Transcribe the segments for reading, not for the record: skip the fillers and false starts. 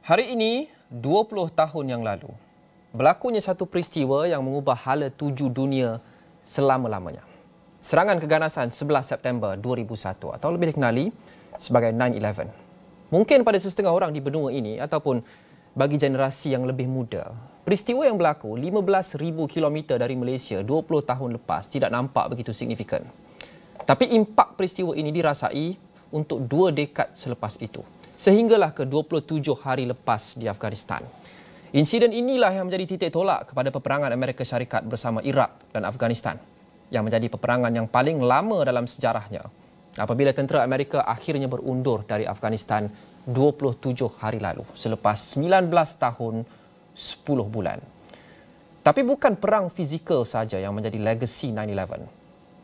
Hari ini, 20 tahun yang lalu, berlakunya satu peristiwa yang mengubah hala tuju dunia selama-lamanya. Serangan keganasan 11 September 2001 atau lebih dikenali sebagai 9/11. Mungkin pada setengah orang di benua ini ataupun bagi generasi yang lebih muda, peristiwa yang berlaku 15,000 kilometer dari Malaysia 20 tahun lepas tidak nampak begitu signifikan. Tapi impak peristiwa ini dirasai untuk 2 dekad selepas itu, sehinggalah ke 27 hari lepas di Afghanistan. Insiden inilah yang menjadi titik tolak kepada peperangan Amerika Syarikat bersama Iraq dan Afghanistan, yang menjadi peperangan yang paling lama dalam sejarahnya apabila tentera Amerika akhirnya berundur dari Afghanistan 27 hari lalu selepas 19 tahun 10 bulan. Tapi bukan perang fizikal saja yang menjadi legasi 9/11.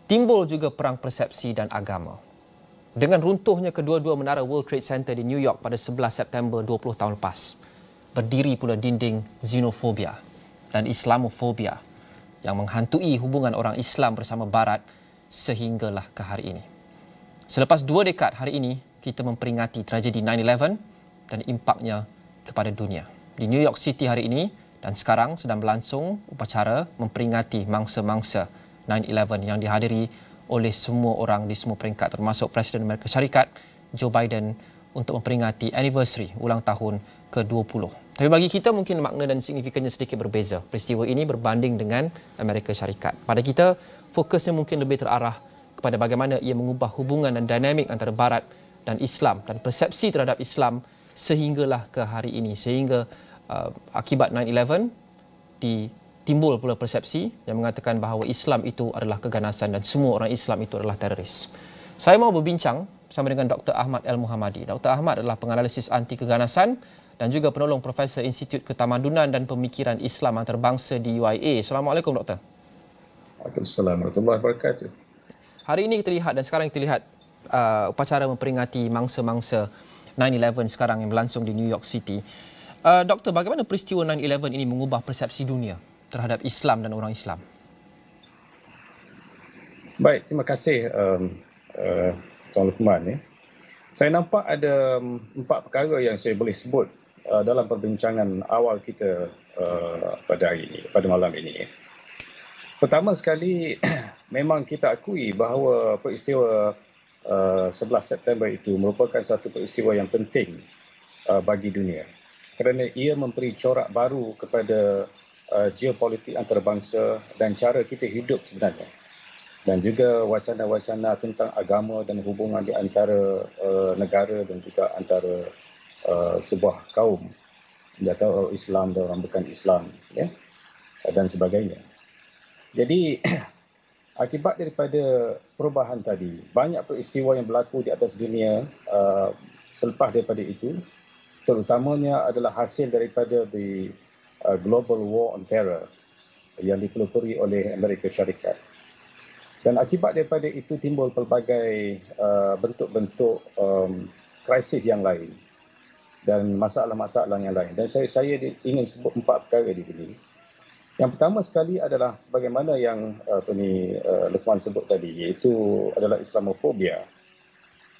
Timbul juga perang persepsi dan agama. Dengan runtuhnya kedua-dua menara World Trade Center di New York pada 11 September 20 tahun lepas, berdiri pula dinding xenofobia dan Islamofobia yang menghantui hubungan orang Islam bersama Barat sehinggalah ke hari ini. Selepas 2 dekad hari ini, kita memperingati tragedi 9/11 dan impaknya kepada dunia. Di New York City hari ini dan sekarang sedang berlangsung upacara memperingati mangsa-mangsa 9/11 yang dihadiri oleh semua orang di semua peringkat termasuk Presiden Amerika Syarikat Joe Biden untuk memperingati anniversary ulang tahun ke-20. Tapi bagi kita mungkin makna dan signifikannya sedikit berbeza. Peristiwa ini berbanding dengan Amerika Syarikat. Pada kita, fokusnya mungkin lebih terarah kepada bagaimana ia mengubah hubungan dan dinamik antara Barat dan Islam dan persepsi terhadap Islam sehinggalah ke hari ini. Sehingga akibat 9/11 timbul pula persepsi yang mengatakan bahawa Islam itu adalah keganasan dan semua orang Islam itu adalah teroris. Saya mahu berbincang bersama dengan Dr. Ahmad Al-Muhammadi. Dr. Ahmad adalah penganalisis anti keganasan dan juga penolong Profesor Institut Ketamadunan dan Pemikiran Islam Antarabangsa di UIA. Assalamualaikum, Doktor. Waalaikumsalam warahmatullahi wabarakatuh. Hari ini kita lihat dan sekarang kita lihat upacara memperingati mangsa-mangsa 9/11 sekarang yang berlangsung di New York City. Doktor, bagaimana peristiwa 9/11 ini mengubah persepsi dunia terhadap Islam dan orang Islam? Baik, terima kasih Tuan Luqman. Saya nampak ada 4 perkara yang saya boleh sebut dalam perbincangan awal kita pada hari ini, pada malam ini. Pertama sekali, memang kita akui bahawa peristiwa 11 September itu merupakan satu peristiwa yang penting bagi dunia, kerana ia memberi corak baru kepada geopolitik antarabangsa dan cara kita hidup sebenarnya, dan juga wacana-wacana tentang agama dan hubungan di antara negara dan juga antara sebuah kaum, atau orang Islam dan orang bukan Islam, ya, dan sebagainya. Jadi akibat daripada perubahan tadi, banyak peristiwa yang berlaku di atas dunia selepas daripada itu, terutamanya adalah hasil daripada Global War on Terror yang dipelopori oleh Amerika Syarikat. Dan akibat daripada itu timbul pelbagai bentuk-bentuk krisis yang lain dan masalah-masalah yang lain. Dan saya ingin sebut 4 perkara di sini. Yang pertama sekali adalah sebagaimana yang Luqman sebut tadi, iaitu adalah Islamofobia.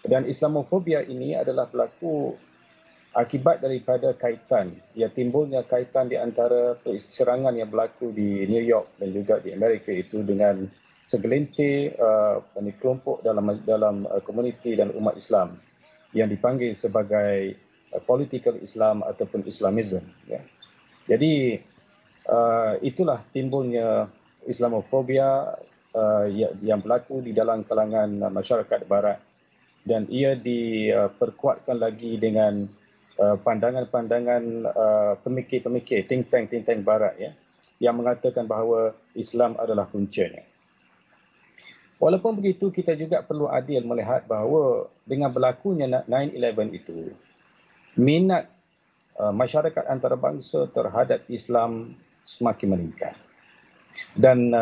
Dan Islamofobia ini adalah berlaku akibat daripada timbulnya kaitan di antara serangan yang berlaku di New York dan juga di Amerika itu dengan segelintir kelompok dalam komuniti dan umat Islam yang dipanggil sebagai political Islam ataupun Islamism. Ya. Jadi itulah timbulnya Islamofobia yang berlaku di dalam kalangan masyarakat Barat, dan ia diperkuatkan lagi dengan pandangan-pandangan pemikir-pemikir think tank Barat, ya, yang mengatakan bahawa Islam adalah puncanya. Walaupun begitu, kita juga perlu adil melihat bahawa dengan berlakunya 9/11 itu, minat masyarakat antarabangsa terhadap Islam semakin meningkat. Dan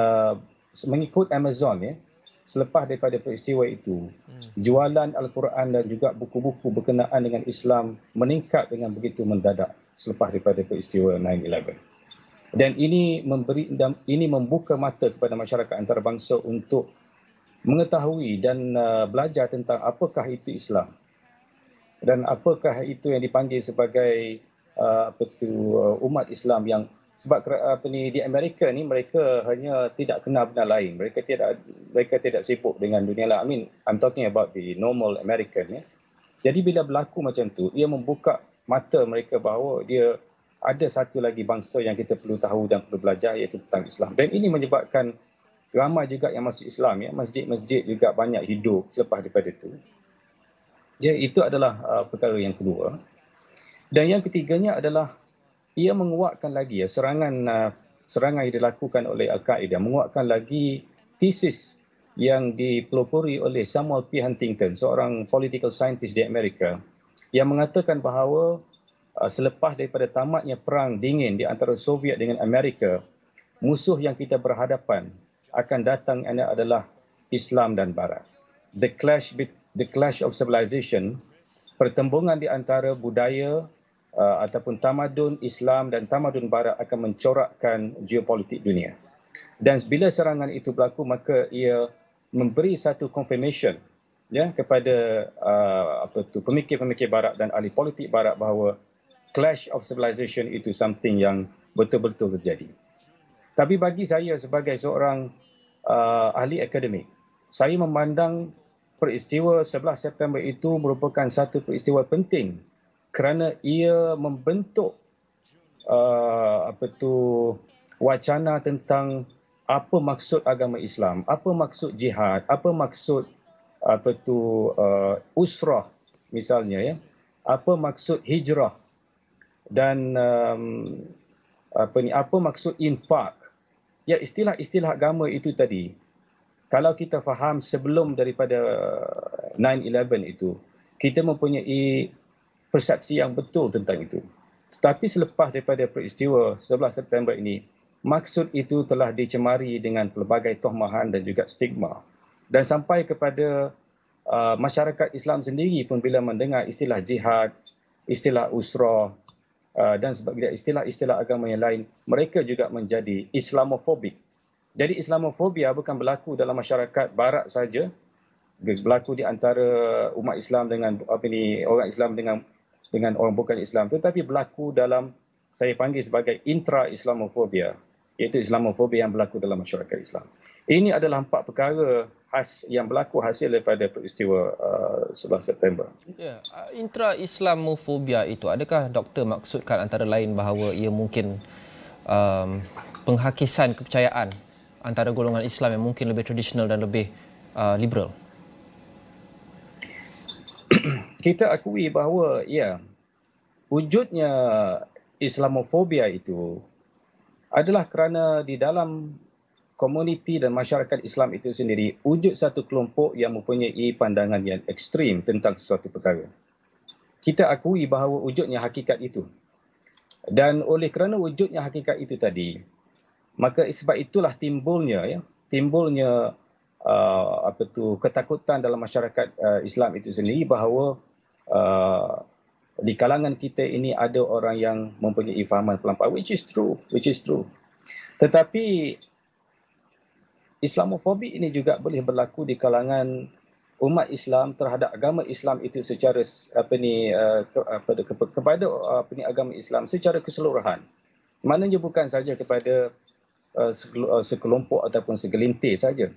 mengikut Amazon, ya, selepas daripada peristiwa itu, jualan Al-Quran dan juga buku-buku berkenaan dengan Islam meningkat dengan begitu mendadak selepas daripada peristiwa 9/11. Dan ini membuka mata kepada masyarakat antarabangsa untuk mengetahui dan belajar tentang apakah itu Islam dan apakah itu yang dipanggil sebagai umat Islam yang sebab di Amerika ni mereka hanya tidak kenal benda lain. Mereka tidak sibuk dengan dunia lain. I mean, I'm talking about the normal American. Jadi bila berlaku macam tu, ia membuka mata mereka bahawa dia ada satu lagi bangsa yang kita perlu tahu dan perlu belajar, iaitu tentang Islam. Dan ini menyebabkan ramai juga yang masuk Islam. Masjid-masjid juga banyak hidup selepas daripada itu. Itu adalah perkara yang kedua. Dan yang ketiganya adalah ia menguatkan lagi serangan yang dilakukan oleh Al-Qaeda, menguatkan lagi tesis yang dipelopori oleh Samuel P. Huntington, seorang political scientist di Amerika, yang mengatakan bahawa selepas daripada tamatnya perang dingin di antara Soviet dengan Amerika, musuh yang kita berhadapan akan datang adalah Islam dan Barat. The clash of civilization, pertembungan di antara budaya ataupun tamadun Islam dan tamadun Barat akan mencorakkan geopolitik dunia. Dan bila serangan itu berlaku, maka ia memberi satu confirmation kepada pemikir-pemikir Barat dan ahli politik Barat bahawa clash of civilization itu something yang betul-betul terjadi. Tapi bagi saya sebagai seorang ahli akademik, saya memandang peristiwa 11 September itu merupakan satu peristiwa penting kerana ia membentuk wacana tentang apa maksud agama Islam, apa maksud jihad, apa maksud usrah misalnya, apa maksud hijrah, dan apa maksud infak. Istilah-istilah agama itu tadi, kalau kita faham sebelum daripada 9/11 itu, kita mempunyai persepsi yang betul tentang itu. Tetapi selepas daripada peristiwa 11 September ini, maksud itu telah dicemari dengan pelbagai tohmahan dan juga stigma. Dan sampai kepada masyarakat Islam sendiri pun bila mendengar istilah jihad, istilah usrah dan sebagainya, istilah-istilah agama yang lain, mereka juga menjadi Islamofobik. Jadi Islamofobia bukan berlaku dalam masyarakat Barat saja, berlaku di antara umat Islam dengan orang Islam dengan orang bukan Islam, tetapi berlaku dalam, saya panggil sebagai intra-Islamofobia, iaitu Islamofobia yang berlaku dalam masyarakat Islam. Ini adalah 4 perkara khas yang berlaku hasil daripada peristiwa 11 September. Intra-Islamofobia itu, adakah doktor maksudkan antara lain bahawa ia mungkin penghakisan kepercayaan antara golongan Islam yang mungkin lebih tradisional dan lebih liberal? Kita akui bahawa wujudnya Islamofobia itu adalah kerana di dalam komuniti dan masyarakat Islam itu sendiri wujud satu kelompok yang mempunyai pandangan yang ekstrim tentang sesuatu perkara. Kita akui bahawa wujudnya hakikat itu. Dan oleh kerana wujudnya hakikat itu tadi, maka sebab itulah timbulnya ketakutan dalam masyarakat Islam itu sendiri bahawa di kalangan kita ini ada orang yang mempunyai fahaman pelampau, which is true. Tetapi Islamofobik ini juga boleh berlaku di kalangan umat Islam terhadap agama Islam itu secara kepada agama Islam secara keseluruhan. Maknanya bukan saja kepada sekelompok ataupun segelintir saja.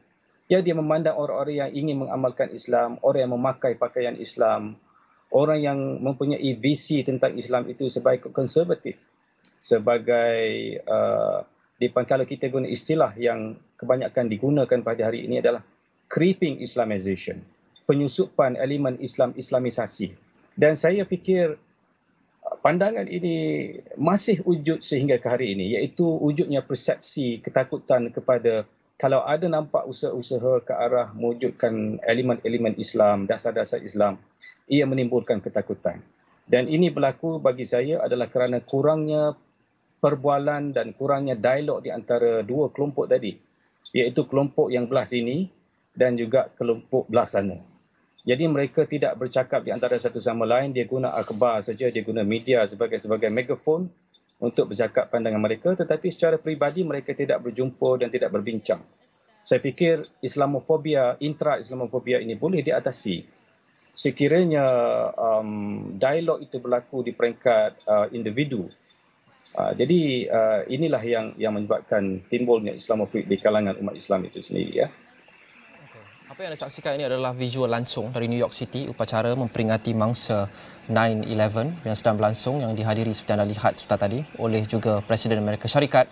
Dia memandang orang-orang yang ingin mengamalkan Islam, orang yang memakai pakaian Islam, orang yang mempunyai visi tentang Islam itu sebagai konservatif, sebagai kalau kita guna istilah yang kebanyakan digunakan pada hari ini adalah creeping Islamization, penyusupan elemen Islamisasi. Dan saya fikir pandangan ini masih wujud sehingga ke hari ini, iaitu wujudnya persepsi ketakutan kepada kalau ada nampak usaha-usaha ke arah mewujudkan elemen-elemen Islam, dasar-dasar Islam, ia menimbulkan ketakutan. Dan ini berlaku bagi saya adalah kerana kurangnya perbualan dan kurangnya dialog di antara dua kelompok tadi, iaitu kelompok yang belah sini dan juga kelompok belah sana. Jadi mereka tidak bercakap di antara satu sama lain, dia guna akhbar saja, dia guna media sebagai megafon untuk bercakap pandangan mereka, tetapi secara peribadi mereka tidak berjumpa dan tidak berbincang. Saya fikir Islamofobia, intra-Islamofobia ini boleh diatasi sekiranya dialog itu berlaku di peringkat individu. Jadi inilah yang menyebabkan timbulnya Islamofobia di kalangan umat Islam itu sendiri, ya. Apa yang anda saksikan ini adalah visual langsung dari New York City, upacara memperingati mangsa 9/11 yang sedang berlangsung, yang dihadiri seperti anda lihat sebentar tadi oleh juga Presiden Amerika Syarikat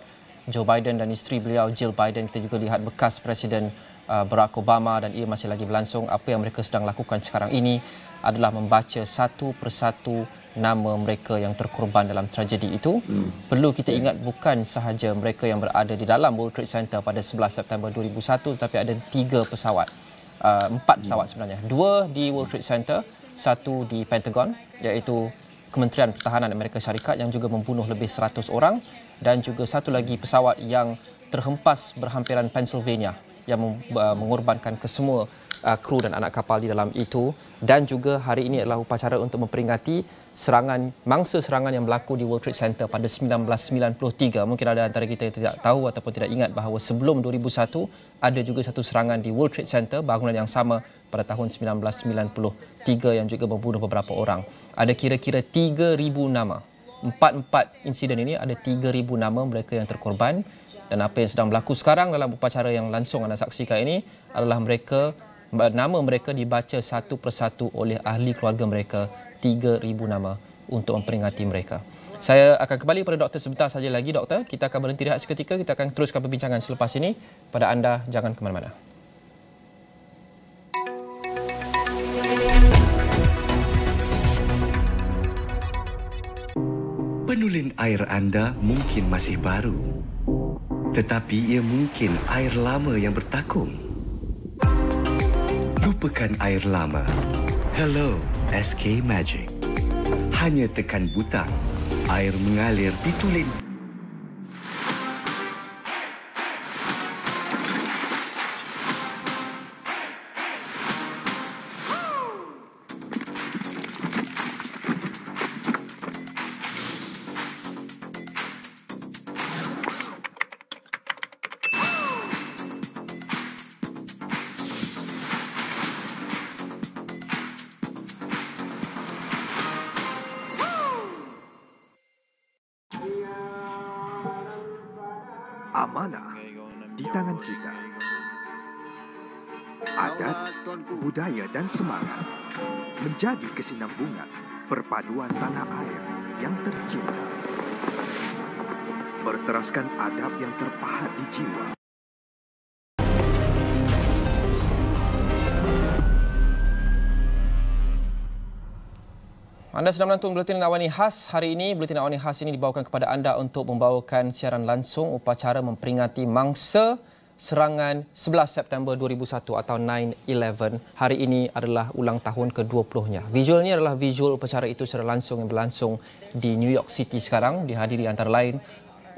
Joe Biden dan isteri beliau Jill Biden. Kita juga lihat bekas Presiden Barack Obama dan ia masih lagi berlangsung. Apa yang mereka sedang lakukan sekarang ini adalah membaca satu persatu nama mereka yang terkorban dalam tragedi itu. Perlu kita ingat bukan sahaja mereka yang berada di dalam World Trade Center pada 11 September 2001, tetapi ada 3 pesawat. 4 pesawat sebenarnya. 2 di World Trade Center, 1 di Pentagon, iaitu Kementerian Pertahanan Amerika Syarikat yang juga membunuh lebih 100 orang, dan juga 1 lagi pesawat yang terhempas berhampiran Pennsylvania yang mengorbankan kesemua kru dan anak kapal di dalam itu. Dan juga hari ini adalah upacara untuk memperingati mangsa serangan yang berlaku di World Trade Center pada 1993. Mungkin ada antara kita yang tidak tahu ataupun tidak ingat bahawa sebelum 2001 ada juga satu serangan di World Trade Center, bangunan yang sama, pada tahun 1993 yang juga membunuh beberapa orang. Ada kira-kira 3,000 nama. 4 insiden ini ada 3,000 nama mereka yang terkorban. Dan apa yang sedang berlaku sekarang dalam upacara yang langsung anda saksikan ini adalah nama mereka dibaca satu persatu oleh ahli keluarga mereka, 3,000 nama untuk memperingati mereka. Saya akan kembali pada doktor sebentar saja lagi, doktor. Kita akan berhenti rehat seketika. Kita akan teruskan perbincangan selepas ini. Pada anda, jangan ke mana-mana. Penulin air anda mungkin masih baru, tetapi ia mungkin air lama yang bertakung. Lupakan air lama. Hello, SK Magic. Hanya tekan butang, air mengalir di tulin. Amanah di tangan kita. Adat, budaya dan semangat menjadi kesinambungan perpaduan tanah air yang tercinta. Berteraskan adab yang terpahat di jiwa. Anda sedang menonton Buletin AWANI Khas. Hari ini, Buletin AWANI Khas ini dibawakan kepada anda untuk membawakan siaran langsung upacara memperingati mangsa serangan 11 September 2001 atau 9/11. Hari ini adalah ulang tahun ke-20-nya. Visualnya adalah visual upacara itu secara langsung yang berlangsung di New York City sekarang, dihadiri antara lain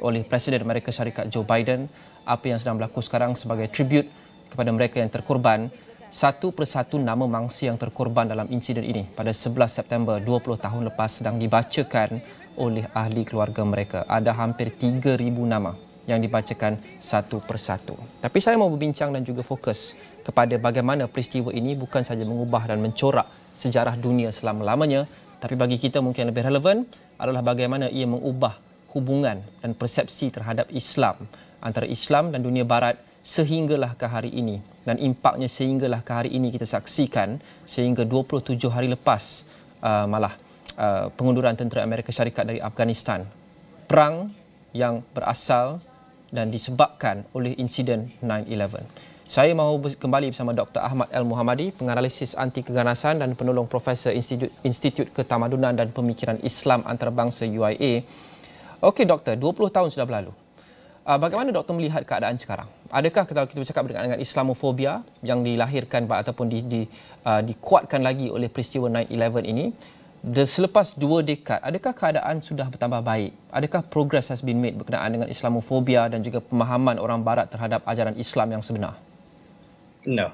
oleh Presiden Amerika Syarikat Joe Biden. Apa yang sedang berlaku sekarang sebagai tribute kepada mereka yang terkorban. Satu persatu nama mangsa yang terkorban dalam insiden ini pada 11 September 20 tahun lepas sedang dibacakan oleh ahli keluarga mereka. Ada hampir 3,000 nama yang dibacakan satu persatu. Tapi saya mau berbincang dan juga fokus kepada bagaimana peristiwa ini bukan sahaja mengubah dan mencorak sejarah dunia selama-lamanya, tapi bagi kita mungkin lebih relevan adalah bagaimana ia mengubah hubungan dan persepsi terhadap Islam antara Islam dan dunia Barat sehinggalah ke hari ini. Dan impaknya sehinggalah ke hari ini kita saksikan sehingga 27 hari lepas pengunduran tentera Amerika Syarikat dari Afghanistan. Perang yang berasal dan disebabkan oleh insiden 9/11. Saya mahu kembali bersama Dr. Ahmad L. Muhammadi, penganalisis anti keganasan dan penolong Profesor Institut Ketamadunan dan Pemikiran Islam Antarabangsa UIA. Okey doktor, 20 tahun sudah berlalu. Bagaimana doktor melihat keadaan sekarang? Adakah kita bercakap dengan Islamofobia yang dilahirkan ataupun dikuatkan lagi oleh peristiwa 9/11 ini, selepas 2 dekad, adakah keadaan sudah bertambah baik? Adakah progress has been made berkenaan dengan Islamofobia dan juga pemahaman orang Barat terhadap ajaran Islam yang sebenar? No.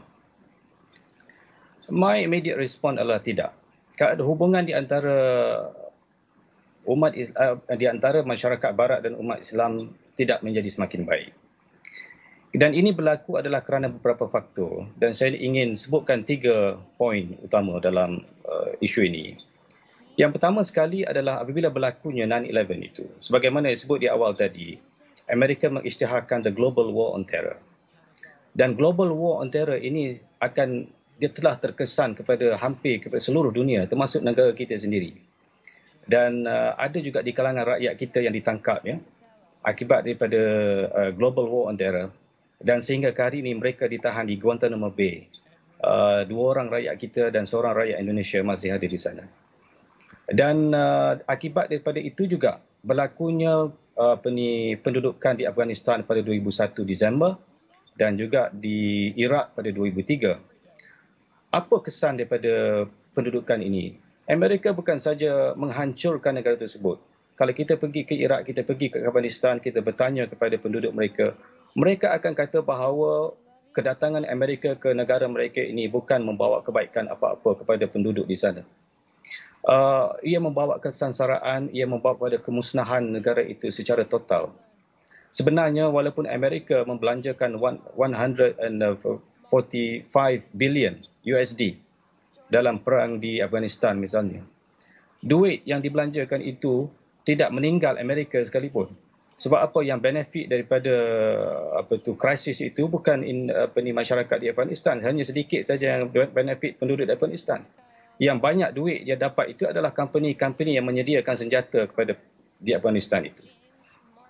My immediate response adalah tidak. Hubungan di antara di antara masyarakat Barat dan umat Islam tidak menjadi semakin baik. Dan ini berlaku adalah kerana beberapa faktor dan saya ingin sebutkan 3 poin utama dalam isu ini. Yang pertama sekali adalah apabila berlakunya 9/11 itu, sebagaimana disebut di awal tadi, Amerika mengisytiharkan the global war on terror. Dan global war on terror ini dia telah terkesan kepada hampir kepada seluruh dunia, termasuk negara kita sendiri. Dan ada juga di kalangan rakyat kita yang ditangkap ya, akibat daripada global war on terror. Dan sehingga ke hari ini mereka ditahan di Guantanamo Bay. 2 orang rakyat kita dan seorang rakyat Indonesia masih ada di sana. Dan akibat daripada itu juga berlakunya pendudukan di Afghanistan pada 2001 Disember dan juga di Iraq pada 2003. Apa kesan daripada pendudukan ini? Amerika bukan saja menghancurkan negara tersebut. Kalau kita pergi ke Iraq, kita pergi ke Afghanistan, kita bertanya kepada penduduk mereka, mereka akan kata bahawa kedatangan Amerika ke negara mereka ini bukan membawa kebaikan apa-apa kepada penduduk di sana. Ia membawa kesengsaraan, ia membawa kepada kemusnahan negara itu secara total. Sebenarnya walaupun Amerika membelanjakan 145 billion USD dalam perang di Afghanistan misalnya, duit yang dibelanjakan itu tidak meninggal Amerika sekalipun. Sebab apa yang benefit daripada krisis itu bukan masyarakat di Afghanistan, hanya sedikit saja yang benefit penduduk di Afghanistan. Yang banyak duit dia dapat itu adalah company-company yang menyediakan senjata kepada di Afghanistan itu.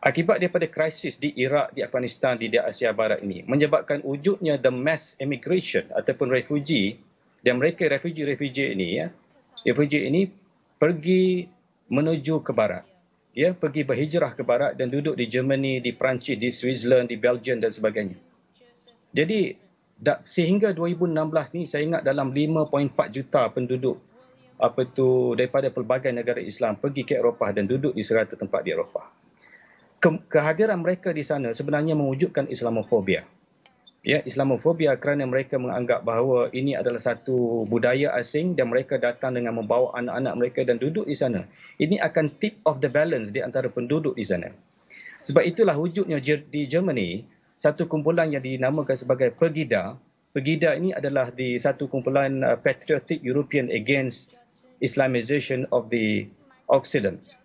Akibat daripada krisis di Iraq, di Afghanistan, di Asia Barat ini menyebabkan wujudnya the mass immigration ataupun refugee, dan mereka refugee ini pergi menuju ke barat. Ya, pergi berhijrah ke barat dan duduk di Germany, di Perancis, di Switzerland, di Belgium dan sebagainya. Jadi sehingga 2016 ni saya ingat dalam 5.4 juta penduduk daripada pelbagai negara Islam pergi ke Eropah dan duduk di serata tempat di Eropah. Kehadiran mereka di sana sebenarnya mewujudkan Islamofobia. Ya, Islamofobia kerana mereka menganggap bahawa ini adalah satu budaya asing dan mereka datang dengan membawa anak-anak mereka dan duduk di sana. Ini akan tip of the balance di antara penduduk di sana. Sebab itulah wujudnya di Germany satu kumpulan yang dinamakan sebagai Pegida. Pegida ini adalah di satu kumpulan patriotic European against Islamization of the Occident.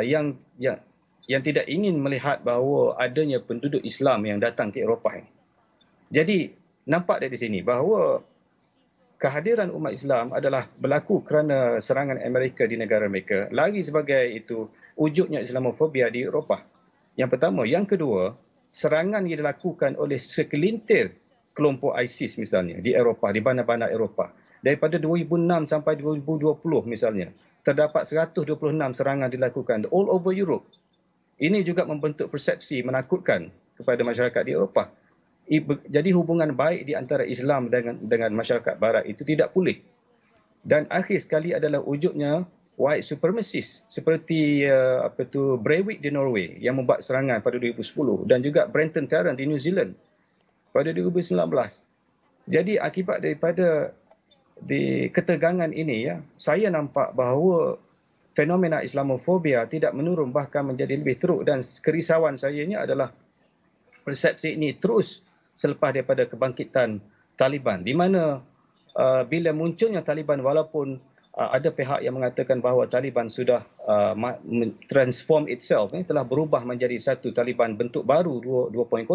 Yang tidak ingin melihat bahawa adanya penduduk Islam yang datang ke Eropah ini. Jadi nampak dari sini bahawa kehadiran umat Islam adalah berlaku kerana serangan Amerika di negara mereka. Lagi sebagai itu wujudnya Islamofobia di Eropah. Yang pertama. Yang kedua, serangan yang dilakukan oleh sekelintir kelompok ISIS misalnya di Eropah, di bandar-bandar Eropah. Daripada 2006 sampai 2020 misalnya, terdapat 126 serangan dilakukan all over Europe. Ini juga membentuk persepsi menakutkan kepada masyarakat di Eropah. Jadi hubungan baik di antara Islam dengan masyarakat Barat itu tidak pulih. Dan akhir sekali adalah wujudnya white supremacist seperti Breivik di Norway yang membuat serangan pada 2010 dan juga Brenton Tarrant di New Zealand pada 2019. Jadi akibat daripada ketegangan ini ya, saya nampak bahawa fenomena Islamofobia tidak menurun bahkan menjadi lebih teruk, dan kerisauan saya ini adalah persepsi ini terus selepas daripada kebangkitan Taliban, di mana bila munculnya Taliban, walaupun ada pihak yang mengatakan bahawa Taliban sudah transform itself, telah berubah menjadi satu Taliban bentuk baru 2.0,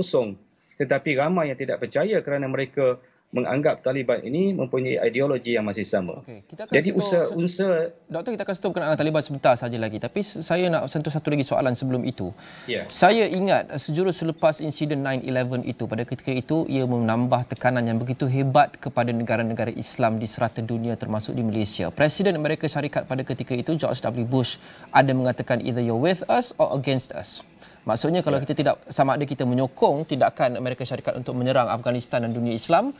tetapi ramai yang tidak percaya kerana mereka menganggap Taliban ini mempunyai ideologi yang masih sama. Okay, jadi unsur Doktor, kita akan sentuh berkenaan Taliban sebentar saja lagi, tapi saya nak sentuh satu lagi soalan sebelum itu. Yeah. Saya ingat sejurus selepas insiden 9/11 itu, pada ketika itu ia menambah tekanan yang begitu hebat kepada negara-negara Islam di serata dunia termasuk di Malaysia. Presiden Amerika Syarikat pada ketika itu, George W. Bush, ada mengatakan either you're with us or against us. Maksudnya kalau kita tidak, sama ada kita menyokong tindakan Amerika Syarikat untuk menyerang Afghanistan dan dunia Islam,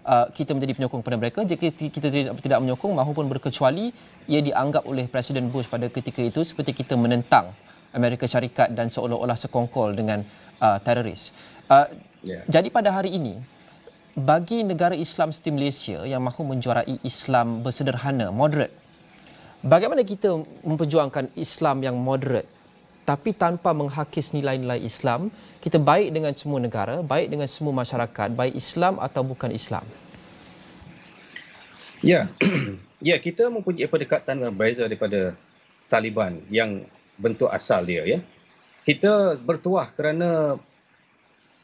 kita menjadi penyokong kepada mereka. Jika kita tidak menyokong maupun berkecuali, ia dianggap oleh Presiden Bush pada ketika itu seperti kita menentang Amerika Syarikat dan seolah-olah sekongkol dengan teroris. Jadi pada hari ini, bagi negara Islam seperti Malaysia yang mahu menjuarai Islam bersederhana, moderate, bagaimana kita memperjuangkan Islam yang moderate tapi tanpa menghakis nilai-nilai Islam. Kita baik dengan semua negara, baik dengan semua masyarakat, baik Islam atau bukan Islam. Ya, ya, kita mempunyai pendekatan yang berbeza daripada Taliban yang bentuk asal dia. Ya, kita bertuah kerana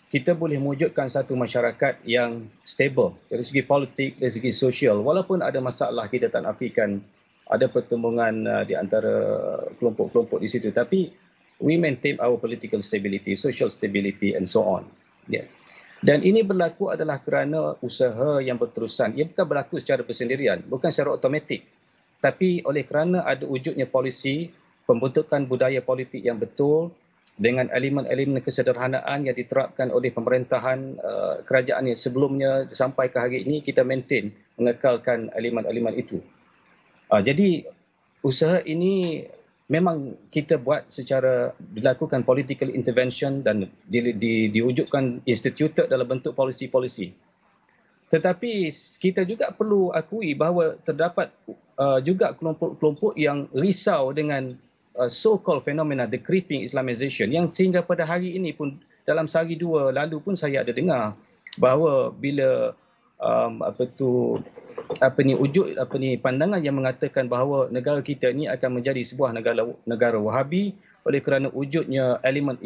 kita boleh mewujudkan satu masyarakat yang stable dari segi politik, dari segi sosial. Walaupun ada masalah, kita tak nafikan ada pertembungan di antara kelompok-kelompok di situ. Tapi we maintain our political stability, social stability and so on. Yeah. Dan ini berlaku adalah kerana usaha yang berterusan. Ia bukan berlaku secara bersendirian, bukan secara automatik. Tapi oleh kerana ada wujudnya polisi, pembentukan budaya politik yang betul, dengan elemen-elemen kesederhanaan yang diterapkan oleh pemerintahan kerajaan yang sebelumnya sampai ke hari ini, kita maintain, mengekalkan elemen-elemen itu. Jadi usaha ini memang kita buat secara dilakukan political intervention dan diwujudkan instituted dalam bentuk polisi-polisi. Tetapi kita juga perlu akui bahawa terdapat juga kelompok-kelompok yang risau dengan so-called phenomena the creeping Islamization, yang sehingga pada hari ini pun dalam sehari dua lalu pun saya ada dengar bahawa bila pandangan yang mengatakan bahawa negara kita ini akan menjadi sebuah negara Wahabi oleh kerana wujudnya elemen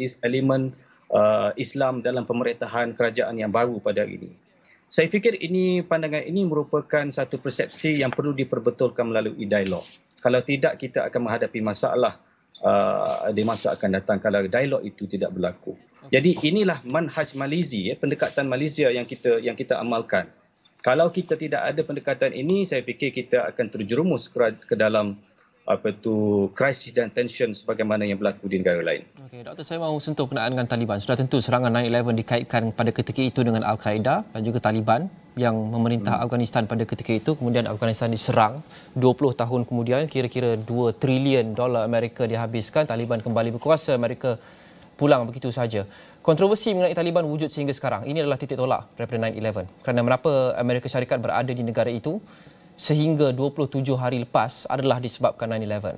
Islam dalam pemerintahan kerajaan yang baru pada hari ini. Saya fikir pandangan ini merupakan satu persepsi yang perlu diperbetulkan melalui dialog. Kalau tidak, kita akan menghadapi masalah di masa akan datang kalau dialog itu tidak berlaku. Jadi inilah manhaj Malaysia, pendekatan Malaysia yang kita amalkan. Kalau kita tidak ada pendekatan ini, saya fikir kita akan terjerumus ke dalam krisis dan tension sebagaimana yang berlaku di negara lain. Okey, Doktor, saya mahu sentuh berkenaan dengan Taliban. Sudah tentu serangan 9/11 dikaitkan pada ketika itu dengan Al-Qaeda dan juga Taliban yang memerintah Afghanistan pada ketika itu. Kemudian Afghanistan diserang. 20 tahun kemudian, kira-kira $2 trilion Amerika dihabiskan. Taliban kembali berkuasa, Amerika pulang begitu saja. Kontroversi mengenai Taliban wujud sehingga sekarang. Ini adalah titik tolak daripada 9/11. Kerana mengapa Amerika Syarikat berada di negara itu sehingga 27 hari lepas adalah disebabkan 9/11.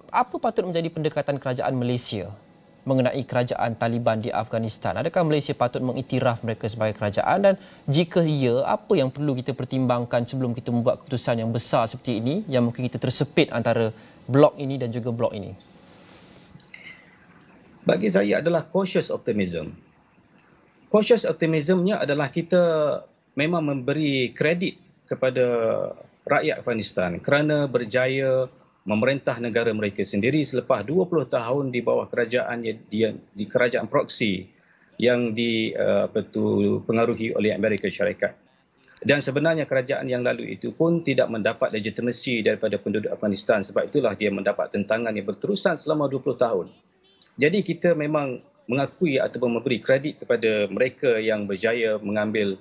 Apa patut menjadi pendekatan kerajaan Malaysia mengenai kerajaan Taliban di Afghanistan? Adakah Malaysia patut mengiktiraf mereka sebagai kerajaan, dan jika ya, apa yang perlu kita pertimbangkan sebelum kita membuat keputusan yang besar seperti ini yang mungkin kita tersepit antara blok ini dan juga blok ini? Bagi saya adalah cautious optimism. Cautious optimismnya adalah kita memang memberi kredit kepada rakyat Afghanistan kerana berjaya memerintah negara mereka sendiri selepas 20 tahun di bawah kerajaan di kerajaan proksi yang dipengaruhi oleh Amerika Syarikat. Dan sebenarnya kerajaan yang lalu itu pun tidak mendapat legitimasi daripada penduduk Afghanistan, sebab itulah dia mendapat tentangan yang berterusan selama 20 tahun. Jadi kita memang mengakui ataupun memberi kredit kepada mereka yang berjaya mengambil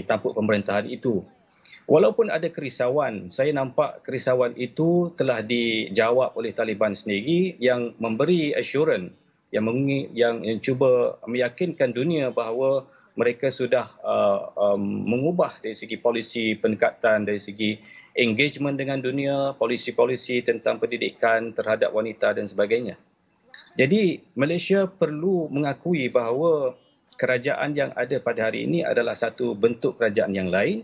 tampuk pemerintahan itu. Walaupun ada kerisauan, saya nampak kerisauan itu telah dijawab oleh Taliban sendiri yang memberi assurance, yang cuba meyakinkan dunia bahawa mereka sudah mengubah dari segi polisi pendekatan, dari segi engagement dengan dunia, polisi-polisi tentang pendidikan terhadap wanita dan sebagainya. Jadi Malaysia perlu mengakui bahawa kerajaan yang ada pada hari ini adalah satu bentuk kerajaan yang lain.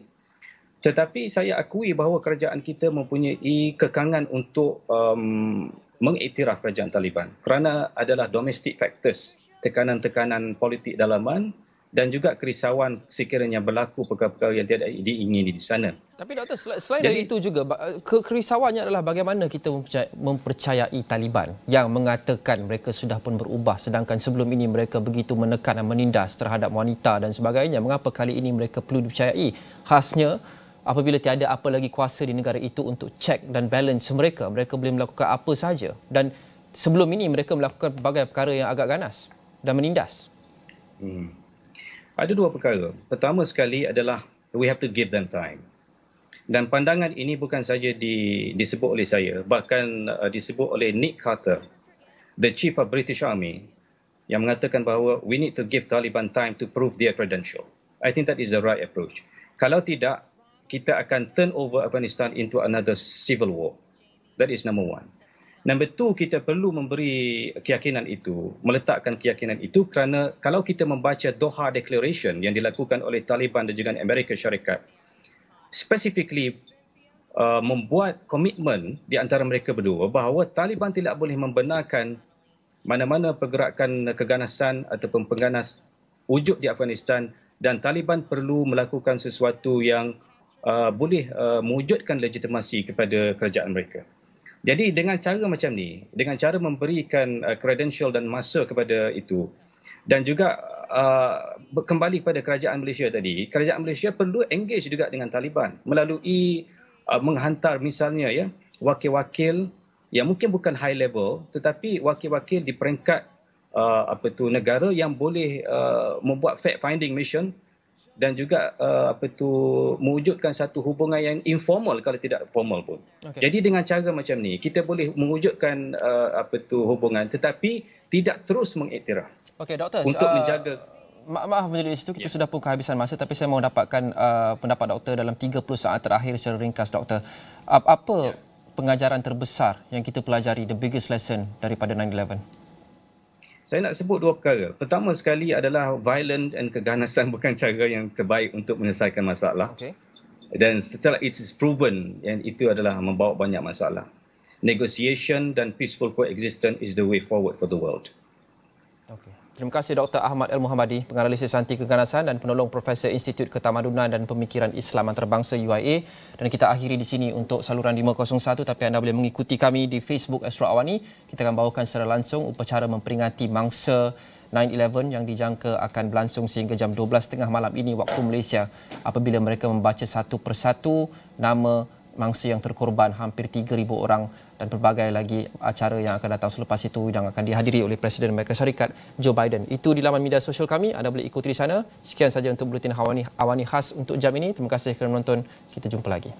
Tetapi saya akui bahawa kerajaan kita mempunyai kekangan untuk mengiktiraf kerajaan Taliban kerana adalah domestic factors, tekanan-tekanan politik dalaman dan juga kerisauan sekiranya berlaku perkara-perkara yang tidak diingini di sana. Tapi Doktor, selain dari itu juga, kerisauannya adalah bagaimana kita mempercayai Taliban yang mengatakan mereka sudah pun berubah, sedangkan sebelum ini mereka begitu menekan dan menindas terhadap wanita dan sebagainya. Mengapa kali ini mereka perlu dipercayai? Khasnya apabila tiada apa lagi kuasa di negara itu untuk check dan balance mereka, mereka boleh melakukan apa saja. Dan sebelum ini mereka melakukan berbagai perkara yang agak ganas dan menindas. Ada dua perkara. Pertama sekali adalah we have to give them time. Dan pandangan ini bukan saja disebut oleh saya, bahkan disebut oleh Nick Carter, the Chief of British Army, yang mengatakan bahawa we need to give Taliban time to prove their credential. I think that is the right approach. Kalau tidak, kita akan turn over Afghanistan into another civil war. That is number one. Number two, kita perlu memberi keyakinan itu, meletakkan keyakinan itu kerana kalau kita membaca Doha Declaration yang dilakukan oleh Taliban dan juga Amerika Syarikat, specifically membuat komitmen di antara mereka berdua bahawa Taliban tidak boleh membenarkan mana-mana pergerakan keganasan ataupun pengganas wujud di Afghanistan, dan Taliban perlu melakukan sesuatu yang boleh mewujudkan legitimasi kepada kerajaan mereka. Jadi dengan cara macam ni, dengan cara memberikan credential dan masa kepada itu, dan juga kembali kepada kerajaan Malaysia tadi, kerajaan Malaysia perlu engage juga dengan Taliban melalui menghantar misalnya wakil-wakil yang mungkin bukan high level tetapi wakil-wakil di peringkat negara yang boleh membuat fact finding mission dan juga mewujudkan satu hubungan yang informal kalau tidak formal pun. Okay. Jadi dengan cara macam ni kita boleh mewujudkan hubungan tetapi tidak terus mengiktiraf. Okey doktor, untuk menjaga maaf menjadi situ kita sudah pun kehabisan masa, tapi saya mahu dapatkan pendapat doktor dalam 30 saat terakhir secara ringkas doktor. Apa pengajaran terbesar yang kita pelajari, the biggest lesson daripada 9/11? Saya nak sebut dua perkara. Pertama sekali adalah violence and keganasan bukan cara yang terbaik untuk menyelesaikan masalah. Okay. Dan setelah it is proven yang itu adalah membawa banyak masalah. Negotiation dan peaceful coexistence is the way forward for the world. Okay. Terima kasih Dr. Ahmad Al-Muhammadi, penganalisis anti keganasan dan penolong Profesor Institut Ketamadunan dan Pemikiran Islam Antarabangsa UIA. Dan kita akhiri di sini untuk saluran 501, tapi anda boleh mengikuti kami di Facebook Astro Awani. Kita akan bawakan secara langsung upacara memperingati mangsa 9/11 yang dijangka akan berlangsung sehingga jam 12.30 malam ini waktu Malaysia, apabila mereka membaca satu persatu nama mangsa yang terkorban, hampir 3,000 orang, dan pelbagai lagi acara yang akan datang selepas itu yang akan dihadiri oleh Presiden Amerika Syarikat Joe Biden. Itu di laman media sosial kami, anda boleh ikuti di sana. Sekian saja untuk Buletin AWANI Khas untuk jam ini. Terima kasih kerana menonton. Kita jumpa lagi.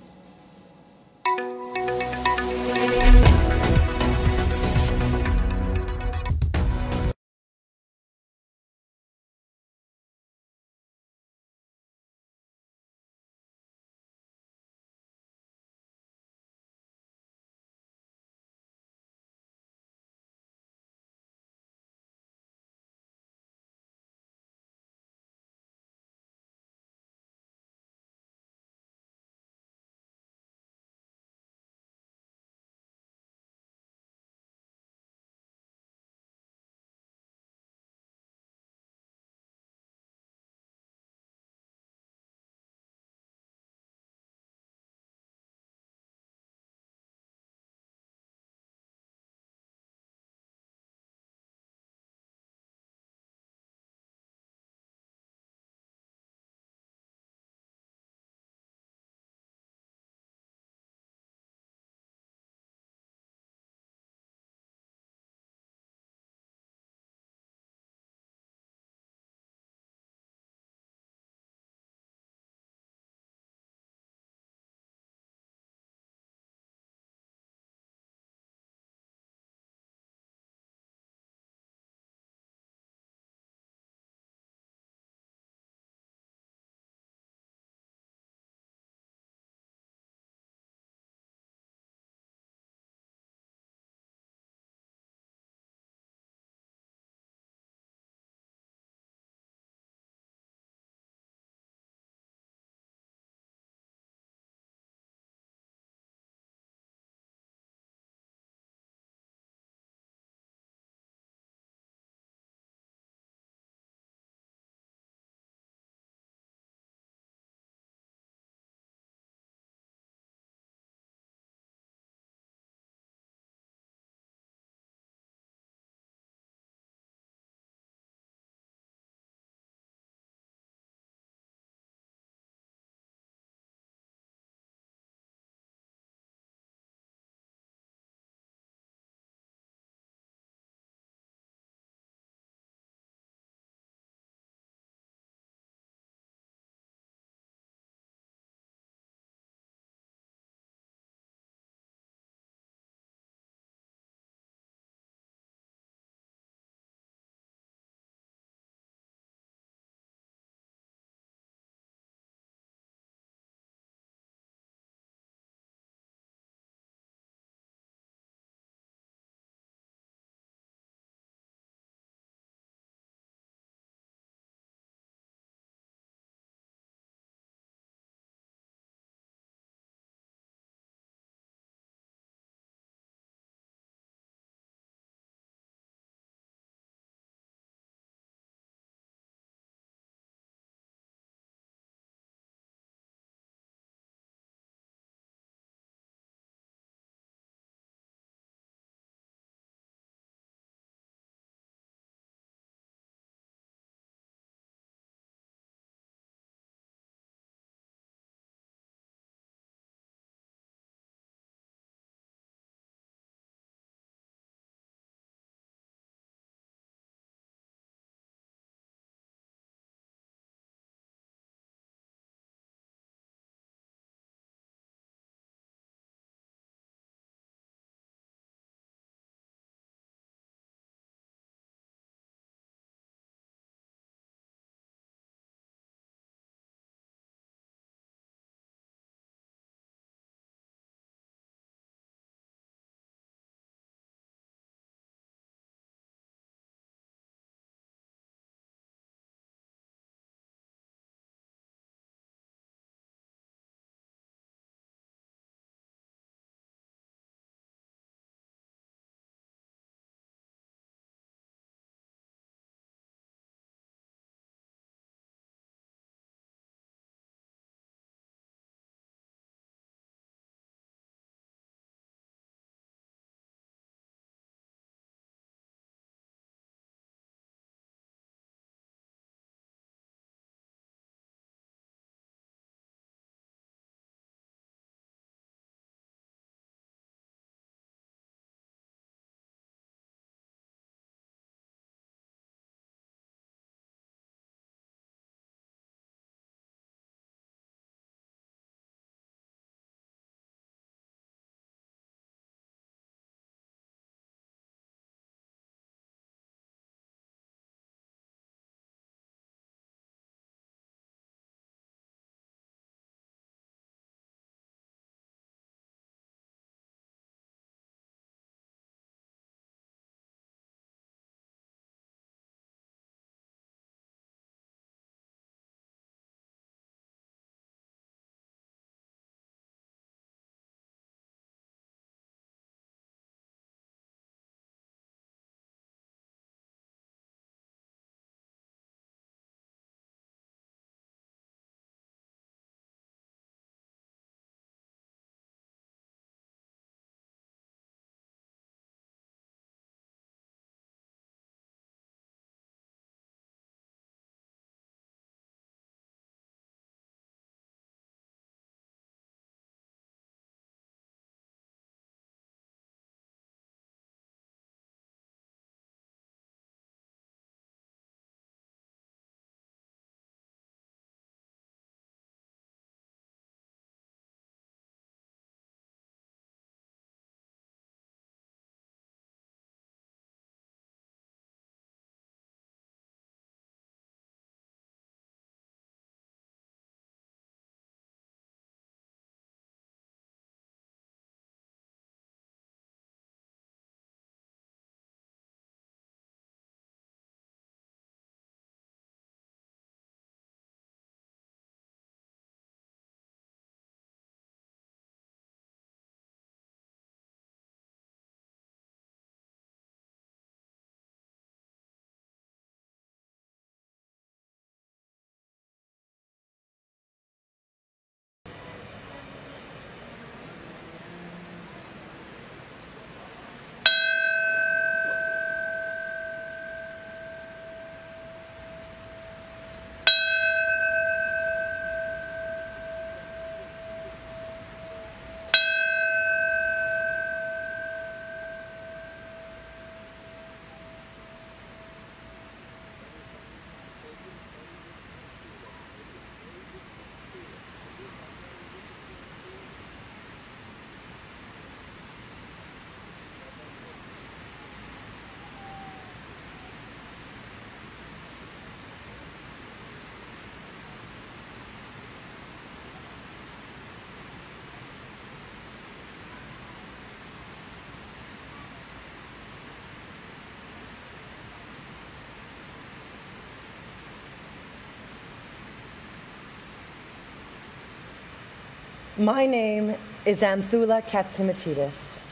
My name is Anthula Katsimatidis.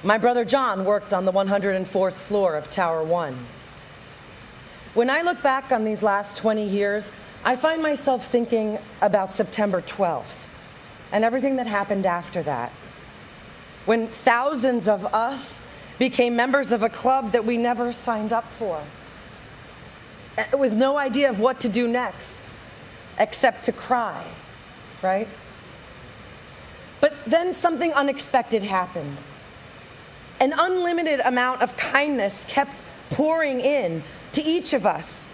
My brother John worked on the 104th floor of Tower 1. When I look back on these last 20 years, I find myself thinking about September 12th and everything that happened after that, when thousands of us became members of a club that we never signed up for, with no idea of what to do next, except to cry, right? But then something unexpected happened. An unlimited amount of kindness kept pouring in to each of us,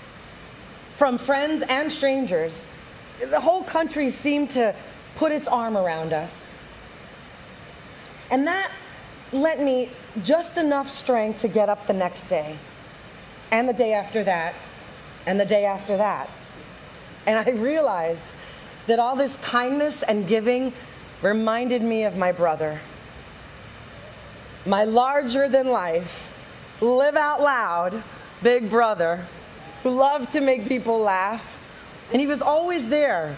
from friends and strangers. The whole country seemed to put its arm around us. And that lent me just enough strength to get up the next day, and the day after that, and the day after that. And I realized that all this kindness and giving reminded me of my brother. My larger-than-life, live out loud big brother who loved to make people laugh, and he was always there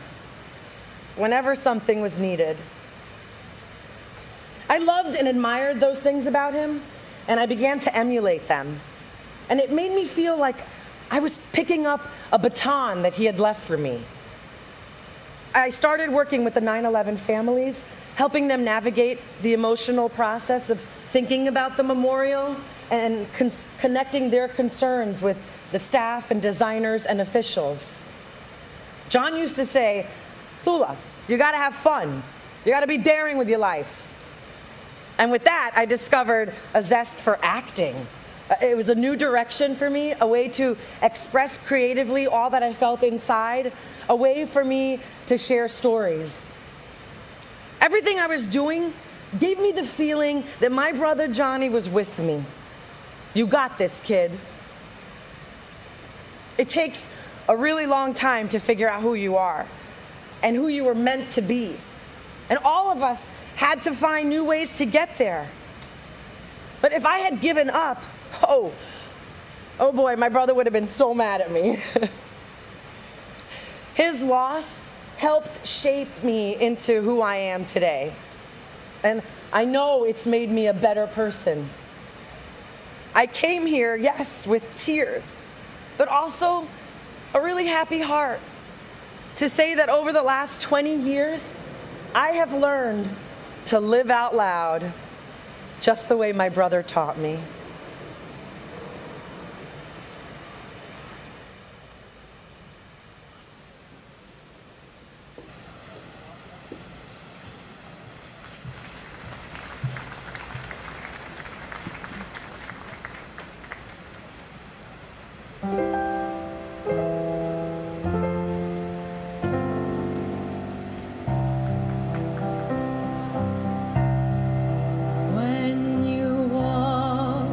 whenever something was needed. I loved and admired those things about him, and I began to emulate them. And it made me feel like I was picking up a baton that he had left for me. I started working with the 9/11 families, helping them navigate the emotional process of thinking about the memorial and connecting their concerns with the staff and designers and officials. John used to say, "Thula, you gotta have fun. You gotta be daring with your life." And with that, I discovered a zest for acting. It was a new direction for me, a way to express creatively all that I felt inside, a way for me to share stories. Everything I was doing gave me the feeling that my brother Johnny was with me. You got this, kid. It takes a really long time to figure out who you are and who you were meant to be. And all of us had to find new ways to get there. But if I had given up, oh boy, my brother would have been so mad at me. His loss helped shape me into who I am today. And I know it's made me a better person. I came here, yes, with tears, but also a really happy heart to say that over the last 20 years, I have learned to live out loud just the way my brother taught me. When you walk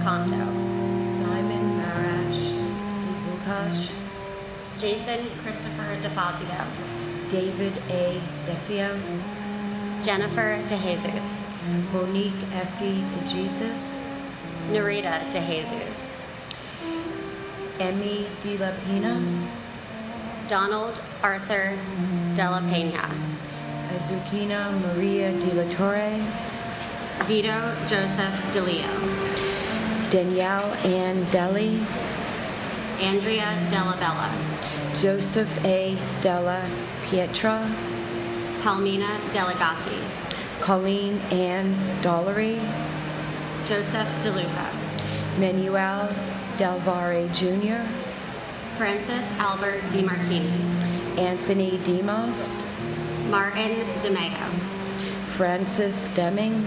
Fonto, Simon Marash Divukash, Jason Christopher DeFazio, David A. DeFio, Jennifer DeJesus, Monique Effie DeJesus, Narita DeJesus, Emmy De La Pina, Donald Arthur De La Pena, Azucena Maria De La Torre, Vito Joseph DeLeo, Danielle Ann Deli, Andrea Della Bella, Joseph A. Della Pietra, Palmina Delegati, Colleen Ann Dollery, Joseph DeLuca, Manuel Del Valle Jr., Francis Albert DiMartini, Anthony Demos, Martin DeMeo, Francis Deming,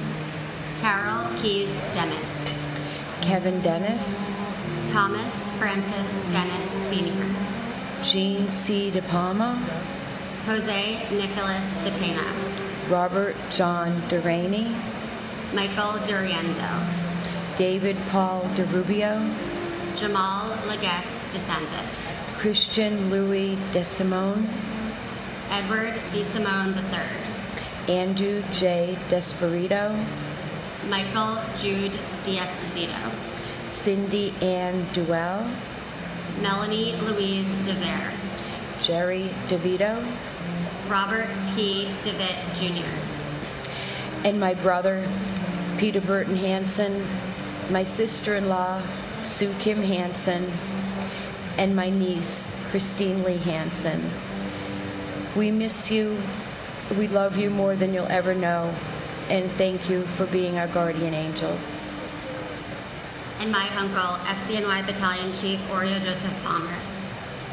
Carol Keys Demitz, Kevin Dennis, Thomas Francis Dennis Sr., Jean C. De Palma, Jose Nicholas DePena, Robert John DeRaney, Michael DiRienzo, David Paul DeRubio, Jamal Legues DeSantis, Christian Louis DeSimone, Edward DeSimone III, Andrew J. Desperito, Michael Jude D'Esposito, Cindy Ann Duell, Melanie Louise DeVere, Jerry DeVito, Robert P. DeVitt Jr., and my brother, Peter Burton Hansen, my sister-in-law, Sue Kim Hansen, and my niece, Christine Lee Hansen. We miss you. We love you more than you'll ever know, and thank you for being our guardian angels. and my uncle, FDNY Battalion Chief Oreo Joseph Palmer.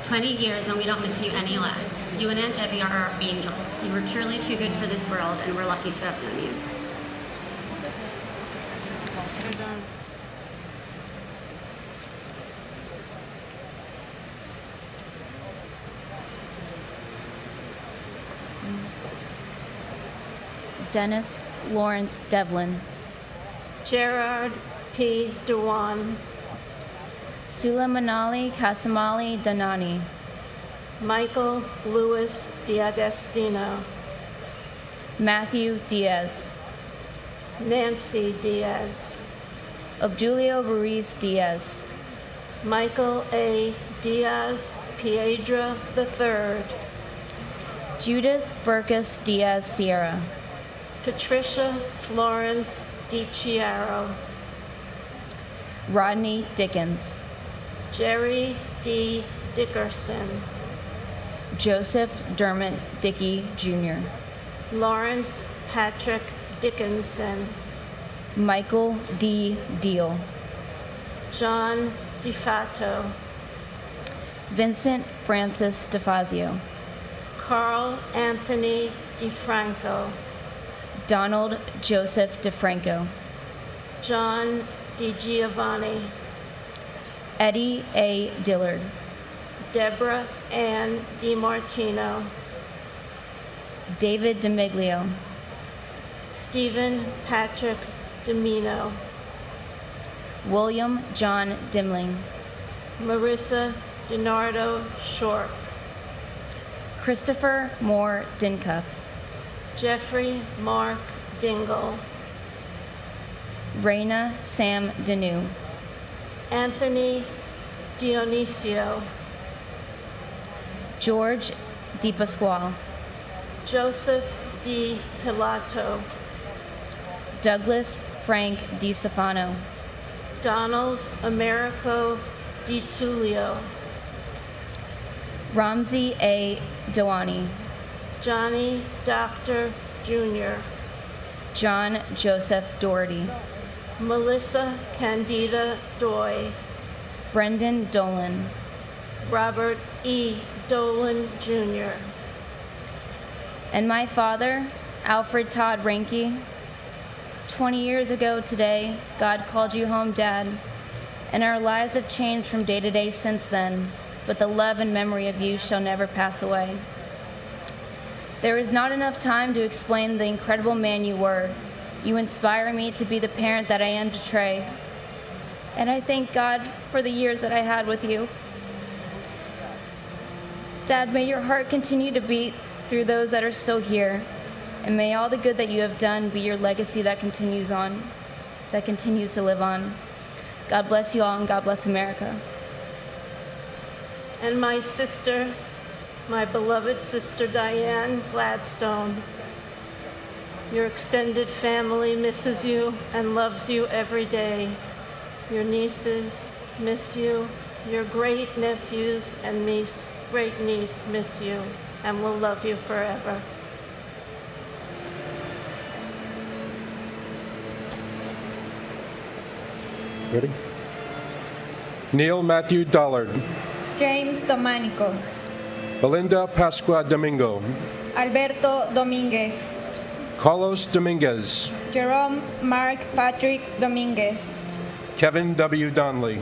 20 years and we don't miss you any less. You and Aunt Debbie are our angels. You were truly too good for this world, and we're lucky to have known you. Dennis Lawrence Devlin, Gerard P. Dewan, Sulamanali Kasamali Danani, Michael Louis D'Agostino, Matthew Diaz, Nancy Diaz, Obdulio Ruiz Diaz, Michael A. Diaz Piedra III, Judith Burkus Diaz Sierra, Patricia Florence DiChiaro, Rodney Dickens, Jerry D. Dickerson, Joseph Dermot Dickey Jr., Lawrence Patrick Dickinson, Michael D. Deal, John DeFato, Vincent Francis DeFazio, Carl Anthony DeFranco, Donald Joseph DeFranco, John DiGiovanni, Eddie A. Dillard, Deborah Ann DiMartino, David DeMiglio, Stephen Patrick Domino, William John Dimling, Marissa DiNardo Short, Christopher Moore Dincuff, Jeffrey Mark Dingle, Raina Sam Danu, Anthony Dionisio, George DiPasquale, Joseph D. Pilato, Douglas Frank DiStefano, Donald Americo Di Tullio, Ramsey A. Dewani, Johnny Doctor Jr., John Joseph Doherty, Melissa Candida Doy, Brendan Dolan, Robert E. Dolan Jr., and my father, Alfred Todd Ranke. 20 years ago today, God called you home, Dad, and our lives have changed from day to day since then, but the love and memory of you shall never pass away. There is not enough time to explain the incredible man you were. You inspire me to be the parent that I am to Trey. And I thank God for the years that I had with you. Dad, may your heart continue to beat through those that are still here. And may all the good that you have done be your legacy that continues to live on. God bless you all, and God bless America. And my sister, my beloved sister Diane Gladstone, your extended family misses you and loves you every day. Your nieces miss you. Your great nephews and great niece miss you and will love you forever. Ready? Neil Matthew Dollard. James Domanico. Belinda Pascua Domingo. Alberto Dominguez. Carlos Dominguez. Jerome Mark Patrick Dominguez. Kevin W. Donnelly.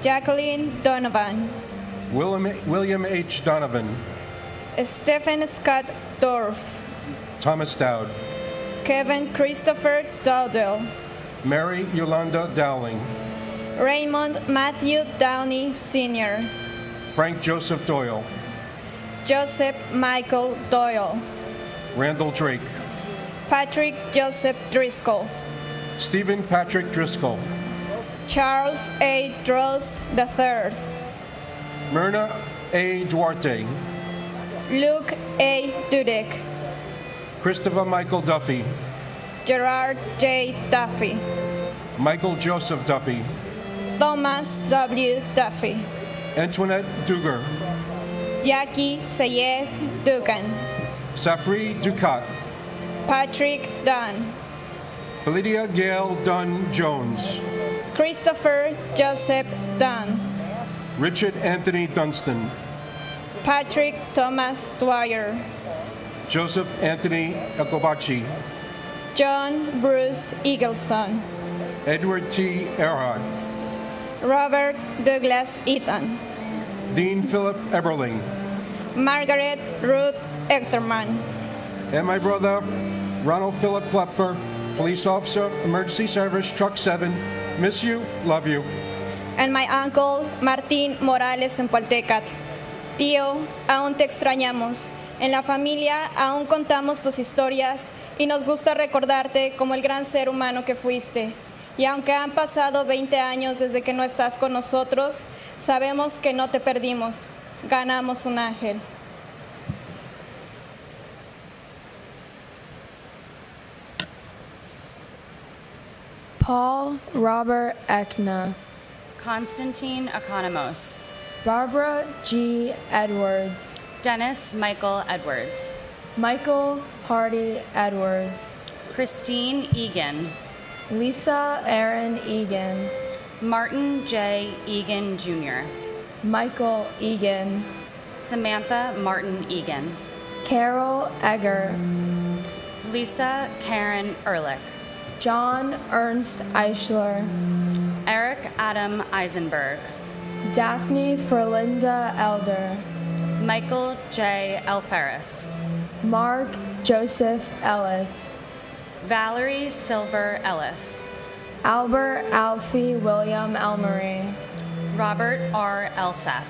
Jacqueline Donovan. William H. Donovan. Stephen Scott Dorff. Thomas Dowd. Kevin Christopher Dowdell. Mary Yolanda Dowling. Raymond Matthew Downey Sr. Frank Joseph Doyle. Joseph Michael Doyle. Randall Drake. Patrick Joseph Driscoll. Stephen Patrick Driscoll. Charles A. Dross III. Myrna A. Duarte. Luke A. Dudek. Christopher Michael Duffy. Gerard J. Duffy. Michael Joseph Duffy. Thomas W. Duffy. Antoinette Duger. Jackie Sayed Dugan. Safri Ducat. Patrick Dunn. Philidia Gail Dunn Jones. Christopher Joseph Dunn. Richard Anthony Dunstan. Patrick Thomas Dwyer. Joseph Anthony Ecobachi. John Bruce Eagleson. Edward T. Earhart. Robert Douglas Eaton. Dean Philip Eberling. Margaret Ruth Echterman. And my brother, Ronald Philip Klepfer, Police Officer, Emergency Service, Truck 7. Miss you, love you. And my uncle, Martín Morales Empaltecatl. Tío, aún te extrañamos. En la familia aún contamos tus historias y nos gusta recordarte como el gran ser humano que fuiste. Y aunque han pasado 20 años desde que no estás con nosotros, sabemos que no te perdimos. Ganamos un ángel. Paul Robert Ekna. Constantine Economos. Barbara G. Edwards. Dennis Michael Edwards. Michael Hardy Edwards. Christine Egan. Lisa Aaron Egan. Martin J. Egan Jr. Michael Egan. Samantha Martin Egan. Carol Egger. Lisa Karen Ehrlich. John Ernst Eichler. Eric Adam Eisenberg. Daphne Ferlinda Elder. Michael J. Alferis. Mark Joseph Ellis. Valerie Silver Ellis. Albert Alfie William Elmery. Robert R. Elseth.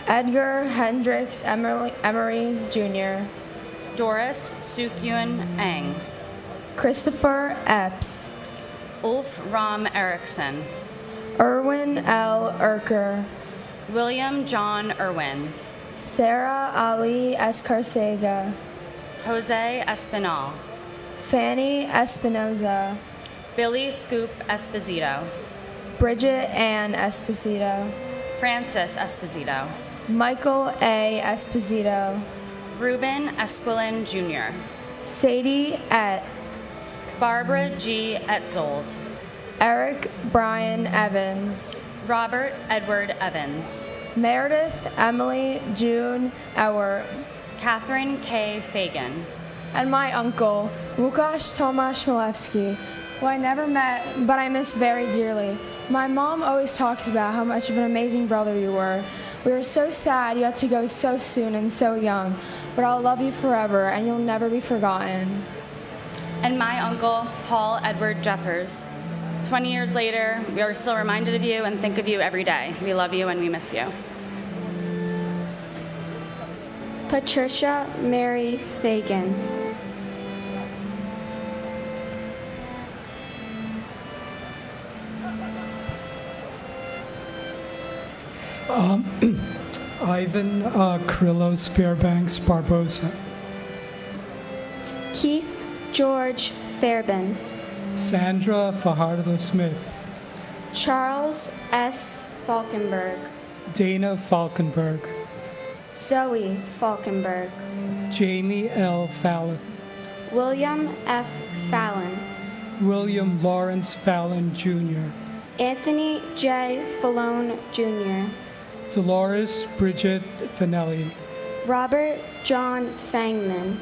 Edgar Hendricks Emery Jr. Doris Sukyun Eng. Christopher Epps. Ulf Ram Erickson. Erwin L. Erker. William John Irwin. Sarah Ali Escarcega. Jose Espinal. Fanny Espinoza. Billy Scoop Esposito. Bridget Ann Esposito. Francis Esposito. Michael A. Esposito. Ruben Esquilin Jr. Sadie Et. Barbara G. Etzold. Eric Brian Evans. Robert Edward Evans. Meredith Emily June Ewert. Catherine K. Fagan. And my uncle, Łukasz Tomasz Milewski, who I never met, but I miss very dearly. My mom always talks about how much of an amazing brother you were. We were so sad you had to go so soon and so young, but I'll love you forever and you'll never be forgotten. And my uncle, Paul Edward Jeffers. 20 years later, we are still reminded of you and think of you every day. We love you and we miss you. Patricia Mary Fagan. Ivan Kyrillos Fairbanks Barbosa. Keith George Fairbairn. Sandra Fajardo Smith. Charles S. Falkenberg. Dana Falkenberg. Zoe Falkenberg. Jamie L. Fallon. William F. Fallon. William Lawrence Fallon Jr. Anthony J. Fallon Jr. Dolores Bridget Finelli. Robert John Fangman.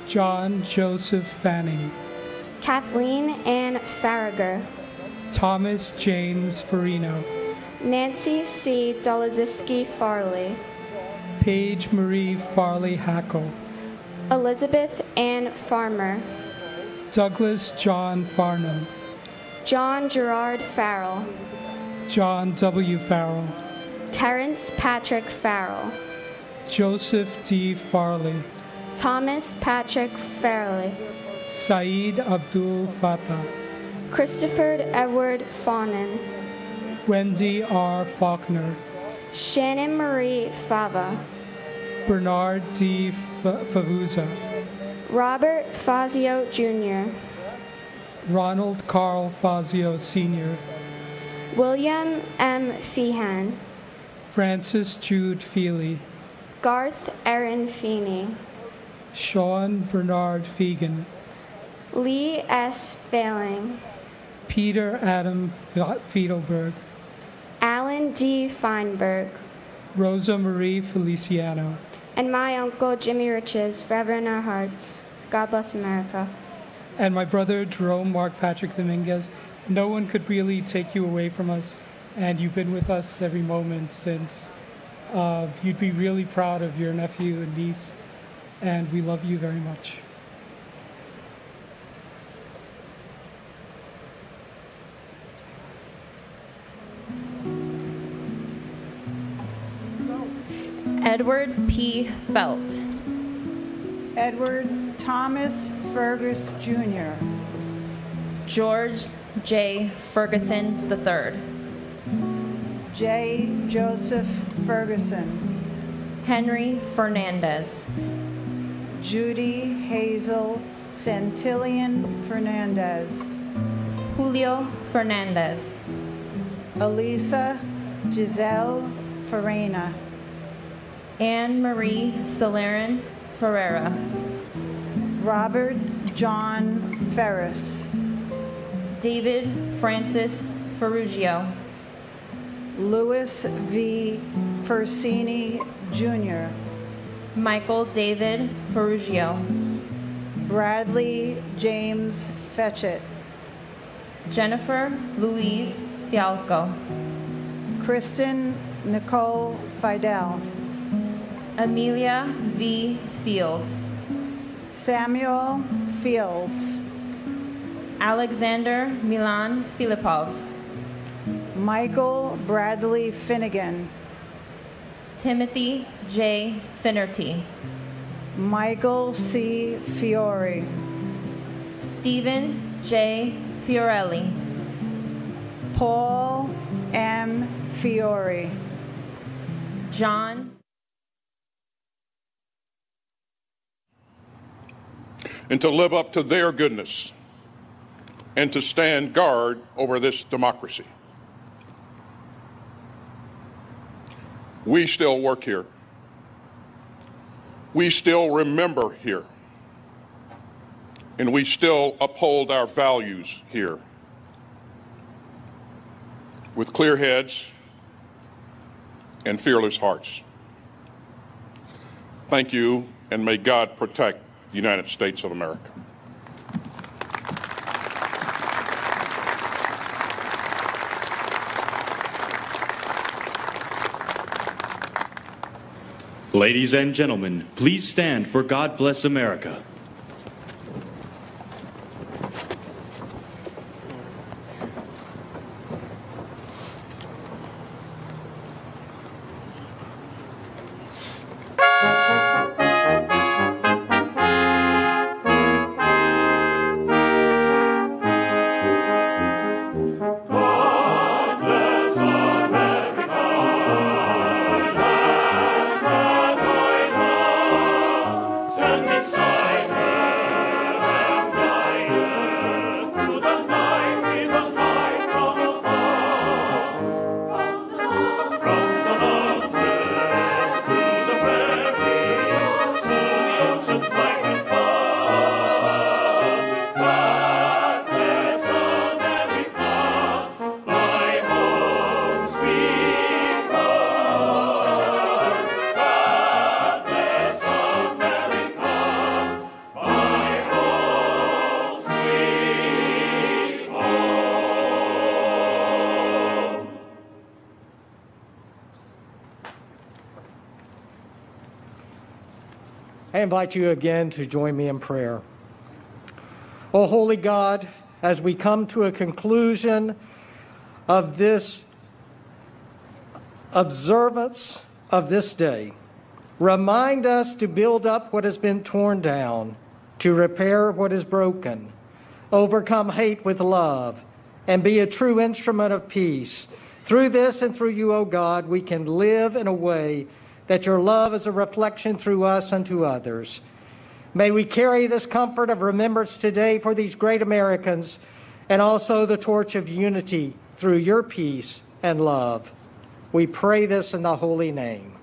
John Joseph Fanning. Kathleen Ann Farragher. Thomas James Farino. Nancy C. Dolaziski Farley. Paige Marie Farley Hackle. Elizabeth Ann Farmer. Douglas John Farnham. John Gerard Farrell. John W. Farrell. Terrence Patrick Farrell. Joseph D. Farley. Thomas Patrick Farley. Saeed Abdul Fattah. Christopher Edward Fawnin. Wendy R. Faulkner. Shannon Marie Fava. Bernard D. Favuza. Robert Fazio Jr. Ronald Carl Fazio Sr. William M. Feehan. Francis Jude Feely. Garth Aaron Feeney. Sean Bernard Fegan. Lee S. Failing. Peter Adam Fiedelberg. Alan D. Feinberg. Rosa Marie Feliciano. And my uncle Jimmy Riches, forever in our hearts. God bless America. And my brother Jerome Mark Patrick Dominguez. No one could really take you away from us, and you've been with us every moment since. You'd be really proud of your nephew and niece, and we love you very much. Edward P. Felt. Edward Thomas Fergus Jr. George J. Ferguson III. J. Joseph Ferguson. Henry Fernandez. Judy Hazel Santillion Fernandez. Julio Fernandez. Elisa Giselle Farina. Anne Marie Celerin Ferreira. Robert John Ferris. David Francis Ferrugio. Louis V. Fersini Jr. Michael David Ferrugio. Bradley James Fetchett. Jennifer Louise Fialco. Kristen Nicole Fidel. Amelia V. Fields. Samuel Fields. Alexander Milan Filipov. Michael Bradley Finnegan. Timothy J. Finnerty. Michael C. Fiore. Stephen J. Fiorelli. Paul M. Fiore. John. And to live up to their goodness and to stand guard over this democracy. We still work here. We still remember here. And we still uphold our values here. With clear heads and fearless hearts. Thank you, and may God protect the United States of America. Ladies and gentlemen, please stand for God Bless America. I invite you again to join me in prayer. O holy God, as we come to a conclusion of this observance of this day, remind us to build up what has been torn down, to repair what is broken, overcome hate with love, and be a true instrument of peace. Through this and through you, O God, we can live in a way that your love is a reflection through us unto others. May we carry this comfort of remembrance today for these great Americans, and also the torch of unity through your peace and love. We pray this in the holy name.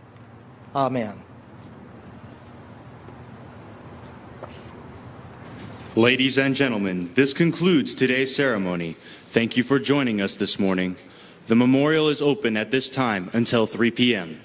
Amen. Ladies and gentlemen, this concludes today's ceremony. Thank you for joining us this morning. The memorial is open at this time until 3 p.m.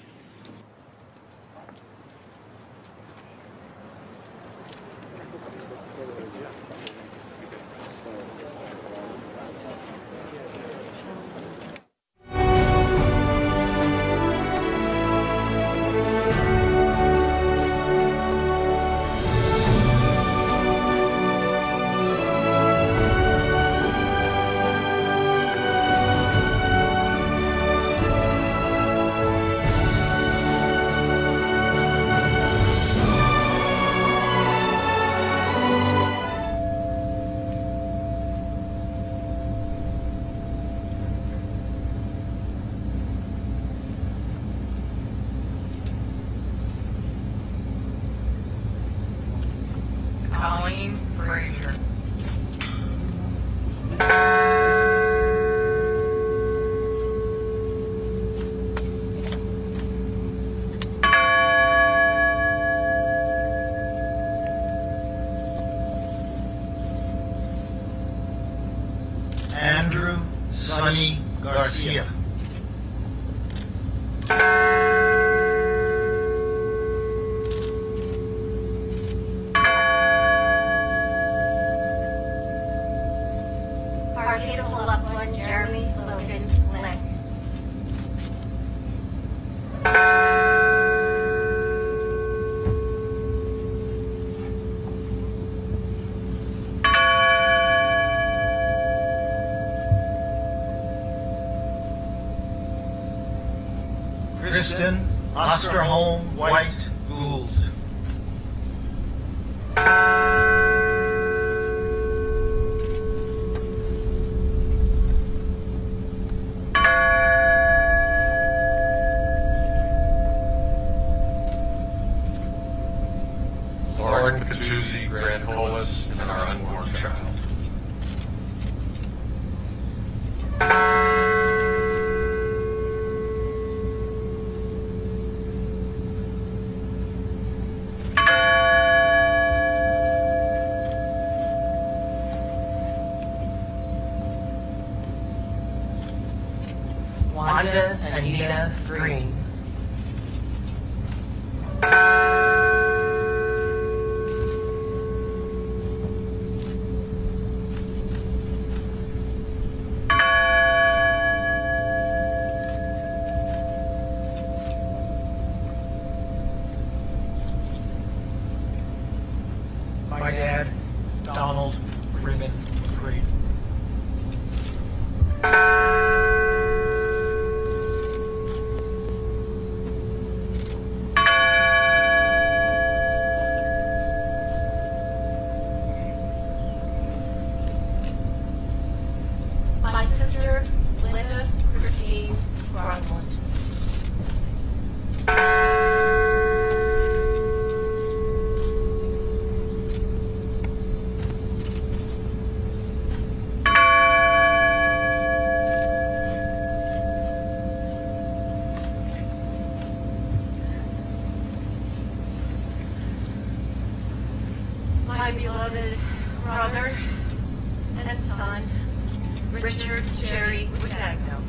Andrew Sonny Garcia. Our beautiful loved one, Jeremy Logan Lick. Kristen Osterholm White Gould. Lauren Catuzzi Grandholis and our unborn child. Wanda Anita Green. My dad, Donald Freeman Green. My sister, Linda Christine Grunwald. My beloved brother and son, Richard Jerry Witagno.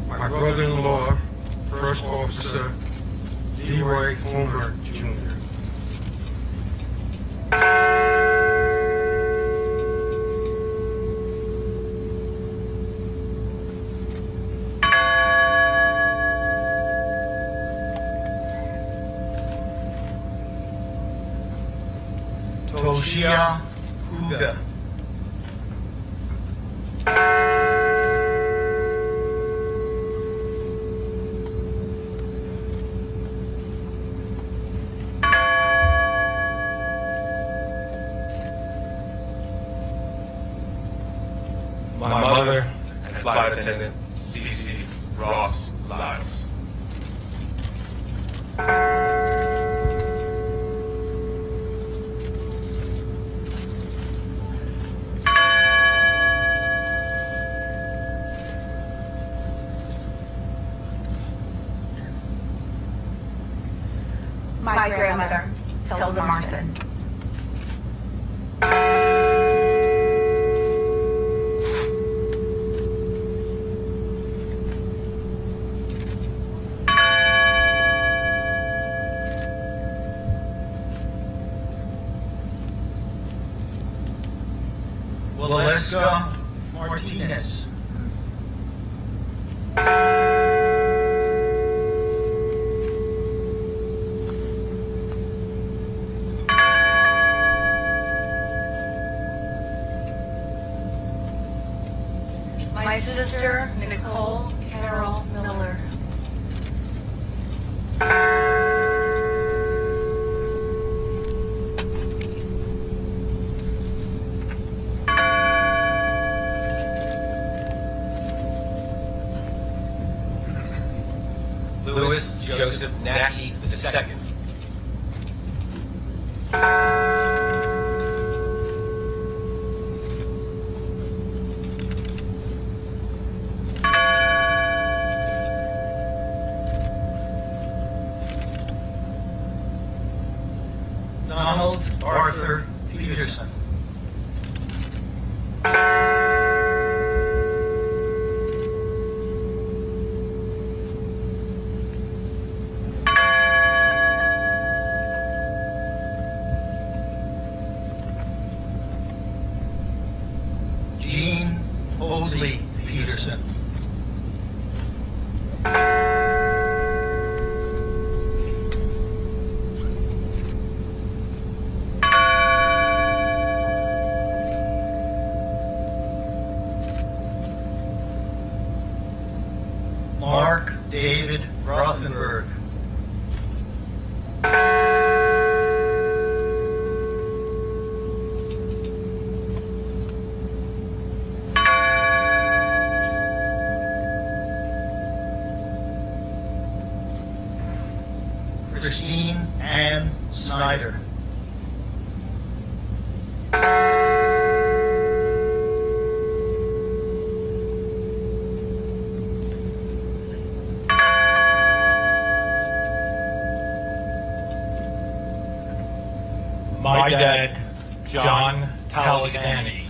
My brother-in-law, First Officer Leroy Homer Jr. Gia Huga. My mother and Flight Attendant C.C. Ross Lyles. My grandmother, Hilda Marson. Valeska Martinez. My sister, Nicole Carol Miller. Louis Joseph Nackey II. Donald Arthur Peterson. Jean Hoadley Peterson. Mark David Rothenberg. Christine Ann Snyder. My dad, John Talaghani.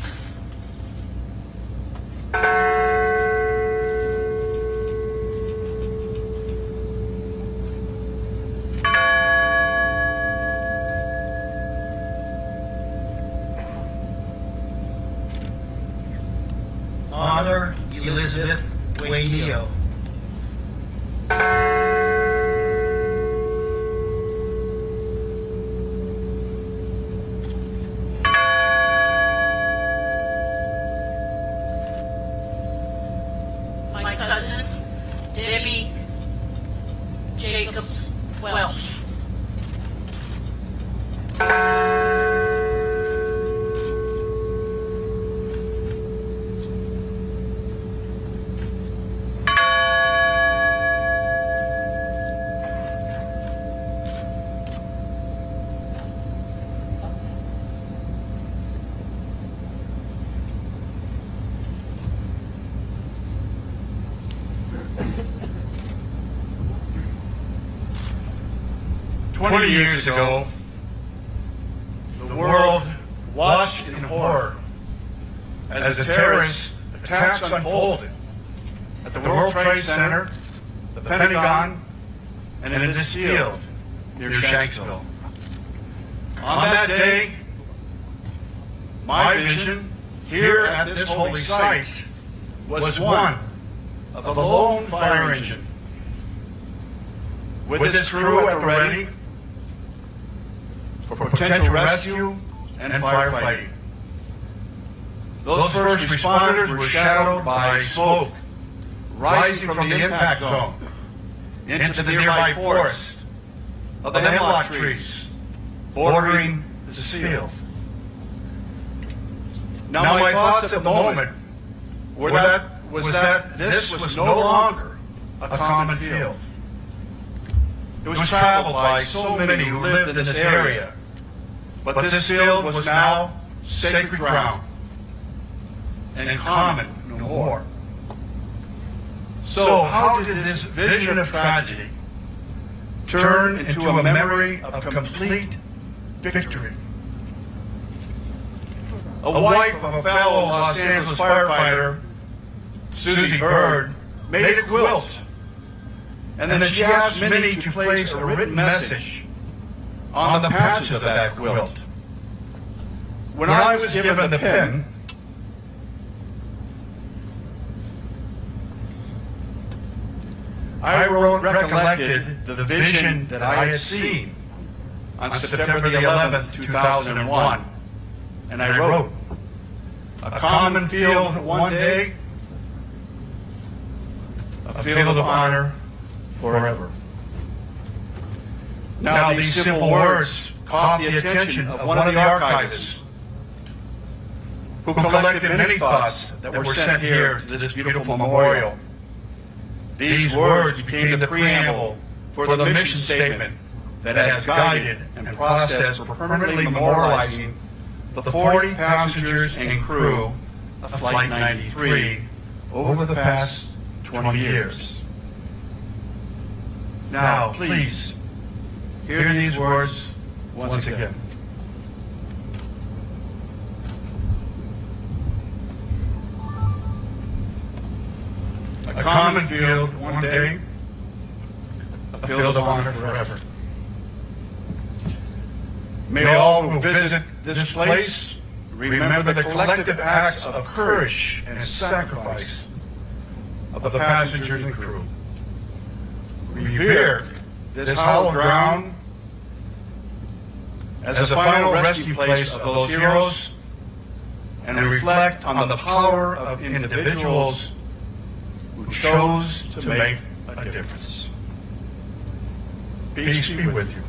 Honor Elizabeth Wayneo. My cousin, Debbie Jacobs Welsh. "20 years ago, the world watched in horror as the terrorist attacks unfolded at the World Trade Center, the Pentagon, and in this field near Shanksville. On that day, my vision here at this holy site was one of a lone fire engine with its crew at the ready for potential rescue and firefighting. Those first responders were shadowed by smoke rising from the impact zone into the nearby forest of the hemlock trees bordering this field. Now my thoughts at the moment were that this was no longer a common field. It was traveled by so many who lived in this area, but this field was now sacred ground and common no more. So how did this vision of tragedy turn into a memory of complete victory? A wife of a fellow Los Angeles firefighter, Susie Bird, made a quilt, and then she asked Minnie to place a written message on the patches of that quilt. When I was given the pen, I recollected the vision that I had seen on September the 11th, 2001, and I wrote, "A common field one day, a field of honor forever." Now these simple words caught the attention of one of the archivists, who collected many thoughts that were sent here to this beautiful memorial. These words became the preamble for the mission statement that has guided and processed for permanently memorializing the 40 passengers and crew of Flight 93 over the past 20 years. Now, please, hear these words once again. A common field one day, a field of honor forever. May all who visit this place remember the collective acts of courage and sacrifice of the passengers and crew. Revere this hallowed ground as the final resting place of those heroes, and reflect on the power of individuals who chose to make a difference. Peace be with you.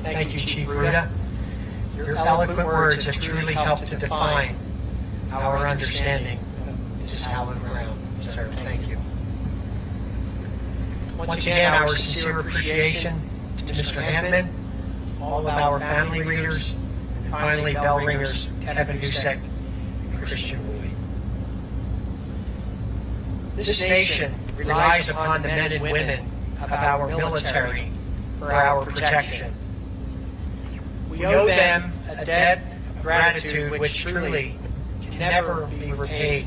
Thank you, Chief Ruda. Your eloquent words have truly helped to define our understanding of this hallowed ground, sir. Thank you. Once again, our sincere appreciation to Mr. Hanneman, all of our family readers, and finally bell ringers Kevin Husek and Christian Woolley. This nation relies upon the men and women of our military for our protection. We owe them a debt of gratitude which truly can never be repaid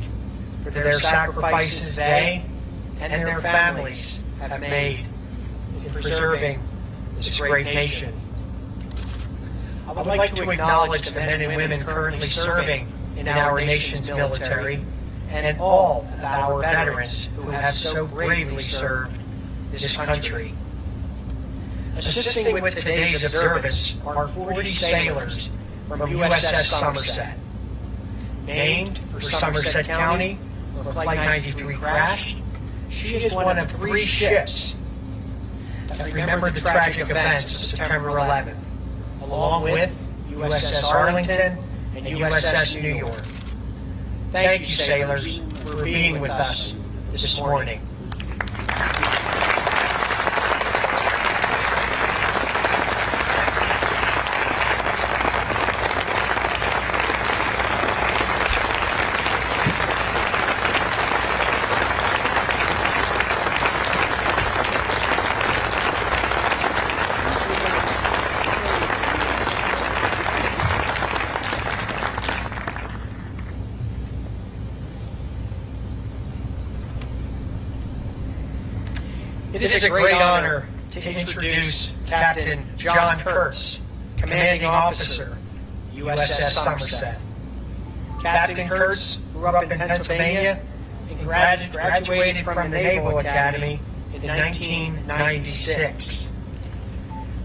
for their sacrifices they and their families have made in preserving this great nation. I would like to acknowledge the men and women currently serving in our nation's military and all of our veterans who have so bravely served this country. Assisting with today's observance are 40 sailors from USS Somerset. Named for Somerset County, where Flight 93 crashed, she is one of 3 ships that remembered the tragic events of September 11th, along with USS Arlington and USS New York. Thank you, sailors, for being with us this morning. It is a great honor to introduce Captain John Kurtz, Commanding Officer, USS Somerset. Captain Kurtz grew up in Pennsylvania and graduated from the Naval Academy in 1996.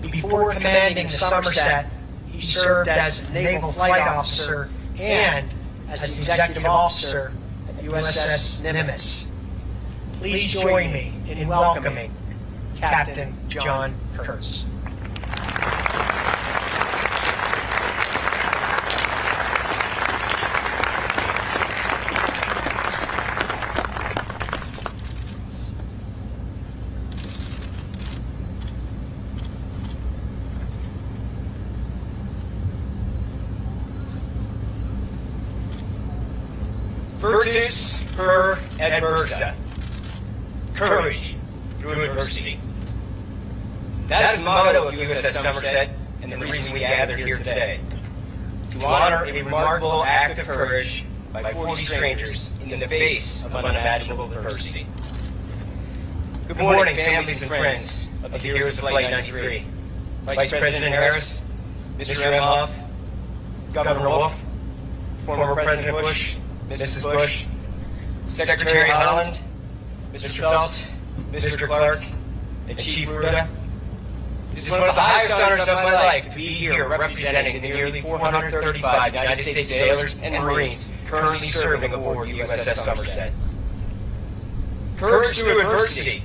Before commanding the Somerset, he served as Naval Flight Officer and as the Executive Officer at USS Nimitz. Please join me in welcoming Captain John Kurtz. Virtus per adversa. Courage through adversity. That is the motto of USS Somerset and the reason we gather here today. To honor a remarkable act of courage by 40 strangers in the face of unimaginable adversity. Good morning, families and friends of the heroes of Flight 93. Vice President Harris, Mr. Emhoff, Governor Wolf, former President Bush, Mrs. Bush, Secretary Holland, Mr. Felt, Mr. Clark, and Chief Ruda. This is one of the highest honors of my life to be here representing the nearly 435 United States sailors and Marines currently serving aboard USS Somerset. Courage through adversity,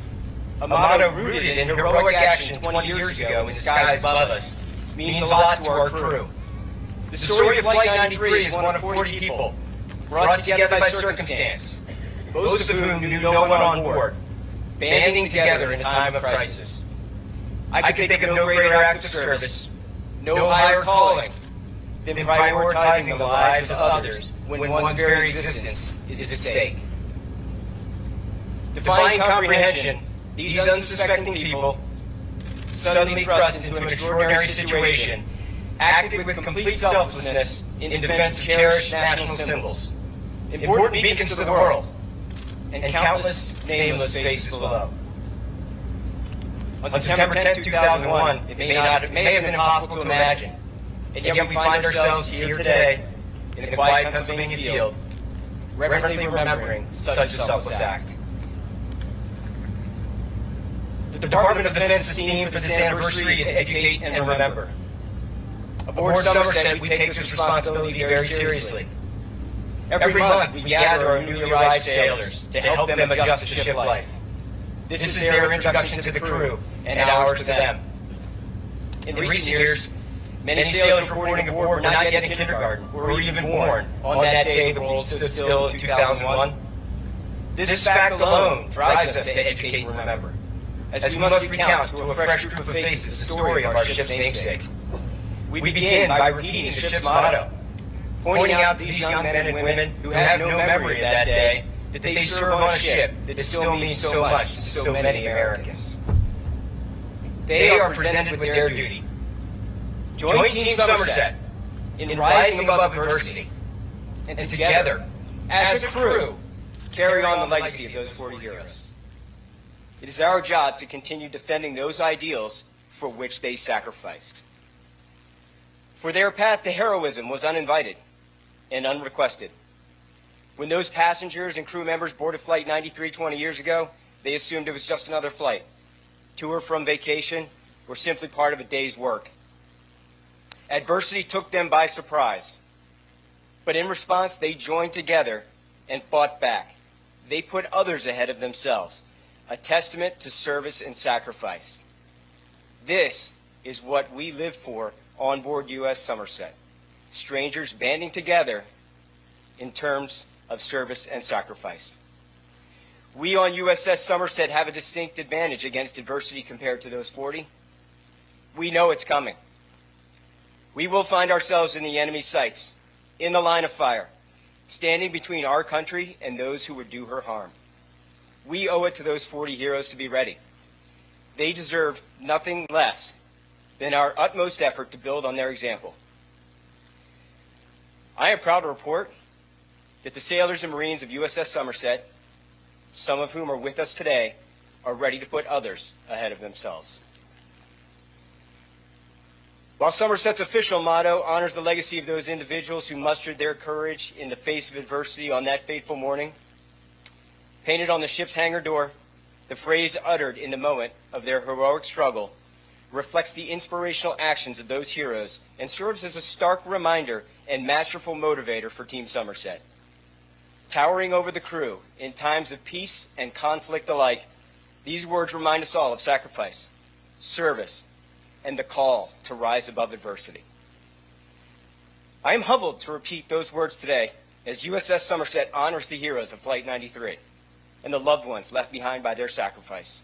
a motto rooted in heroic action 20 years ago in the skies above us, means a lot to our crew. The story of Flight 93 is one of 40 people brought together by circumstance, most of whom knew no one on board, banding together in a time of crisis. I could think of no greater act of service, no higher calling, than prioritizing the lives of others when one's very existence is at stake. Defying comprehension, these unsuspecting people, suddenly thrust into an extraordinary situation, acted with complete selflessness in defense of cherished national symbols, important beacons to the world, and countless nameless faces below. On September 10, 2001, it may have been impossible to imagine, and yet we find ourselves here today in the quiet Pennsylvania field, reverently remembering such a selfless act. The Department of Defense's theme for this anniversary is educate and remember. Aboard Somerset, we take this responsibility very seriously. Every month, we gather our newly arrived sailors to help them adjust to ship life. This is their introduction to the crew and ours to them. In recent years, many sailors reporting aboard were not yet in kindergarten or even born on that day the world stood still in 2001. This fact alone drives us to educate and remember, as we must recount to a fresh group of faces the story of our ship's namesake. We begin by repeating the ship's motto, pointing out to these young men and women who have no memory of that day that they serve on a ship that still means so much to so many Americans. They are presented with their duty. Join Team Somerset in rising above adversity, and together, as a crew, carry on the legacy of those 40 heroes. It is our job to continue defending those ideals for which they sacrificed. For their path to heroism was uninvited and unrequested. When those passengers and crew members boarded Flight 93 20 years ago, they assumed it was just another flight, to or from vacation, or simply part of a day's work. Adversity took them by surprise. But in response, they joined together and fought back. They put others ahead of themselves, a testament to service and sacrifice. This is what we live for on board U.S. Somerset. Strangers banding together in terms of service and sacrifice. We on USS Somerset have a distinct advantage against adversity compared to those 40. We know it's coming. We will find ourselves in the enemy's sights, in the line of fire, standing between our country and those who would do her harm. We owe it to those 40 heroes to be ready. They deserve nothing less than our utmost effort to build on their example. I am proud to report that the sailors and Marines of USS Somerset, some of whom are with us today, are ready to put others ahead of themselves. While Somerset's official motto honors the legacy of those individuals who mustered their courage in the face of adversity on that fateful morning, painted on the ship's hangar door, the phrase uttered in the moment of their heroic struggle reflects the inspirational actions of those heroes and serves as a stark reminder and masterful motivator for Team Somerset. Towering over the crew in times of peace and conflict alike, these words remind us all of sacrifice, service, and the call to rise above adversity. I am humbled to repeat those words today as USS Somerset honors the heroes of Flight 93 and the loved ones left behind by their sacrifice.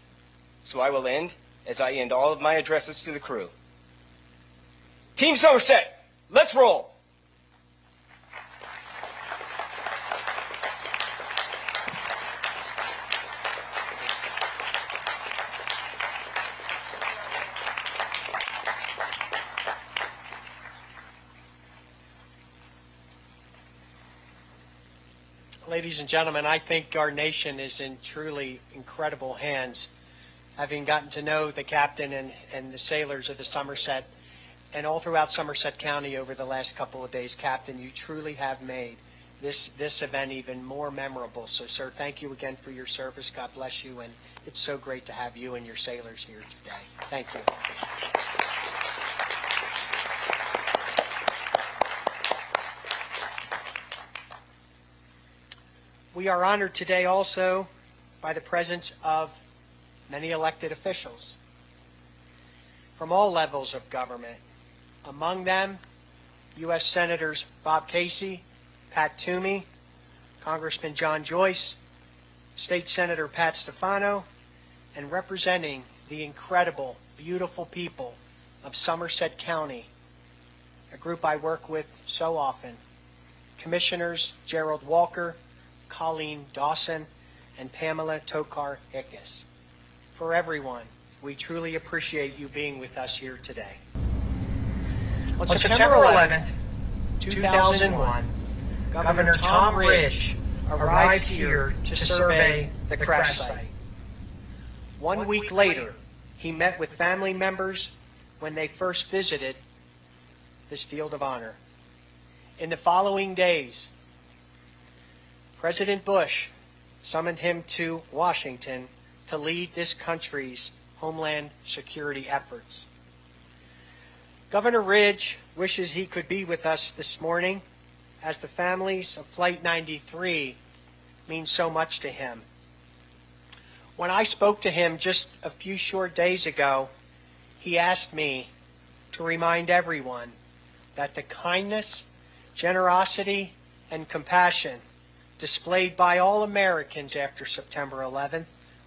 So I will end as I end all of my addresses to the crew. Team Somerset, let's roll! Ladies and gentlemen, I think our nation is in truly incredible hands. Having gotten to know the captain and the sailors of the Somerset and all throughout Somerset County over the last couple of days, Captain, you truly have made this event even more memorable. So, sir, thank you again for your service. God bless you, and it's so great to have you and your sailors here today. Thank you. We are honored today also by the presence of many elected officials from all levels of government. Among them, U.S. Senators Bob Casey, Pat Toomey, Congressman John Joyce, State Senator Pat Stefano, and representing the incredible, beautiful people of Somerset County, a group I work with so often, Commissioners Gerald Walker, Colleen Dawson, and Pamela Tokar-Hickes. For everyone, we truly appreciate you being with us here today. On September 11, 2001, Governor Tom Ridge arrived here to survey the crash site. 1 week later, he met with family members when they first visited this field of honor. In the following days, President Bush summoned him to Washington to lead this country's homeland security efforts. Governor Ridge wishes he could be with us this morning, as the families of Flight 93 mean so much to him. When I spoke to him just a few short days ago, he asked me to remind everyone that the kindness, generosity, and compassion displayed by all Americans after September 11th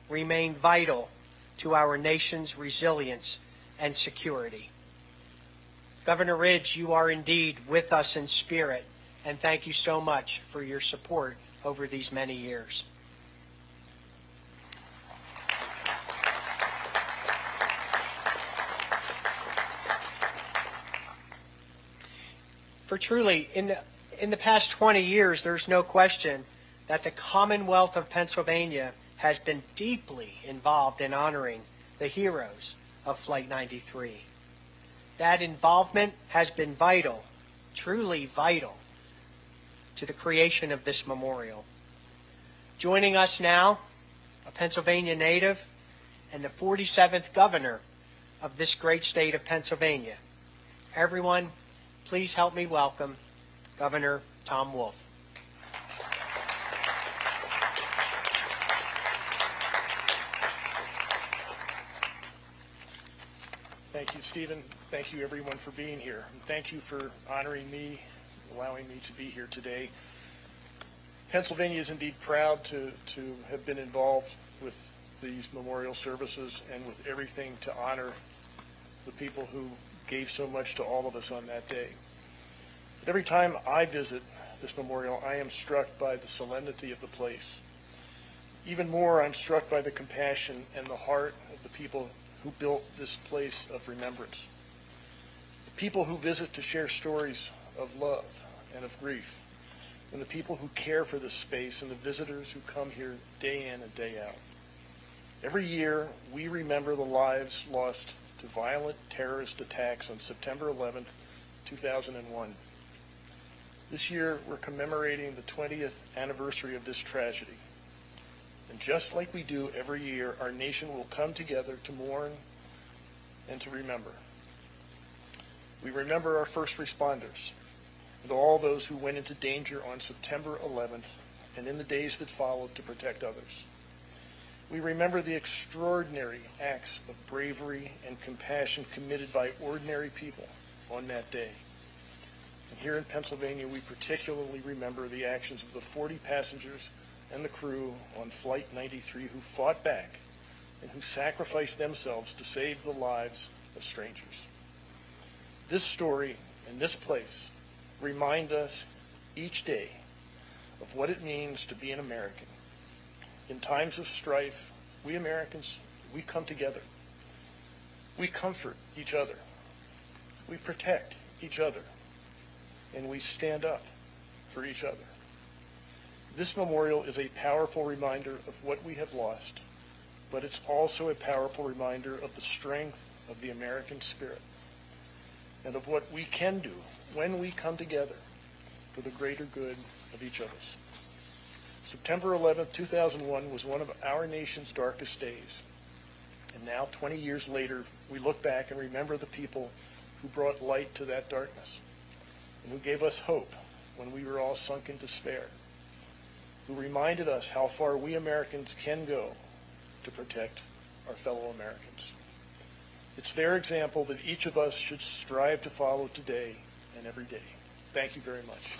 remain vital to our nation's resilience and security. Governor Ridge, you are indeed with us in spirit, and thank you so much for your support over these many years. For truly, in the past 20 years, there's no question that the Commonwealth of Pennsylvania has been deeply involved in honoring the heroes of Flight 93. That involvement has been vital, truly vital, to the creation of this memorial. Joining us now, a Pennsylvania native and the 47th governor of this great state of Pennsylvania. Everyone, please help me welcome Governor Tom Wolf. Thank you, Stephen. Thank you, everyone, for being here. And thank you for honoring me, allowing me to be here today. Pennsylvania is indeed proud to have been involved with these memorial services and with everything to honor the people who gave so much to all of us on that day. But every time I visit this memorial, I am struck by the solemnity of the place. Even more, I'm struck by the compassion and the heart of the people who built this place of remembrance. The people who visit to share stories of love and of grief, and the people who care for this space, and the visitors who come here day in and day out. Every year, we remember the lives lost to violent terrorist attacks on September 11th, 2001. This year, we're commemorating the 20th anniversary of this tragedy. And just like we do every year, our nation will come together to mourn and to remember. We remember our first responders and all those who went into danger on September 11th and in the days that followed to protect others. We remember the extraordinary acts of bravery and compassion committed by ordinary people on that day. And here in Pennsylvania, we particularly remember the actions of the 40 passengers and the crew on Flight 93 who fought back and who sacrificed themselves to save the lives of strangers. This story and this place remind us each day of what it means to be an American. In times of strife, we Americans, we come together. We comfort each other. We protect each other. And we stand up for each other. This memorial is a powerful reminder of what we have lost, but it's also a powerful reminder of the strength of the American spirit and of what we can do when we come together for the greater good of each of us. September 11th, 2001 was one of our nation's darkest days. And now, 20 years later, we look back and remember the people who brought light to that darkness and who gave us hope when we were all sunk in despair, who reminded us how far we Americans can go to protect our fellow Americans. It's their example that each of us should strive to follow today and every day. Thank you very much.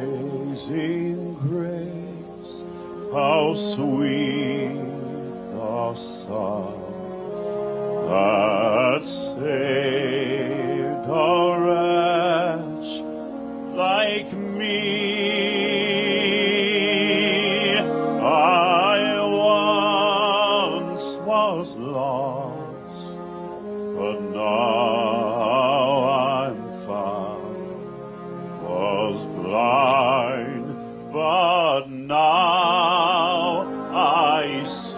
Amazing grace, how sweet the sound that saved a wretch like me. I once was lost, but now I'm found. Was blind, but now I see.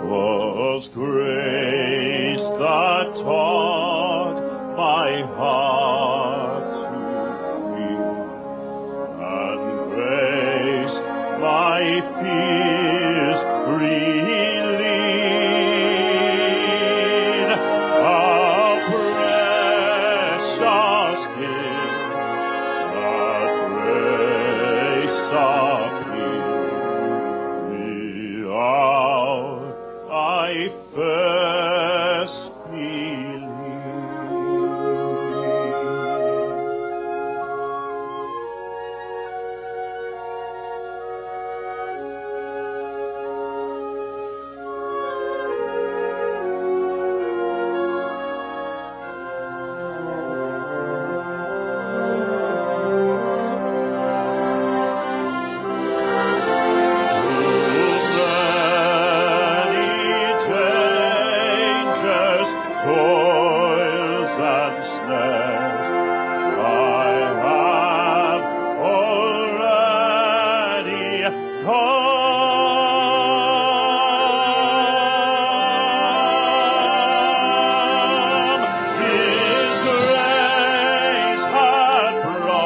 Was grace that taught my heart to feel, and grace my fears relieved. A precious gift that grace appeared. The hour I first believed. Toils and snares I have already come. His grace had brought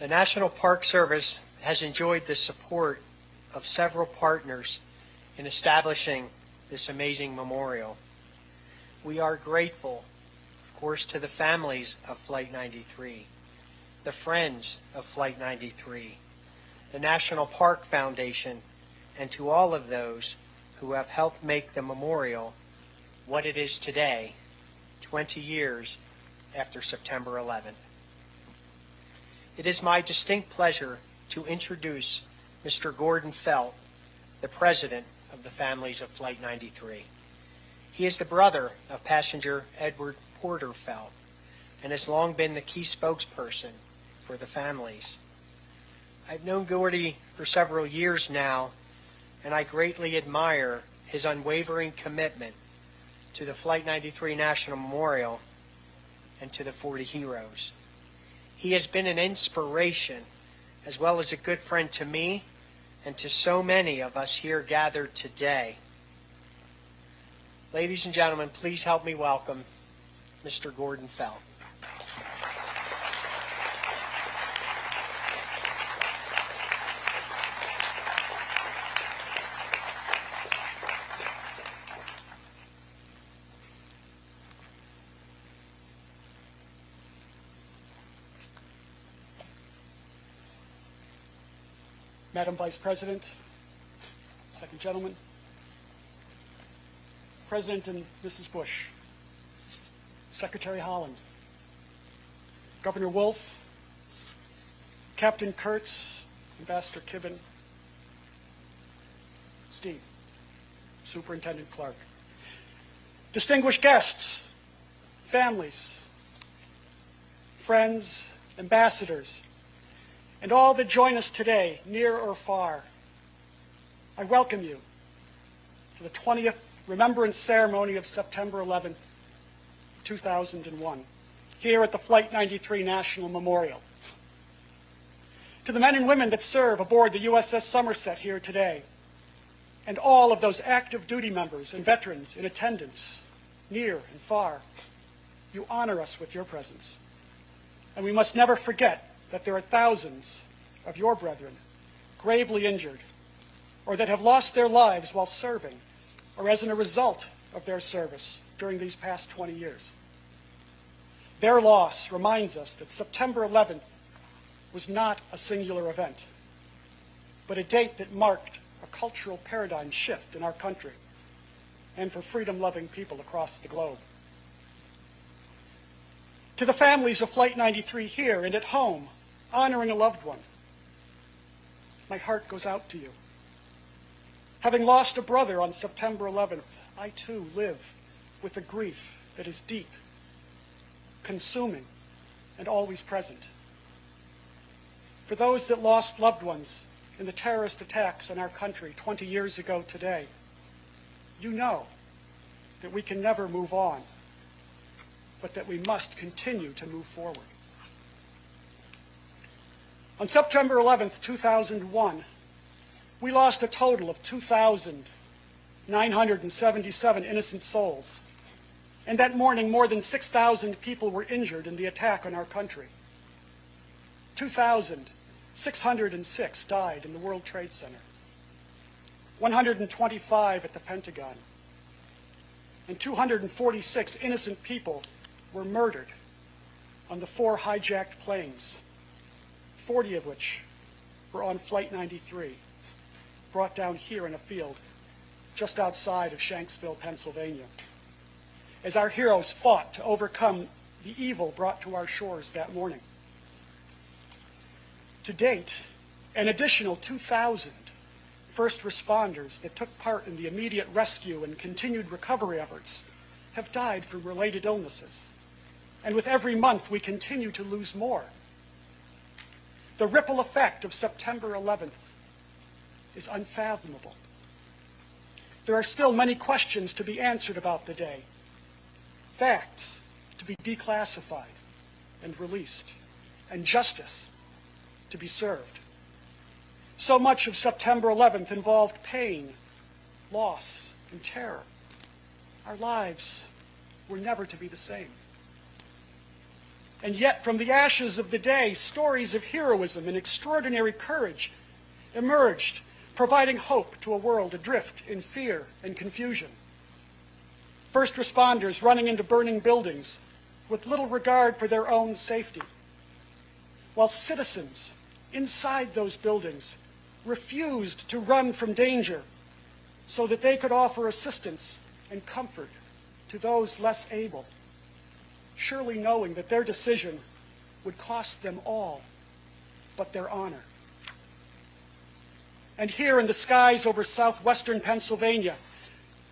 The National Park Service has enjoyed the support of several partners in establishing this amazing memorial. We are grateful, of course, to the families of Flight 93, the friends of Flight 93, the National Park Foundation, and to all of those who have helped make the memorial what it is today, 20 years after September 11th. It is my distinct pleasure to introduce Mr. Gordon Felt, the president of the families of Flight 93. He is the brother of passenger Edward Porter Felt and has long been the key spokesperson for the families. I've known Gordy for several years now, and I greatly admire his unwavering commitment to the Flight 93 National Memorial and to the 40 heroes. He has been an inspiration as well as a good friend to me and to so many of us here gathered today. Ladies and gentlemen, please help me welcome Mr. Gordon Felt. Madam Vice President, Second Gentleman, President and Mrs. Bush, Secretary Holland, Governor Wolf, Captain Kurtz, Ambassador Kibben, Steve, Superintendent Clark, distinguished guests, families, friends, ambassadors, and all that join us today, near or far, I welcome you to the 20th Remembrance Ceremony of September 11th, 2001, here at the Flight 93 National Memorial. To the men and women that serve aboard the USS Somerset here today, and all of those active duty members and veterans in attendance, near and far, you honor us with your presence. And we must never forget that there are thousands of your brethren gravely injured or that have lost their lives while serving or as a result of their service during these past 20 years. Their loss reminds us that September 11th was not a singular event, but a date that marked a cultural paradigm shift in our country and for freedom-loving people across the globe. To the families of Flight 93 here and at home, honoring a loved one, my heart goes out to you. Having lost a brother on September 11th, I too live with a grief that is deep, consuming, and always present. For those that lost loved ones in the terrorist attacks on our country 20 years ago today, you know that we can never move on, but that we must continue to move forward. On September 11th, 2001, we lost a total of 2,977 innocent souls. And that morning, more than 6,000 people were injured in the attack on our country. 2,606 died in the World Trade Center. 125 at the Pentagon. And 246 innocent people were murdered on the 4 hijacked planes, 40 of which were on Flight 93, brought down here in a field just outside of Shanksville, Pennsylvania, as our heroes fought to overcome the evil brought to our shores that morning. To date, an additional 2,000 first responders that took part in the immediate rescue and continued recovery efforts have died from related illnesses. And with every month, we continue to lose more. The ripple effect of September 11th is unfathomable. There are still many questions to be answered about the day, facts to be declassified and released, and justice to be served. So much of September 11th involved pain, loss, and terror. Our lives were never to be the same. And yet, from the ashes of the day, stories of heroism and extraordinary courage emerged, providing hope to a world adrift in fear and confusion. First responders running into burning buildings with little regard for their own safety, while citizens inside those buildings refused to run from danger so that they could offer assistance and comfort to those less able, surely knowing that their decision would cost them all but their honor. And here in the skies over southwestern Pennsylvania,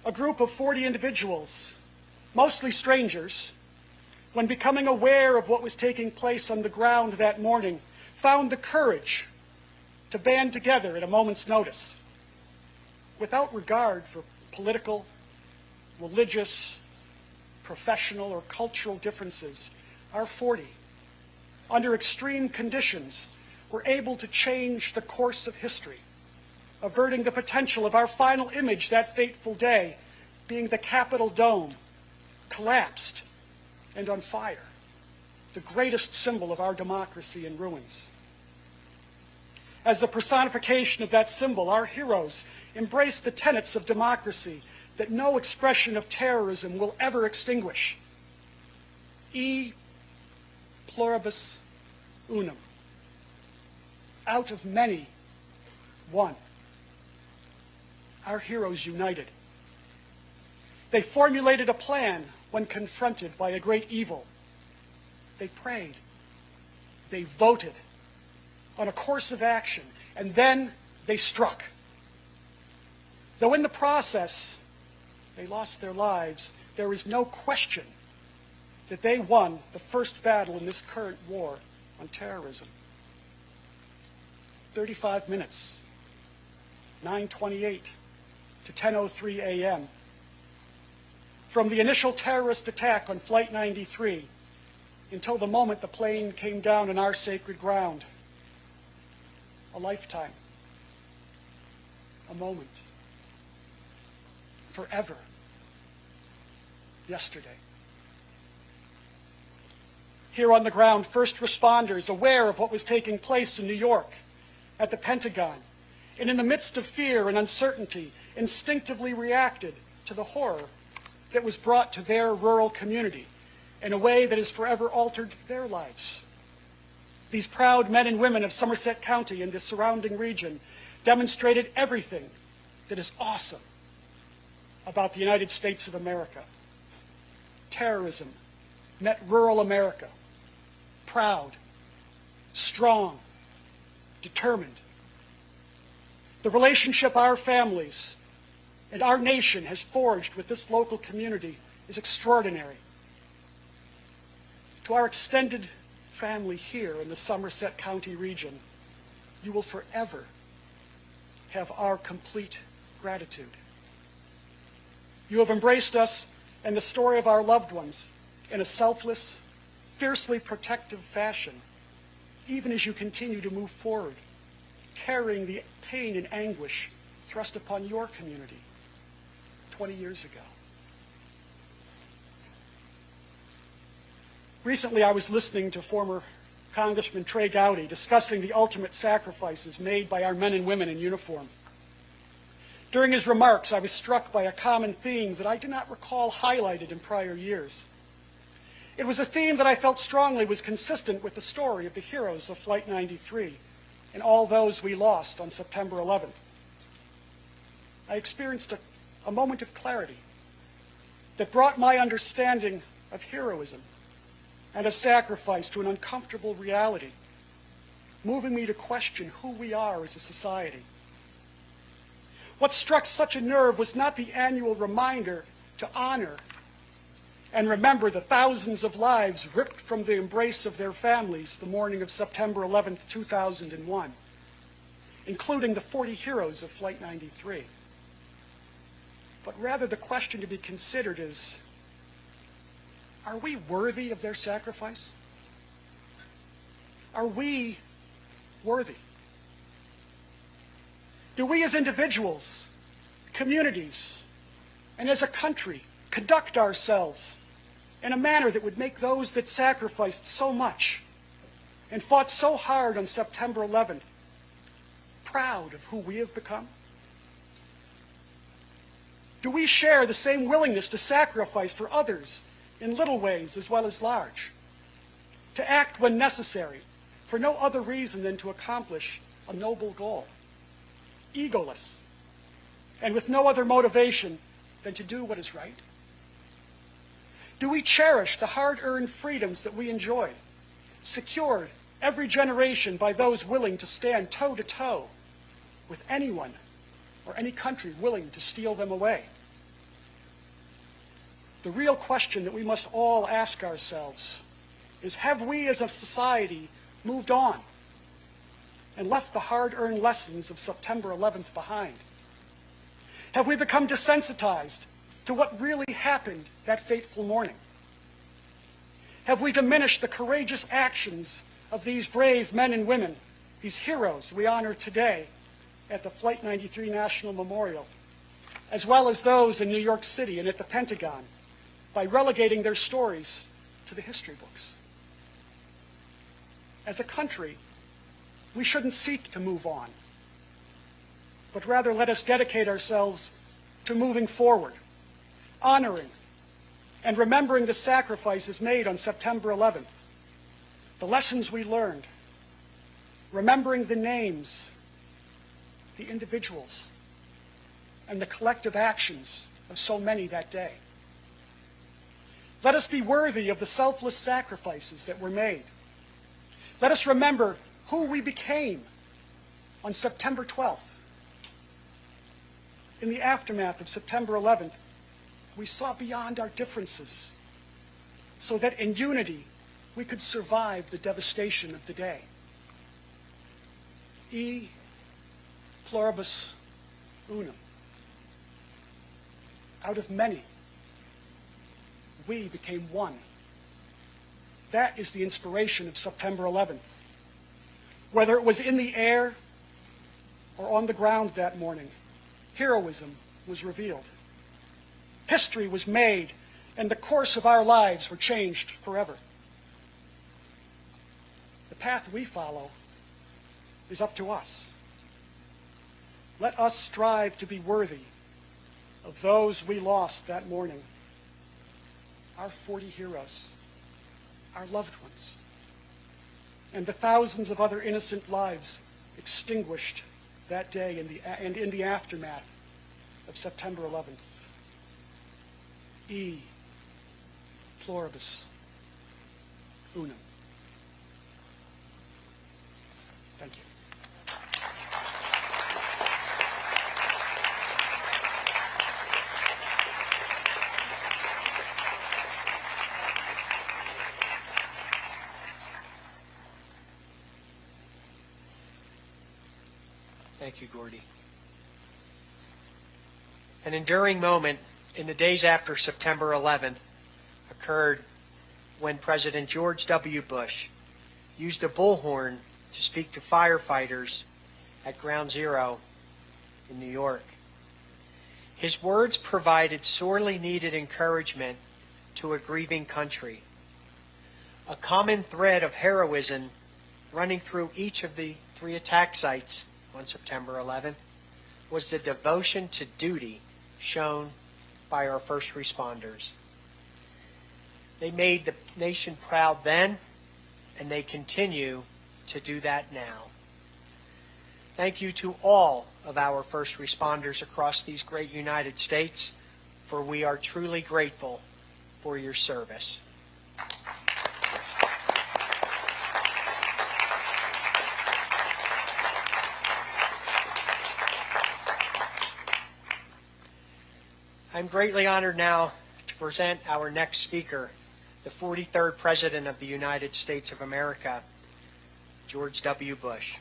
a group of 40 individuals, mostly strangers, when becoming aware of what was taking place on the ground that morning, found the courage to band together at a moment's notice, without regard for political, religious, professional, or cultural differences. Our 40, under extreme conditions, were able to change the course of history, averting the potential of our final image that fateful day, being the Capitol dome, collapsed and on fire, the greatest symbol of our democracy in ruins. As the personification of that symbol, our heroes embraced the tenets of democracy that no expression of terrorism will ever extinguish. E pluribus unum. Out of many, one. Our heroes united. They formulated a plan when confronted by a great evil. They prayed. They voted on a course of action, and then they struck. Though in the process they lost their lives, there is no question that they won the first battle in this current war on terrorism. 35 minutes, 9:28 to 10:03 a.m. From the initial terrorist attack on Flight 93 until the moment the plane came down on our sacred ground. A lifetime. A moment. Forever. Yesterday. Here on the ground, first responders, aware of what was taking place in New York, at the Pentagon, and in the midst of fear and uncertainty, instinctively reacted to the horror that was brought to their rural community in a way that has forever altered their lives. These proud men and women of Somerset County and the surrounding region demonstrated everything that is awesome about the United States of America. Terrorism met rural America, proud, strong, determined. The relationship our families and our nation has forged with this local community is extraordinary. To our extended family here in the Somerset County region, you will forever have our complete gratitude. You have embraced us and the story of our loved ones in a selfless, fiercely protective fashion, even as you continue to move forward, carrying the pain and anguish thrust upon your community 20 years ago. Recently, I was listening to former Congressman Trey Gowdy discussing the ultimate sacrifices made by our men and women in uniform. During his remarks, I was struck by a common theme that I do not recall highlighted in prior years. It was a theme that I felt strongly was consistent with the story of the heroes of Flight 93 and all those we lost on September 11th. I experienced a moment of clarity that brought my understanding of heroism and of sacrifice to an uncomfortable reality, moving me to question who we are as a society. What struck such a nerve was not the annual reminder to honor and remember the thousands of lives ripped from the embrace of their families the morning of September 11th, 2001, including the 40 heroes of Flight 93. But rather the question to be considered is, are we worthy of their sacrifice? Are we worthy? Do we as individuals, communities, and as a country conduct ourselves in a manner that would make those that sacrificed so much and fought so hard on September 11th proud of who we have become? Do we share the same willingness to sacrifice for others in little ways as well as large? To act when necessary for no other reason than to accomplish a noble goal, egoless, and with no other motivation than to do what is right? Do we cherish the hard-earned freedoms that we enjoyed, secured every generation by those willing to stand toe-to-toe with anyone or any country willing to steal them away? The real question that we must all ask ourselves is, have we as a society moved on and left the hard-earned lessons of September 11th behind? Have we become desensitized to what really happened that fateful morning? Have we diminished the courageous actions of these brave men and women, these heroes we honor today at the Flight 93 National Memorial, as well as those in New York City and at the Pentagon, by relegating their stories to the history books? As a country, we shouldn't seek to move on, but rather let us dedicate ourselves to moving forward, honoring and remembering the sacrifices made on September 11th, the lessons we learned, remembering the names, the individuals, and the collective actions of so many that day. Let us be worthy of the selfless sacrifices that were made. Let us remember who we became on September 12th. In the aftermath of September 11th, we saw beyond our differences so that in unity we could survive the devastation of the day. E pluribus unum. Out of many, we became one. That is the inspiration of September 11th. Whether it was in the air or on the ground that morning, heroism was revealed. History was made, and the course of our lives were changed forever. The path we follow is up to us. Let us strive to be worthy of those we lost that morning, our 40 heroes, our loved ones, and the thousands of other innocent lives extinguished that day and in the aftermath of September 11th. E pluribus unum. Thank you. Thank you, Gordy. An enduring moment in the days after September 11th occurred when President George W. Bush used a bullhorn to speak to firefighters at Ground Zero in New York. His words provided sorely needed encouragement to a grieving country. A common thread of heroism running through each of the 3 attack sites on September 11th was the devotion to duty shown by our first responders. They made the nation proud then, and they continue to do that now. Thank you to all of our first responders across these great United States, for we are truly grateful for your service. I'm greatly honored now to present our next speaker, the 43rd President of the United States of America, George W. Bush.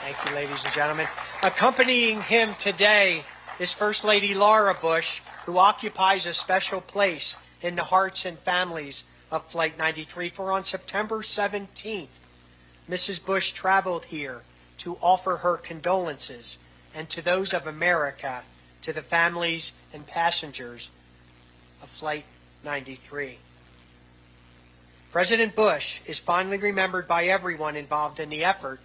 Thank you, ladies and gentlemen. Accompanying him today is First Lady Laura Bush, who occupies a special place in the hearts and families of Flight 93, for on September 17th, Mrs. Bush traveled here to offer her condolences and to those of America to the families and passengers of Flight 93. President Bush is fondly remembered by everyone involved in the effort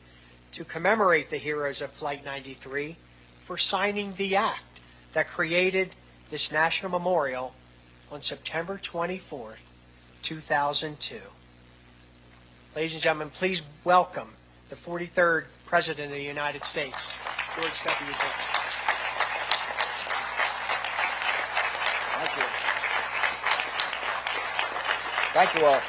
to commemorate the heroes of Flight 93 for signing the act that created this national memorial on September 24th, 2002. Ladies and gentlemen, please welcome the 43rd President of the United States, George W. Bush. Thank you. Thank you all.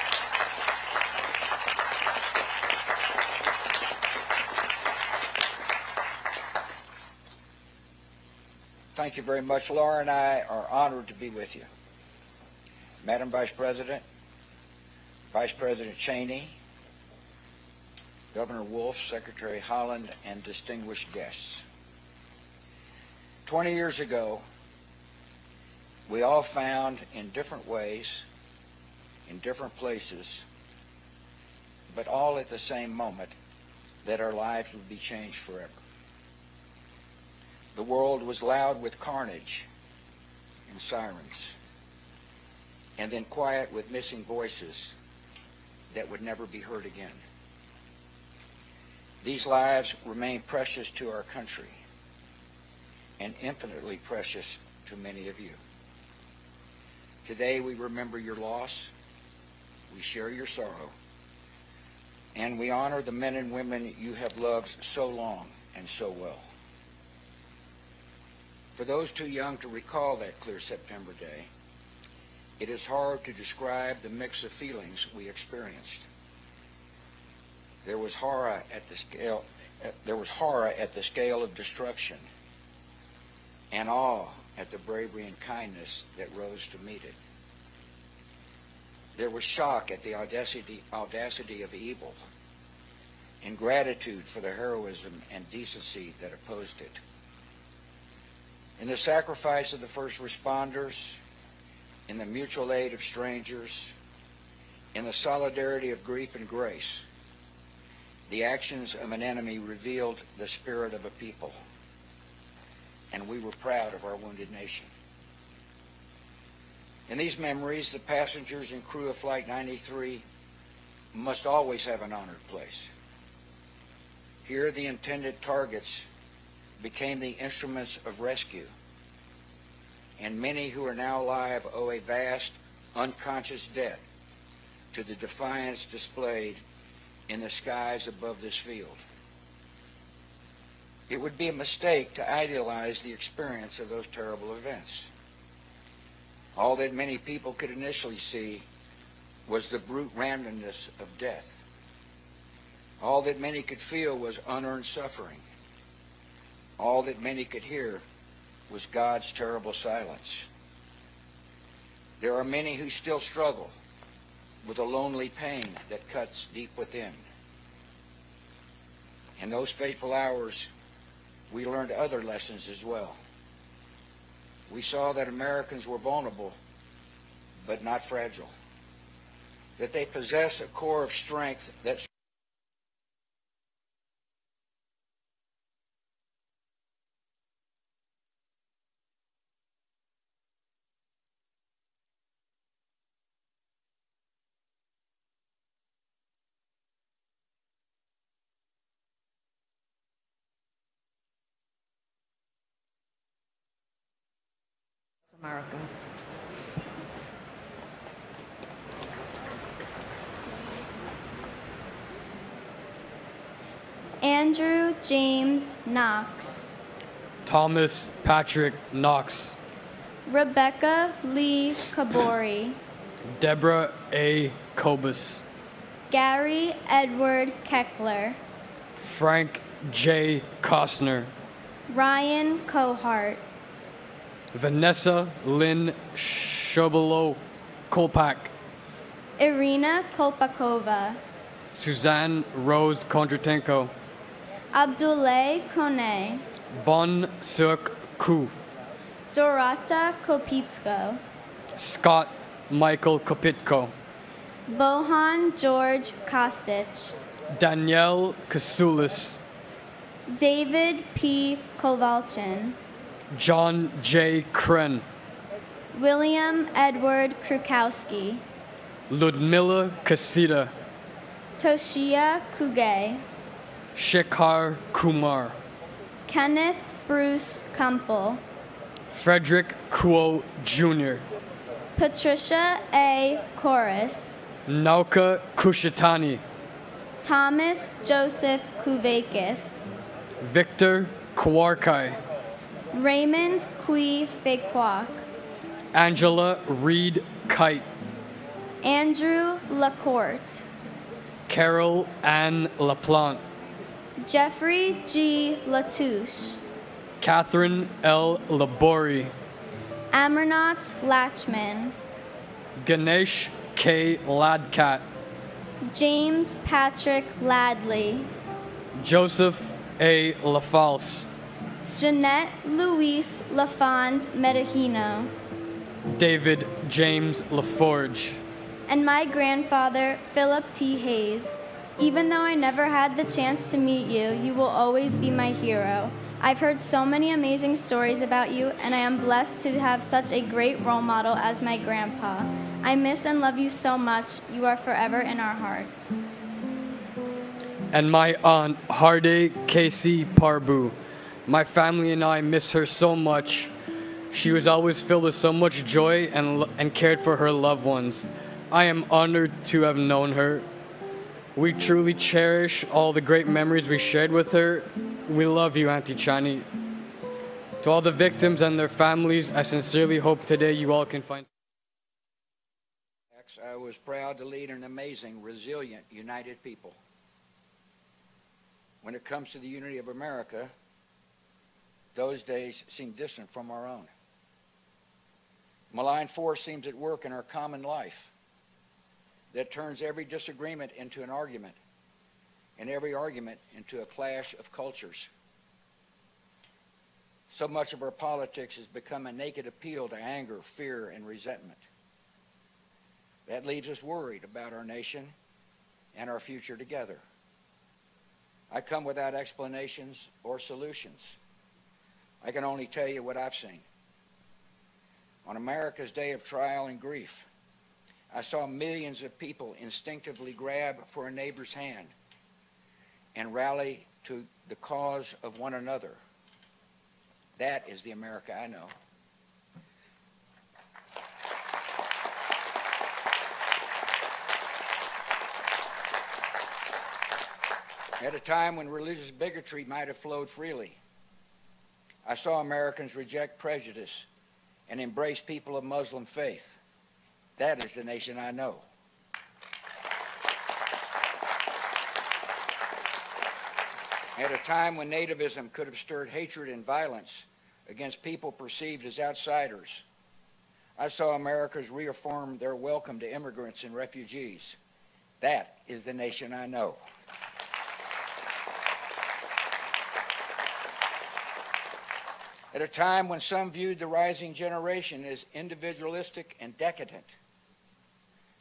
Thank you very much. Laura and I are honored to be with you. Madam Vice President, Vice President Cheney, Governor Wolf, Secretary Holland, and distinguished guests. 20 years ago, we all found in different ways, in different places, but all at the same moment, that our lives would be changed forever. The world was loud with carnage and sirens, and then quiet with missing voices that would never be heard again. These lives remain precious to our country and infinitely precious to many of you. Today we remember your loss, we share your sorrow, and we honor the men and women you have loved so long and so well. For those too young to recall that clear September day, it is hard to describe the mix of feelings we experienced. There was horror at the scale of destruction, and awe at the bravery and kindness that rose to meet it. There was shock at the audacity of evil, and gratitude for the heroism and decency that opposed it. In the sacrifice of the first responders, in the mutual aid of strangers, in the solidarity of grief and grace, the actions of an enemy revealed the spirit of a people, and we were proud of our wounded nation. In these memories, the passengers and crew of Flight 93 must always have an honored place. Here, the intended targets became the instruments of rescue, and many who are now alive owe a vast, unconscious debt to the defiance displayed in the skies above this field. It would be a mistake to idealize the experience of those terrible events. All that many people could initially see was the brute randomness of death. All that many could feel was unearned suffering. All that many could hear was God's terrible silence. There are many who still struggle with a lonely pain that cuts deep within. In those fateful hours, we learned other lessons as well. We saw that Americans were vulnerable, but not fragile. That they possess a core of strength that America. Andrew James Knox. Thomas Patrick Knox. Rebecca Lee Kabori. Deborah A. Kobus. Gary Edward Keckler. Frank J. Costner. Ryan Cohart. Vanessa Lynn Shobolo Kolpak. Irina Kolpakova. Suzanne Rose Kondratenko. Abdullah Kone. Bon Suk Ku. Dorota Kopitsko. Scott Michael Kopitko. Bohan George Kostic, Danielle Kasulis, David P. Kovalchin, John J. Kren, William Edward Krukowski, Ludmila Kasita, Toshia Kuge, Shekhar Kumar, Kenneth Bruce Kumpel, Frederick Kuo Jr., Patricia A. Corris, Nauka Kushatani, Thomas Joseph Kuvakis, Victor Kawarkai, Raymond Kui Fekwak, Angela Reed Kite, Andrew Lacourte, Carol Ann LaPlante, Jeffrey G. Latouche, Catherine L. Labori, Amarnath Latchman, Ganesh K. Ladkat, James Patrick Ladley, Joseph A. LaFalce, Jeanette Louise Lafond Medahino, David James LaForge, and my grandfather, Philip T. Hayes. Even though I never had the chance to meet you, you will always be my hero. I've heard so many amazing stories about you, and I am blessed to have such a great role model as my grandpa. I miss and love you so much. You are forever in our hearts. and my aunt Harde Casey Parbu. My family and I miss her so much. She was always filled with so much joy and cared for her loved ones. I am honored to have known her. We truly cherish all the great memories we shared with her. We love you, Auntie Chani. To all the victims and their families, I sincerely hope today you all can find... I was proud to lead an amazing, resilient, united people. When it comes to the unity of America, those days seem distant from our own. Malign force seems at work in our common life that turns every disagreement into an argument, and every argument into a clash of cultures. So much of our politics has become a naked appeal to anger, fear, and resentment. That leaves us worried about our nation and our future together. I come without explanations or solutions. I can only tell you what I've seen. On America's day of trial and grief, I saw millions of people instinctively grab for a neighbor's hand and rally to the cause of one another. That is the America I know. At a time when religious bigotry might have flowed freely, I saw Americans reject prejudice and embrace people of Muslim faith. That is the nation I know. At a time when nativism could have stirred hatred and violence against people perceived as outsiders, I saw Americans reaffirm their welcome to immigrants and refugees. That is the nation I know. At a time when some viewed the rising generation as individualistic and decadent,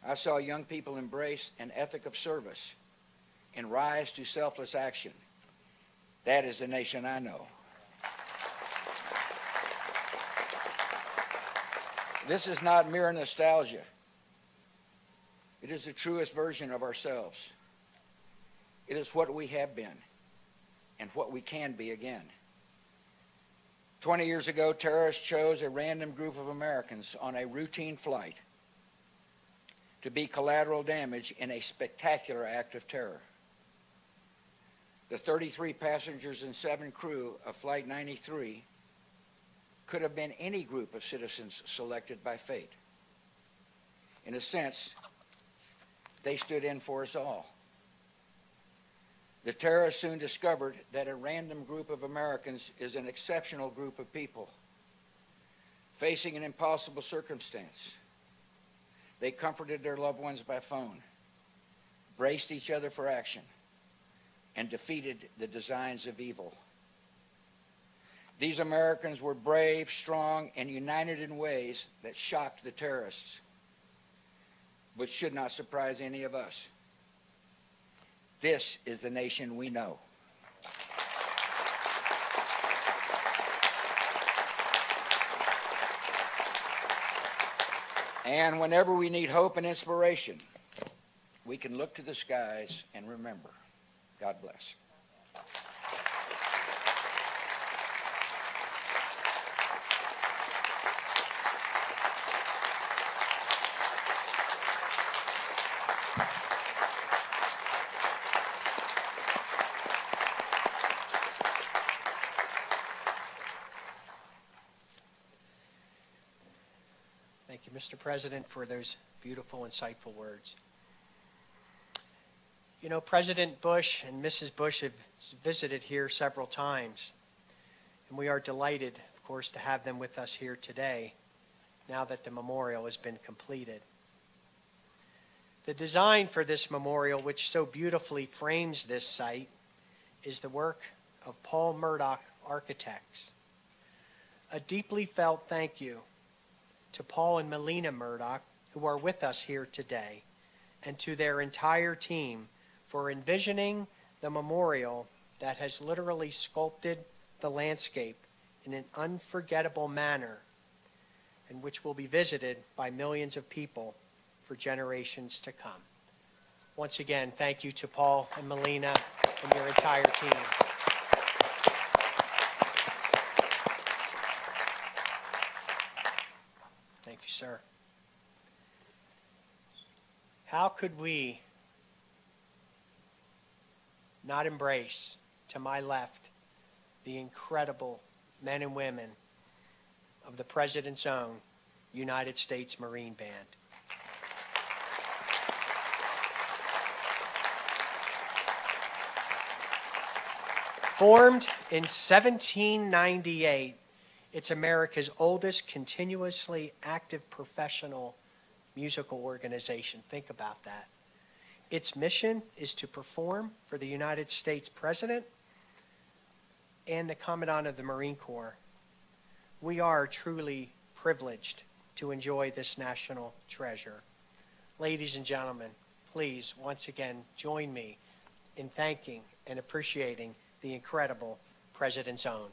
I saw young people embrace an ethic of service and rise to selfless action. That is the nation I know. This is not mere nostalgia. It is the truest version of ourselves. It is what we have been and what we can be again. 20 years ago, terrorists chose a random group of Americans on a routine flight to be collateral damage in a spectacular act of terror. The 33 passengers and 7 crew of Flight 93 could have been any group of citizens selected by fate. In a sense, they stood in for us all. The terrorists soon discovered that a random group of Americans is an exceptional group of people facing an impossible circumstance. They comforted their loved ones by phone, braced each other for action, and defeated the designs of evil. These Americans were brave, strong, and united in ways that shocked the terrorists. but should not surprise any of us. This is the nation we know. And whenever we need hope and inspiration, we can look to the skies and remember. God bless. Thank you, Mr. President, for those beautiful, insightful words. You know, President Bush and Mrs. Bush have visited here several times, and we are delighted, of course, to have them with us here today, now that the memorial has been completed. The design for this memorial, which so beautifully frames this site, is the work of Paul Murdoch Architects. A deeply felt thank you to Paul and Melina Murdoch, who are with us here today, and to their entire team for envisioning the memorial that has literally sculpted the landscape in an unforgettable manner, and which will be visited by millions of people for generations to come. Once again, thank you to Paul and Melina and your entire team. Thank you, sir. How could we not embrace, to my left, the incredible men and women of the President's own United States Marine Band? Formed in 1798, it's America's oldest continuously active professional musical organization. Think about that. Its mission is to perform for the United States President and the Commandant of the Marine Corps. We are truly privileged to enjoy this national treasure. Ladies and gentlemen, please once again join me in thanking and appreciating the incredible President's own.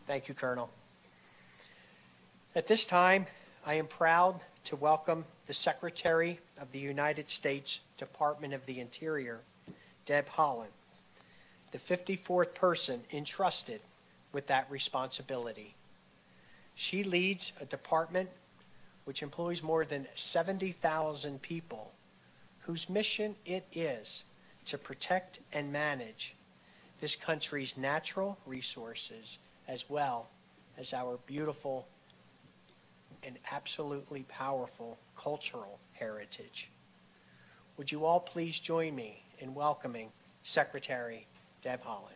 Thank you, Colonel. At this time, I am proud to welcome the Secretary of the United States Department of the Interior, Deb Haaland, the 54th person entrusted with that responsibility. She leads a department which employs more than 70,000 people, whose mission it is to protect and manage this country's natural resources, as well as our beautiful and absolutely powerful cultural heritage. Would you all please join me in welcoming Secretary Deb Haaland.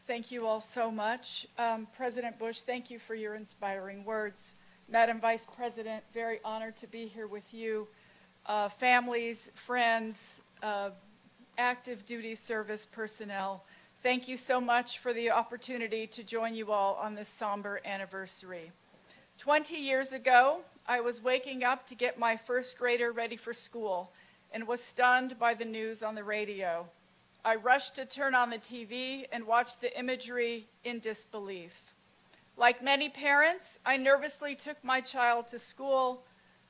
Thank you all so much. President Bush, thank you for your inspiring words. Madam Vice President, very honored to be here with you. Families, friends, active duty service personnel, thank you so much for the opportunity to join you all on this somber anniversary. 20 years ago, I was waking up to get my first grader ready for school and was stunned by the news on the radio. I rushed to turn on the TV and watch the imagery in disbelief. Like many parents, I nervously took my child to school.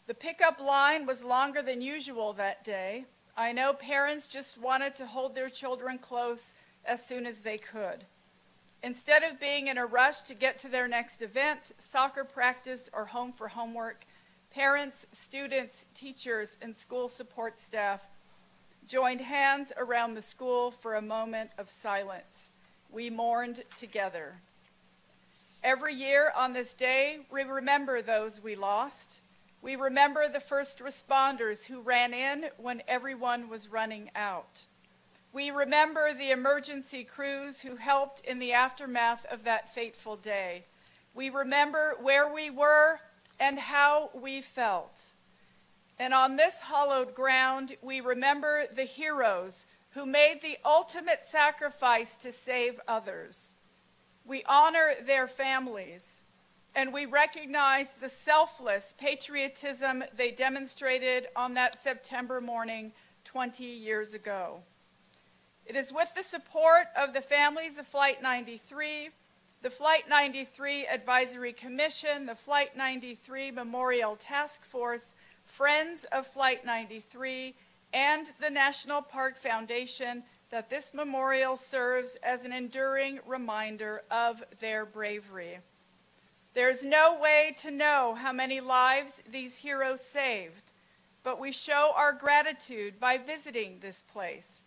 The pickup line was longer than usual that day. I know parents just wanted to hold their children close as soon as they could. Instead of being in a rush to get to their next event, soccer practice, or home for homework, parents, students, teachers, and school support staff joined hands around the school for a moment of silence. We mourned together. Every year on this day, we remember those we lost. We remember the first responders who ran in when everyone was running out. We remember the emergency crews who helped in the aftermath of that fateful day. We remember where we were and how we felt. And on this hallowed ground, we remember the heroes who made the ultimate sacrifice to save others. We honor their families, and we recognize the selfless patriotism they demonstrated on that September morning 20 years ago. It is with the support of the families of Flight 93, the Flight 93 Advisory Commission, the Flight 93 Memorial Task Force, Friends of Flight 93, and the National Park Foundation that this memorial serves as an enduring reminder of their bravery. There's no way to know how many lives these heroes saved, but we show our gratitude by visiting this place,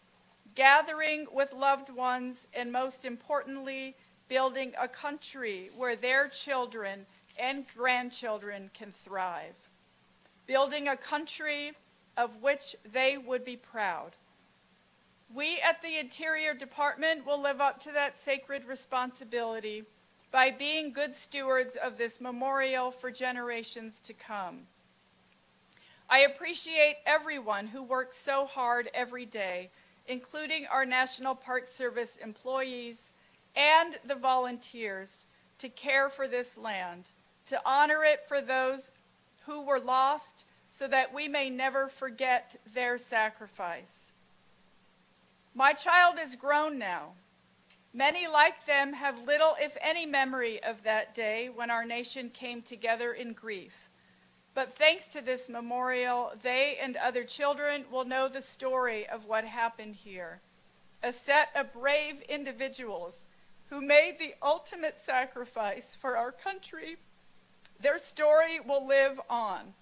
gathering with loved ones, and most importantly, building a country where their children and grandchildren can thrive. Building a country of which they would be proud. We at the Interior Department will live up to that sacred responsibility by being good stewards of this memorial for generations to come. I appreciate everyone who works so hard every day, including our National Park Service employees and the volunteers, to care for this land, to honor it for those who were lost, so that we may never forget their sacrifice. My child is grown now. Many like them have little, if any, memory of that day when our nation came together in grief. But thanks to this memorial, they and other children will know the story of what happened here. A set of brave individuals who made the ultimate sacrifice for our country. Their story will live on.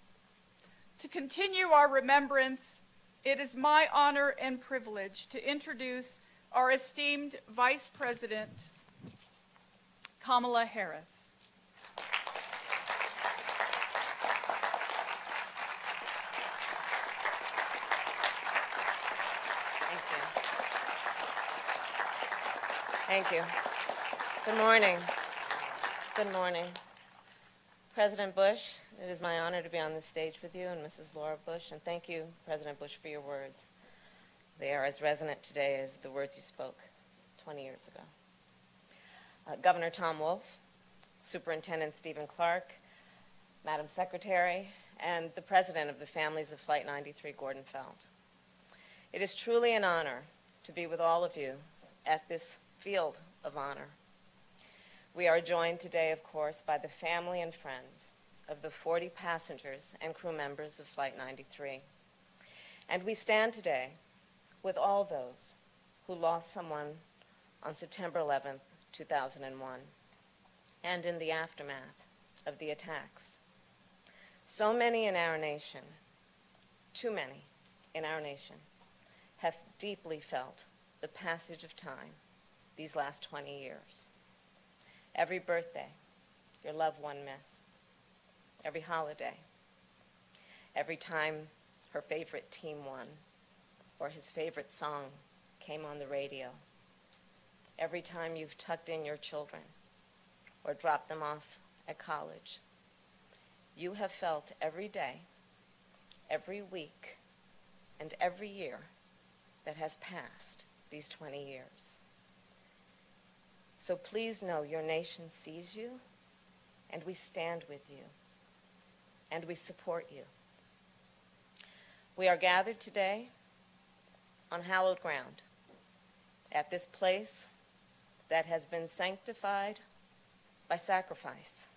To continue our remembrance, it is my honor and privilege to introduce our esteemed Vice President, Kamala Harris. Thank you. Good morning. Good morning. President Bush, it is my honor to be on this stage with you and Mrs. Laura Bush, and thank you, President Bush, for your words. They are as resonant today as the words you spoke 20 years ago. Governor Tom Wolf, Superintendent Stephen Clark, Madam Secretary, and the President of the Families of Flight 93, Gordon Felt. It is truly an honor to be with all of you at this field of honor. We are joined today, of course, by the family and friends of the 40 passengers and crew members of Flight 93. And we stand today with all those who lost someone on September 11th, 2001, and in the aftermath of the attacks. So many in our nation, too many in our nation, have deeply felt the passage of time these last 20 years. Every birthday, your loved one missed. Every holiday. Every time her favorite team won, or his favorite song came on the radio. Every time you've tucked in your children, or dropped them off at college. You have felt every day, every week, and every year that has passed these 20 years. So please know your nation sees you, and we stand with you, and we support you. We are gathered today on hallowed ground, at this place that has been sanctified by sacrifice,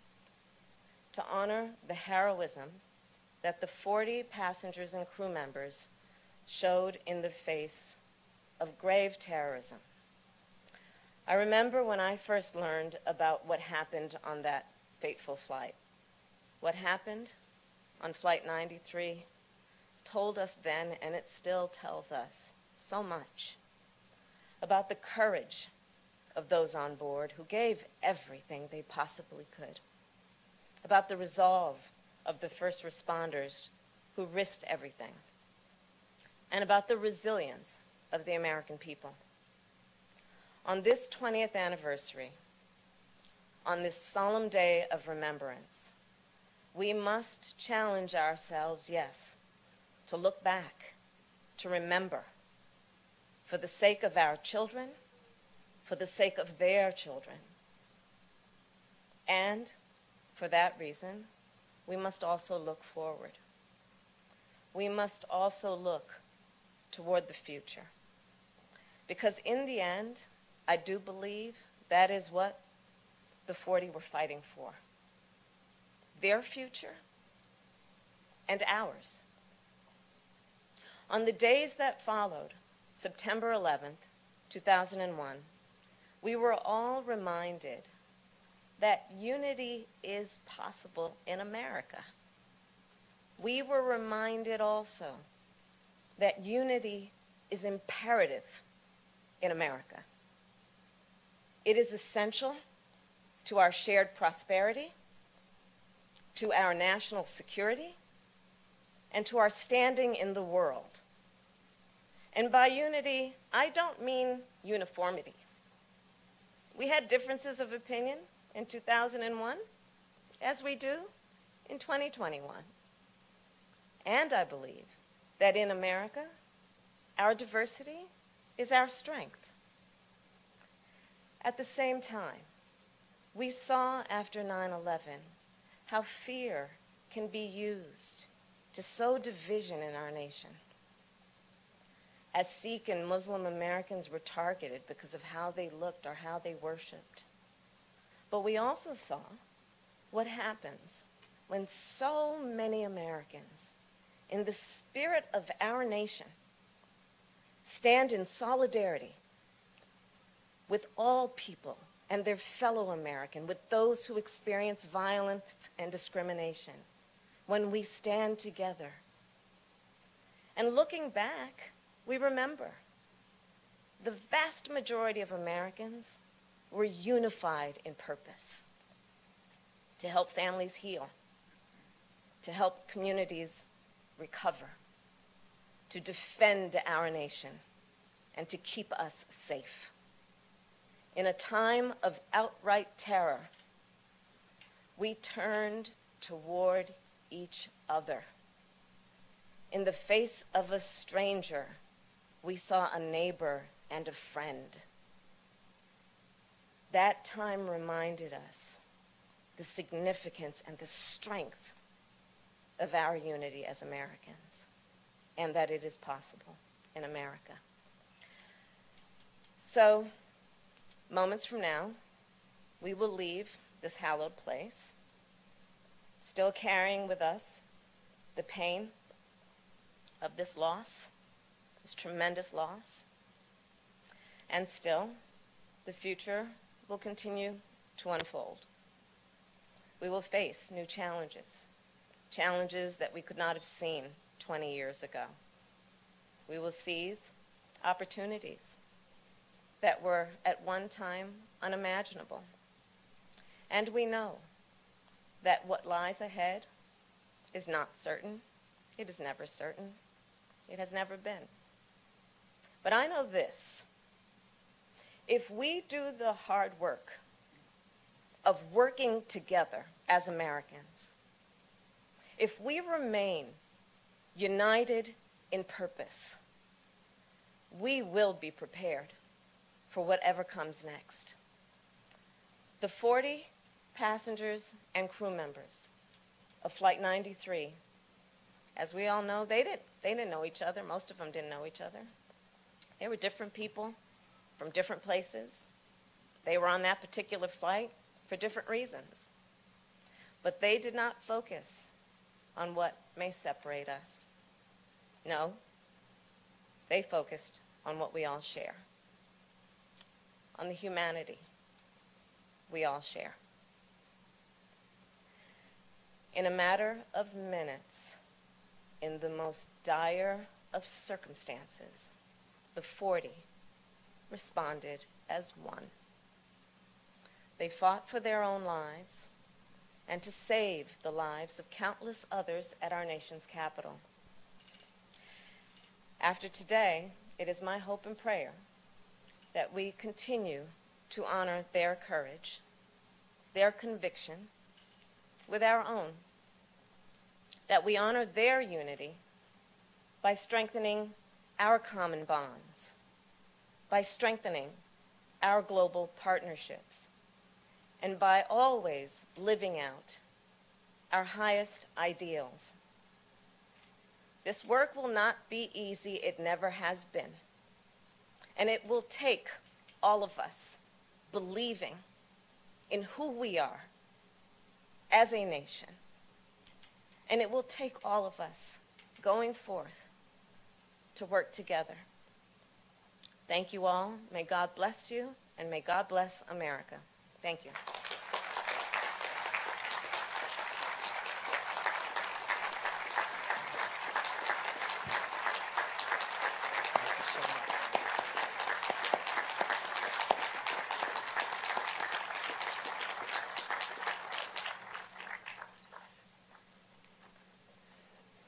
to honor the heroism that the 40 passengers and crew members showed in the face of grave terrorism. I remember when I first learned about what happened on that fateful flight. What happened on Flight 93 told us then, and it still tells us, so much about the courage of those on board who gave everything they possibly could, about the resolve of the first responders who risked everything, and about the resilience of the American people. On this 20th anniversary, on this solemn day of remembrance, we must challenge ourselves, yes, to look back, to remember, for the sake of our children, for the sake of their children. And for that reason, we must also look forward. We must also look toward the future. Because in the end, I do believe that is what the 40 were fighting for. Their future and ours. On the days that followed, September 11th, 2001, we were all reminded that unity is possible in America. We were reminded also that unity is imperative in America. It is essential to our shared prosperity, to our national security, and to our standing in the world. And by unity, I don't mean uniformity. We had differences of opinion in 2001, as we do in 2021. And I believe that in America, our diversity is our strength. At the same time, we saw after 9/11 how fear can be used to sow division in our nation. As Sikh and Muslim Americans were targeted because of how they looked or how they worshiped. But we also saw what happens when so many Americans, in the spirit of our nation, stand in solidarity with all people and their fellow American, with those who experience violence and discrimination, when we stand together. And looking back, we remember the vast majority of Americans were unified in purpose to help families heal, to help communities recover, to defend our nation, and to keep us safe. In a time of outright terror, we turned toward each other. In the face of a stranger, we saw a neighbor and a friend. That time reminded us the significance and the strength of our unity as Americans, and that it is possible in America. So, moments from now, we will leave this hallowed place, still carrying with us the pain of this loss, this tremendous loss, and still, the future will continue to unfold. We will face new challenges, challenges that we could not have seen 20 years ago. We will seize opportunities that were at one time unimaginable. And we know that what lies ahead is not certain. It is never certain. It has never been. But I know this. If we do the hard work of working together as Americans, if we remain united in purpose, we will be prepared for whatever comes next. The 40 passengers and crew members of Flight 93, as we all know, they didn't know each other. Most of them didn't know each other. They were different people from different places. They were on that particular flight for different reasons. But they did not focus on what may separate us. No, they focused on what we all share, on the humanity we all share. In a matter of minutes, in the most dire of circumstances, the 40 responded as one. They fought for their own lives and to save the lives of countless others at our nation's capital. After today, it is my hope and prayer that we continue to honor their courage, their conviction with our own, that we honor their unity by strengthening our common bonds, by strengthening our global partnerships, and by always living out our highest ideals. This work will not be easy. It never has been. And it will take all of us believing in who we are as a nation. And it will take all of us going forth to work together. Thank you all. May God bless you, and may God bless America. Thank you.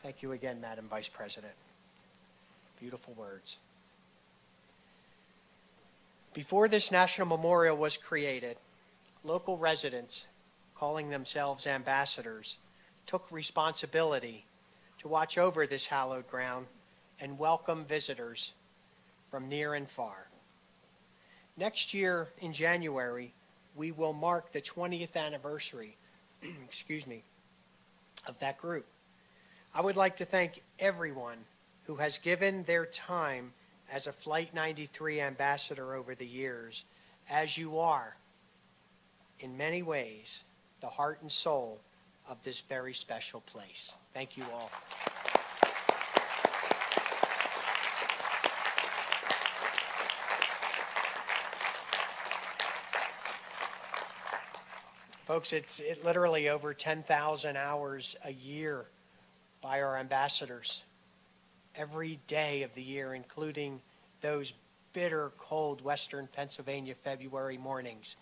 Thank you again, Madam Vice President. Beautiful words. Before this national memorial was created, local residents, calling themselves ambassadors, took responsibility to watch over this hallowed ground and welcome visitors from near and far. Next year in January, we will mark the 20th anniversary, of that group. I would like to thank everyone who has given their time as a Flight 93 ambassador over the years, as you are, in many ways, the heart and soul of this very special place. Thank you all. Folks, it's literally over 10,000 hours a year by our ambassadors every day of the year, including those bitter, cold Western Pennsylvania February mornings.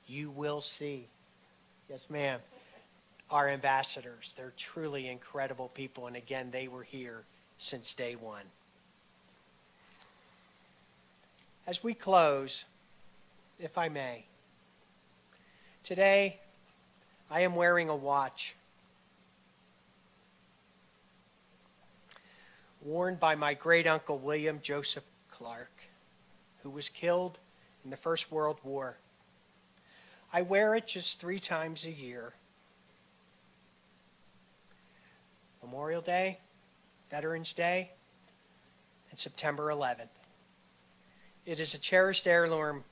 You will see, yes ma'am, our ambassadors. They're truly incredible people, and again, they were here since day one. As we close, if I may, today I am wearing a watch worn by my great-uncle William Joseph Clark, who was killed in the First World War. I wear it just 3 times a year. Memorial Day, Veterans Day, and September 11th. It is a cherished heirloom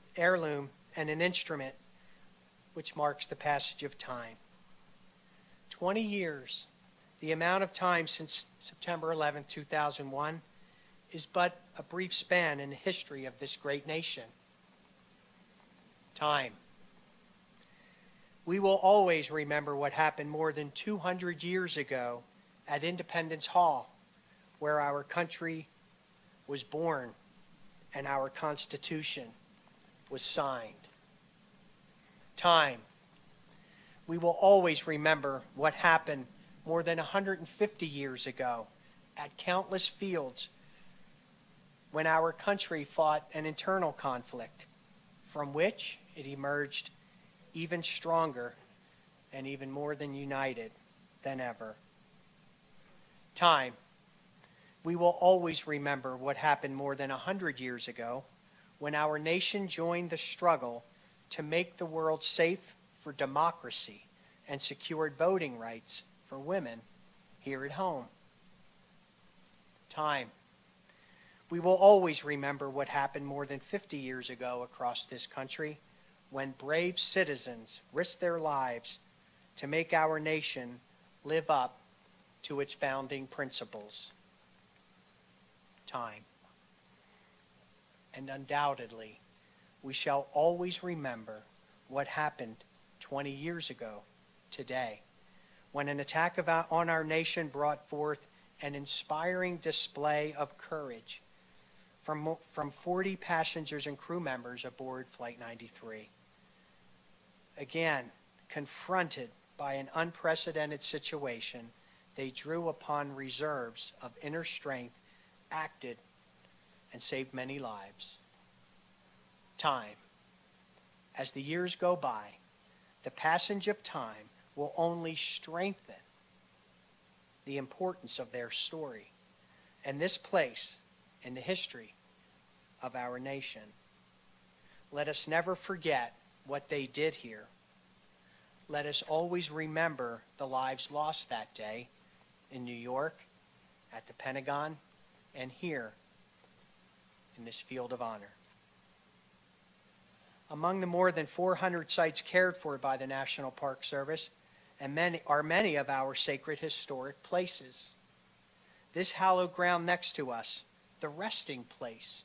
and an instrument which marks the passage of time. 20 years. The amount of time since September 11, 2001 is but a brief span in the history of this great nation. Time. We will always remember what happened more than 200 years ago at Independence Hall, where our country was born and our Constitution was signed. Time. We will always remember what happened more than 150 years ago at countless fields when our country fought an internal conflict from which it emerged even stronger and even more than united than ever. Time. We will always remember what happened more than 100 years ago when our nation joined the struggle to make the world safe for democracy and secured voting rights for women here at home. Time. We will always remember what happened more than 50 years ago across this country when brave citizens risked their lives to make our nation live up to its founding principles. Time. And undoubtedly, we shall always remember what happened 20 years ago today, when an attack on our nation brought forth an inspiring display of courage from 40 passengers and crew members aboard Flight 93. Again, confronted by an unprecedented situation, they drew upon reserves of inner strength, acted, and saved many lives. Time. As the years go by, the passage of time will only strengthen the importance of their story and this place in the history of our nation. Let us never forget what they did here. Let us always remember the lives lost that day in New York, at the Pentagon, and here in this field of honor. Among the more than 400 sites cared for by the National Park Service are many of our sacred historic places. This hallowed ground next to us, the resting place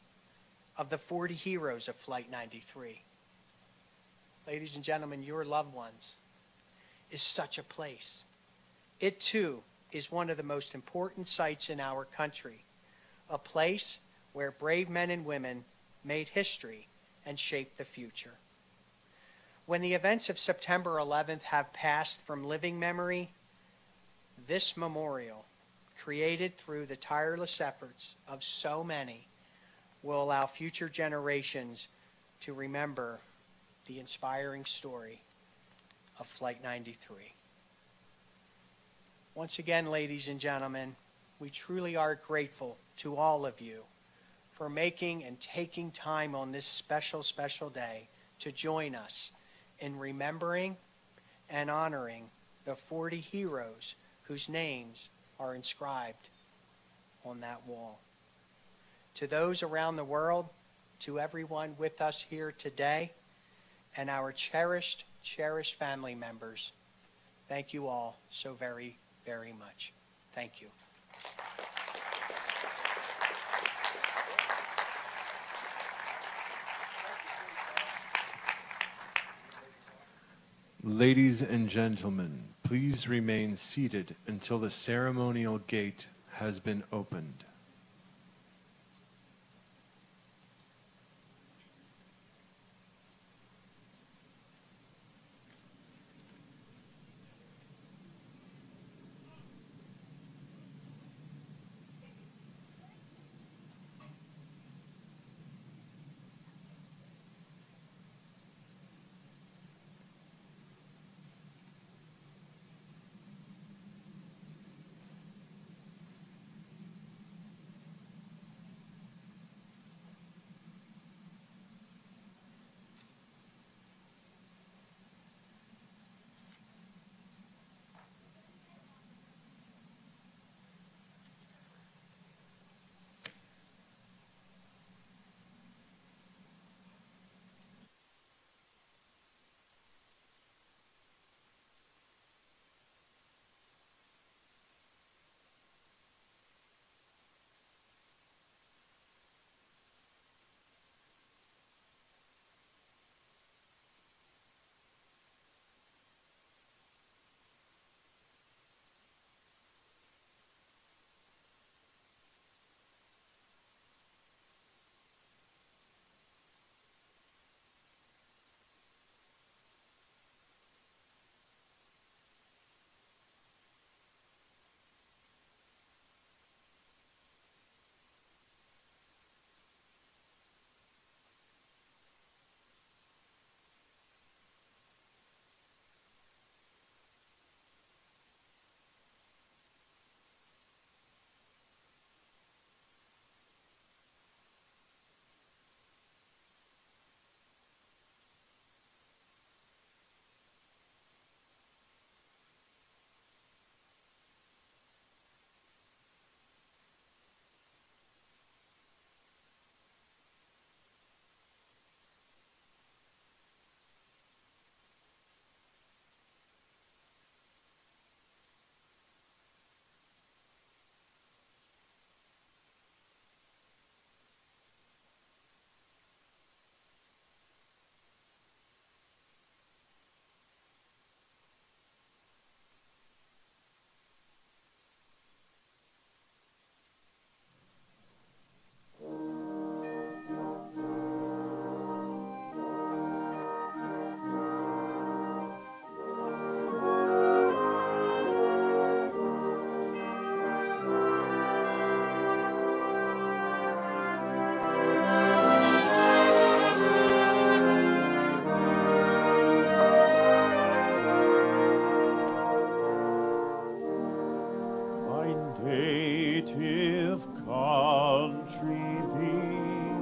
of the 40 heroes of Flight 93. Ladies and gentlemen, your loved ones is such a place. It too is one of the most important sites in our country, a place where brave men and women made history and shaped the future. When the events of September 11th have passed from living memory, this memorial, created through the tireless efforts of so many, will allow future generations to remember the inspiring story of Flight 93. Once again, ladies and gentlemen, we truly are grateful to all of you for making and taking time on this special, special day to join us in remembering and honoring the 40 heroes whose names are inscribed on that wall. To those around the world, to everyone with us here today, and our cherished, cherished family members, thank you all so very, very much. Thank you. Ladies and gentlemen, please remain seated until the ceremonial gate has been opened. country thee,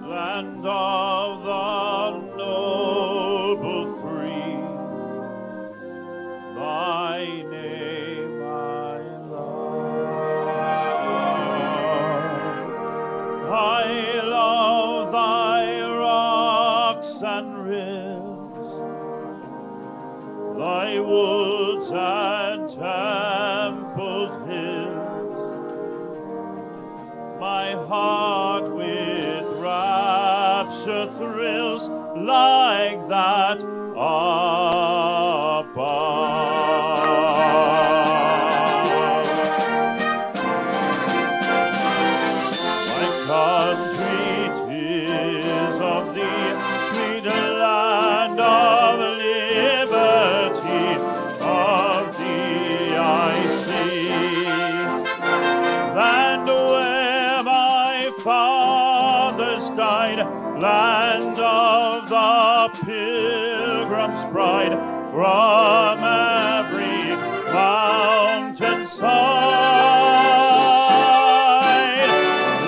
land of the noble free, thy name I love. I love thy rocks and rills, thy woods and templed hills, my heart with rapture thrills like that above. My country, 'tis of thee, sweet land of liberty, of thee I see. Land where my fathers died, land of the Pilgrim's Pride, from every mountain side.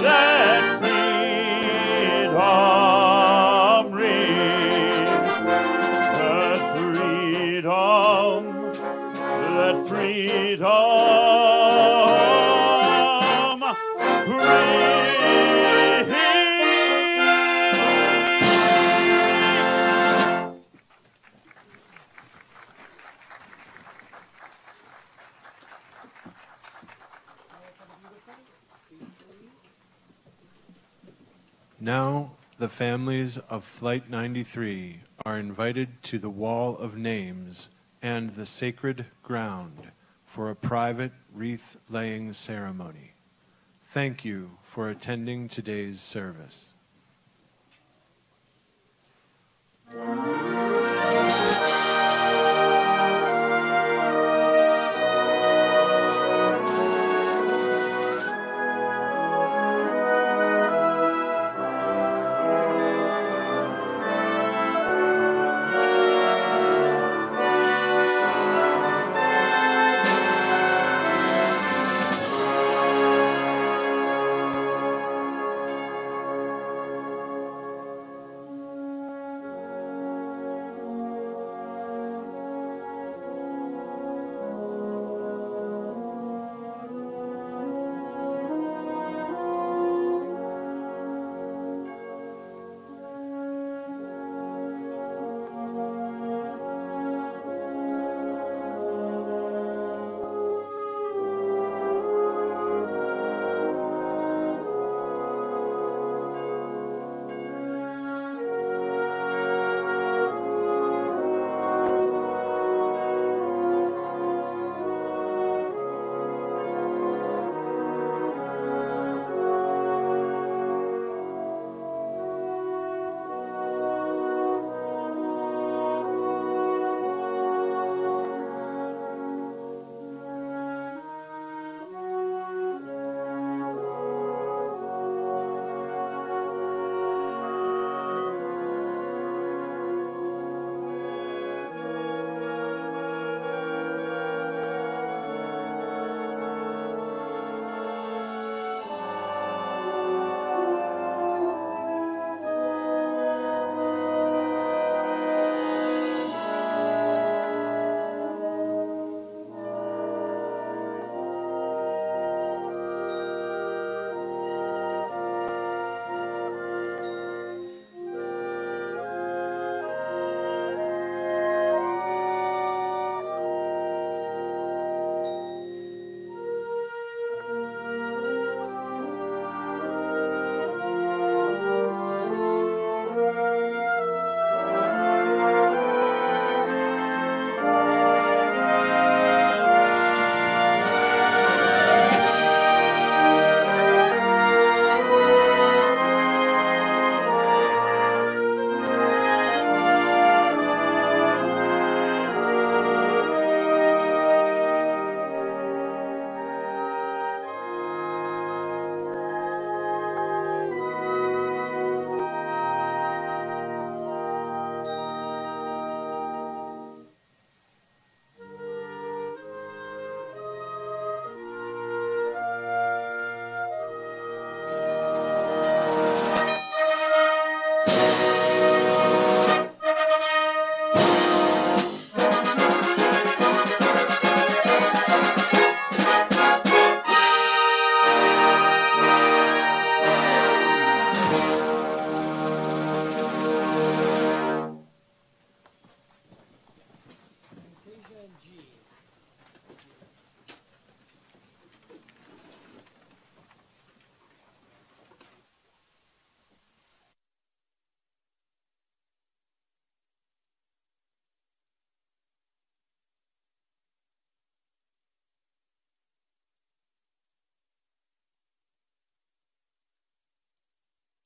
Let freedom ring, let freedom ring. Now, the families of Flight 93 are invited to the Wall of Names and the sacred ground for a private wreath-laying ceremony. Thank you for attending today's service.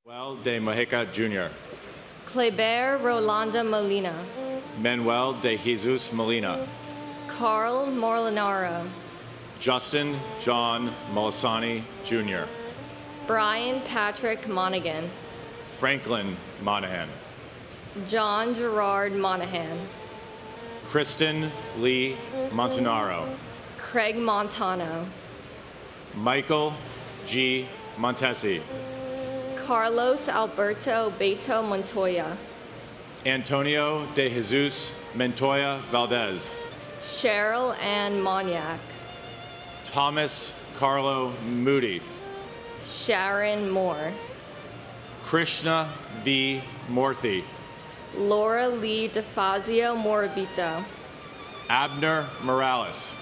Manuel de Mojica Jr. Kleber Rolanda Molina. Manuel de Jesus Molina. Carl Molinaro. Justin John Molisani Jr. Brian Patrick Monaghan. Franklin Monahan. John Gerard Monahan. Kristen Lee Montanaro. Craig Montano. Michael G. Montesi. Carlos Alberto Beto Montoya. Antonio de Jesus Montoya Valdez. Cheryl Ann Moniak. Thomas Carlo Moody. Sharon Moore. Krishna V. Morthy. Laura Lee DeFazio Morabito. Abner Morales.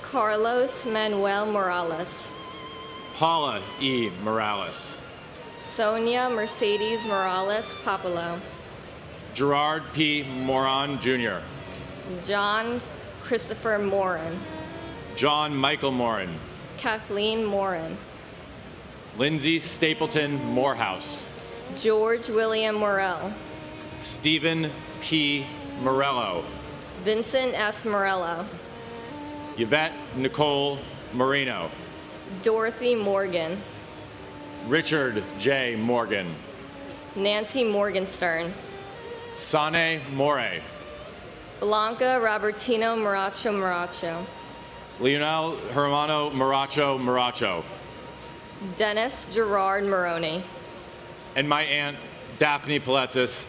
Carlos Manuel Morales. Paula E. Morales. Sonia Mercedes Morales Papalo. Gerard P. Moran Jr. John Christopher Moran. John Michael Moran. Kathleen Moran. Lindsay Stapleton Morehouse. George William Morell. Stephen P. Morello. Vincent S. Morello. Yvette Nicole Marino. Dorothy Morgan. Richard J. Morgan. Nancy Morgenstern. Sane More. Blanca Robertino Moracho Moracho. Leonel Hermano Moracho Moracho. Dennis Gerard Moroni. And my aunt, Daphne Paletzis.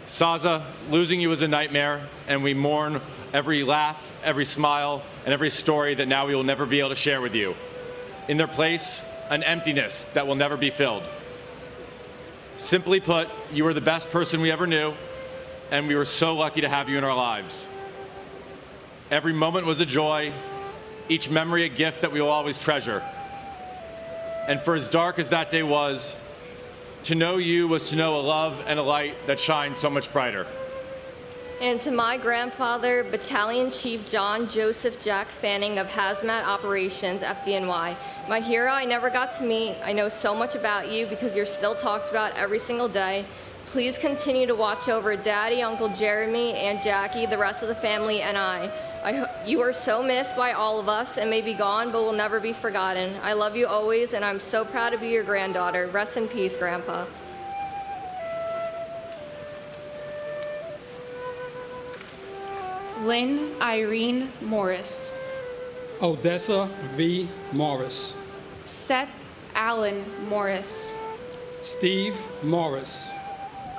Saza, losing you is a nightmare, and we mourn every laugh, every smile, and every story that now we will never be able to share with you. In their place, an emptiness that will never be filled. Simply put, you were the best person we ever knew, and we were so lucky to have you in our lives. Every moment was a joy, each memory a gift that we will always treasure. And for as dark as that day was, to know you was to know a love and a light that shines so much brighter. And to my grandfather, Battalion Chief John Joseph Jack Fanning of Hazmat Operations, FDNY. My hero I never got to meet. I know so much about you because you're still talked about every single day. Please continue to watch over Daddy, Uncle Jeremy, Aunt Jackie, the rest of the family, and you are so missed by all of us and may be gone, but will never be forgotten. I love you always, and I'm so proud to be your granddaughter. Rest in peace, Grandpa. Lynn Irene Morris. Odessa V. Morris. Seth Allen Morris. Steve Morris.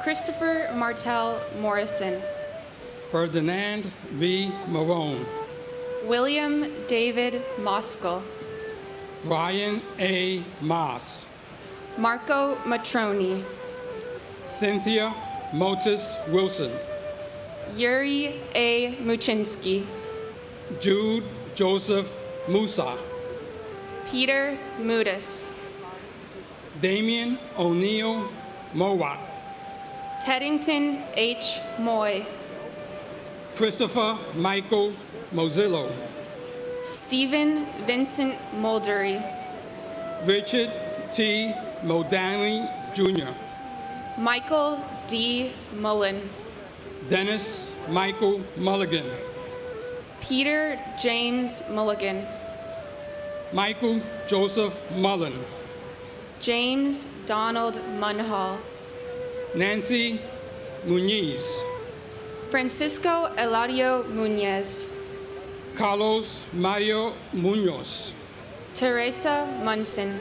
Christopher Martell Morrison. Ferdinand V. Marone. William David Moskal. Brian A. Moss. Marco Matroni. Cynthia Motis Wilson. Yuri A. Muchinsky. Jude Joseph Musa. Peter Mudis. Damian O'Neill Mowat. Teddington H. Moy. Christopher Michael Mozillo. Stephen Vincent Muldery. Richard T. Modanley Jr. Michael D. Mullen. Dennis Michael Mulligan. Peter James Mulligan. Michael Joseph Mullen. James Donald Munhall. Nancy Muniz. Francisco Eladio Munez. Carlos Mario Munoz. Teresa Munson.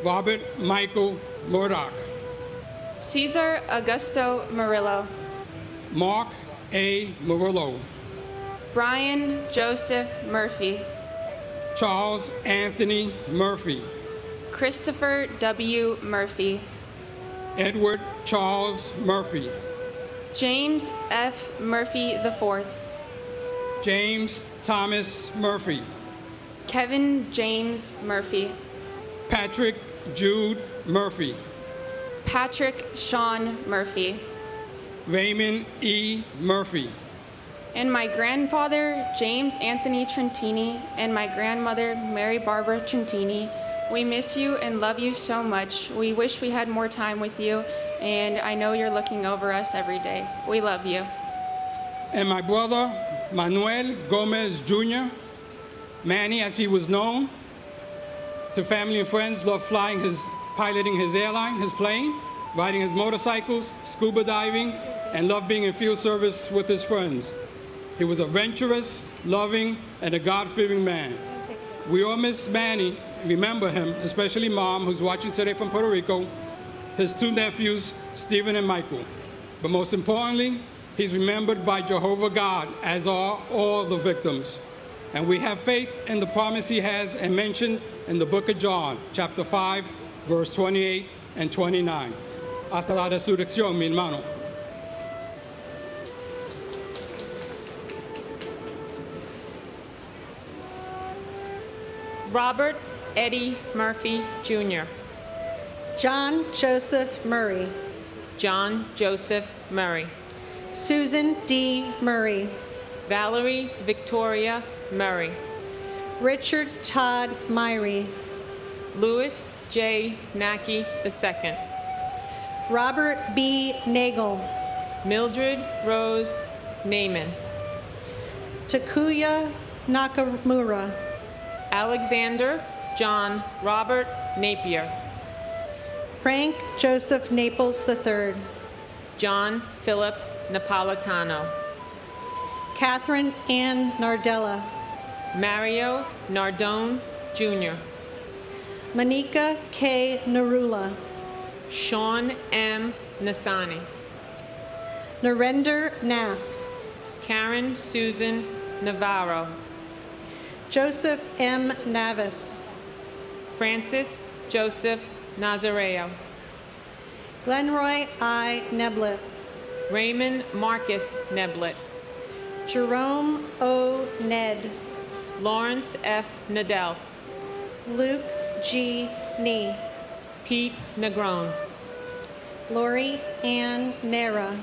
Robert Michael Murdoch. Cesar Augusto Murillo. Mark A. Murillo. Brian Joseph Murphy. Charles Anthony Murphy. Christopher W. Murphy. Edward Charles Murphy. James F. Murphy IV. James Thomas Murphy. Kevin James Murphy. Patrick Jude Murphy. Patrick Sean Murphy. Raymond E. Murphy. And my grandfather, James Anthony Trentini, and my grandmother, Mary Barbara Trentini, We miss you and love you so much. We wish we had more time with you, and I know you're looking over us every day. We love you. And my brother, Manuel Gomez Jr., Manny as he was known, to family and friends, loved piloting his airline, his plane, riding his motorcycles, scuba diving, and loved being in field service with his friends. He was a adventurous, loving, and a God-fearing man. We all miss Manny, remember him, especially Mom, who's watching today from Puerto Rico, his two nephews, Stephen and Michael. But most importantly, he's remembered by Jehovah God, as are all the victims. And we have faith in the promise he has and mentioned in the book of John, chapter 5, verse 28 and 29. Hasta la resurrección, mi hermano. Robert Eddie Murphy, Jr. John Joseph Murray. John Joseph Murray. Susan D. Murray. Valerie Victoria Murray. Richard Todd Myrie. Louis J. Nackey II. Robert B. Nagel. Mildred Rose Naiman. Takuya Nakamura. Alexander John Robert Napier. Frank Joseph Naples III. John Philip Napolitano. Catherine Ann Nardella. Mario Nardone, Jr. Monica K. Narula. Sean M. Nasani. Narendra Nath. Karen Susan Navarro. Joseph M. Navis. Francis Joseph Nazareo. Glenroy I. Neblett. Raymond Marcus Neblett. Jerome O. Ned. Lawrence F. Nadell. Luke G. Nee. Pete Negron. Lori Ann Nera.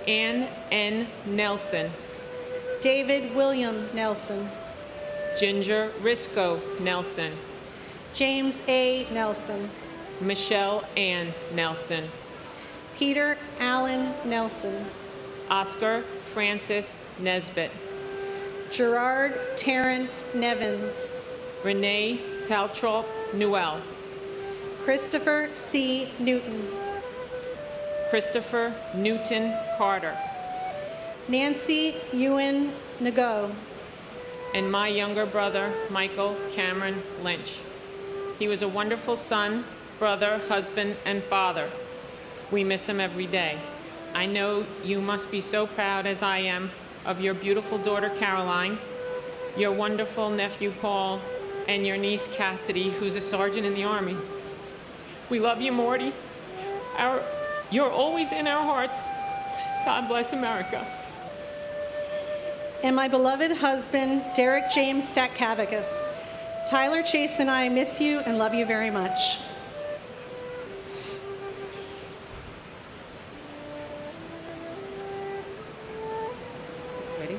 Ann N. Nelson. David William Nelson. Ginger Risco Nelson. James A. Nelson. Michelle Ann Nelson. Peter Allen Nelson. Oscar Francis Nesbitt. Gerard Terrence Nevins. Renee Taltrop Newell. Christopher C. Newton. Christopher Newton Carter. Nancy Ewan Nago. And my younger brother, Michael Cameron Lynch. He was a wonderful son, brother, husband, and father. We miss him every day. I know you must be so proud, as I am, of your beautiful daughter, Caroline, your wonderful nephew, Paul, and your niece, Cassidy, who's a sergeant in the Army. We love you, Morty. You're always in our hearts. God bless America. And my beloved husband, Derek James Statkavicus. Tyler Chase and I miss you and love you very much. Ready?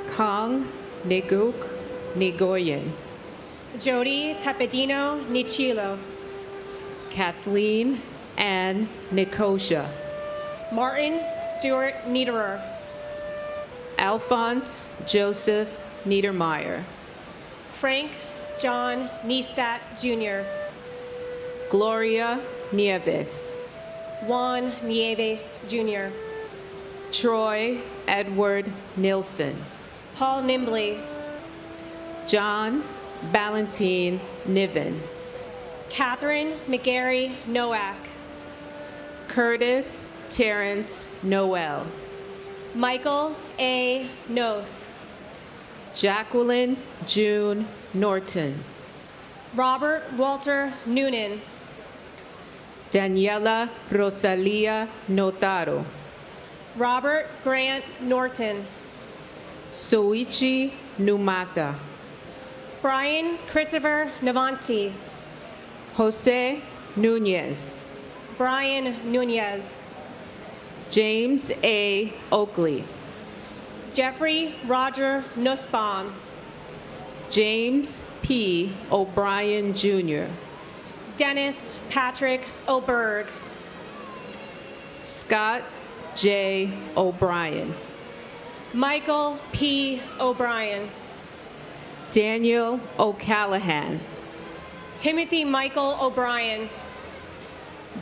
Kong Neguk Nigoyen. Jody Tapedino Nichilo. Kathleen Ann Nicosia. Martin Stewart Niederer. Alphonse Joseph Niedermeyer. Frank John Niestat Jr. Gloria Nieves. Juan Nieves Jr. Troy Edward Nilsson. Paul Nimbley. John Valentine Niven. Catherine McGarry Nowak. Curtis Terrence Noel. Michael A. Noth. Jacqueline June Norton. Robert Walter Noonan. Daniela Rosalia Notaro. Robert Grant Norton. Soichi Numata. Brian Christopher Navanti. Jose Nunez. Brian Nunez. James A. Oakley. Jeffrey Roger Nussbaum. James P. O'Brien, Jr. Dennis Patrick Oberg. Scott J. O'Brien. Michael P. O'Brien. Daniel O'Callahan. Timothy Michael O'Brien.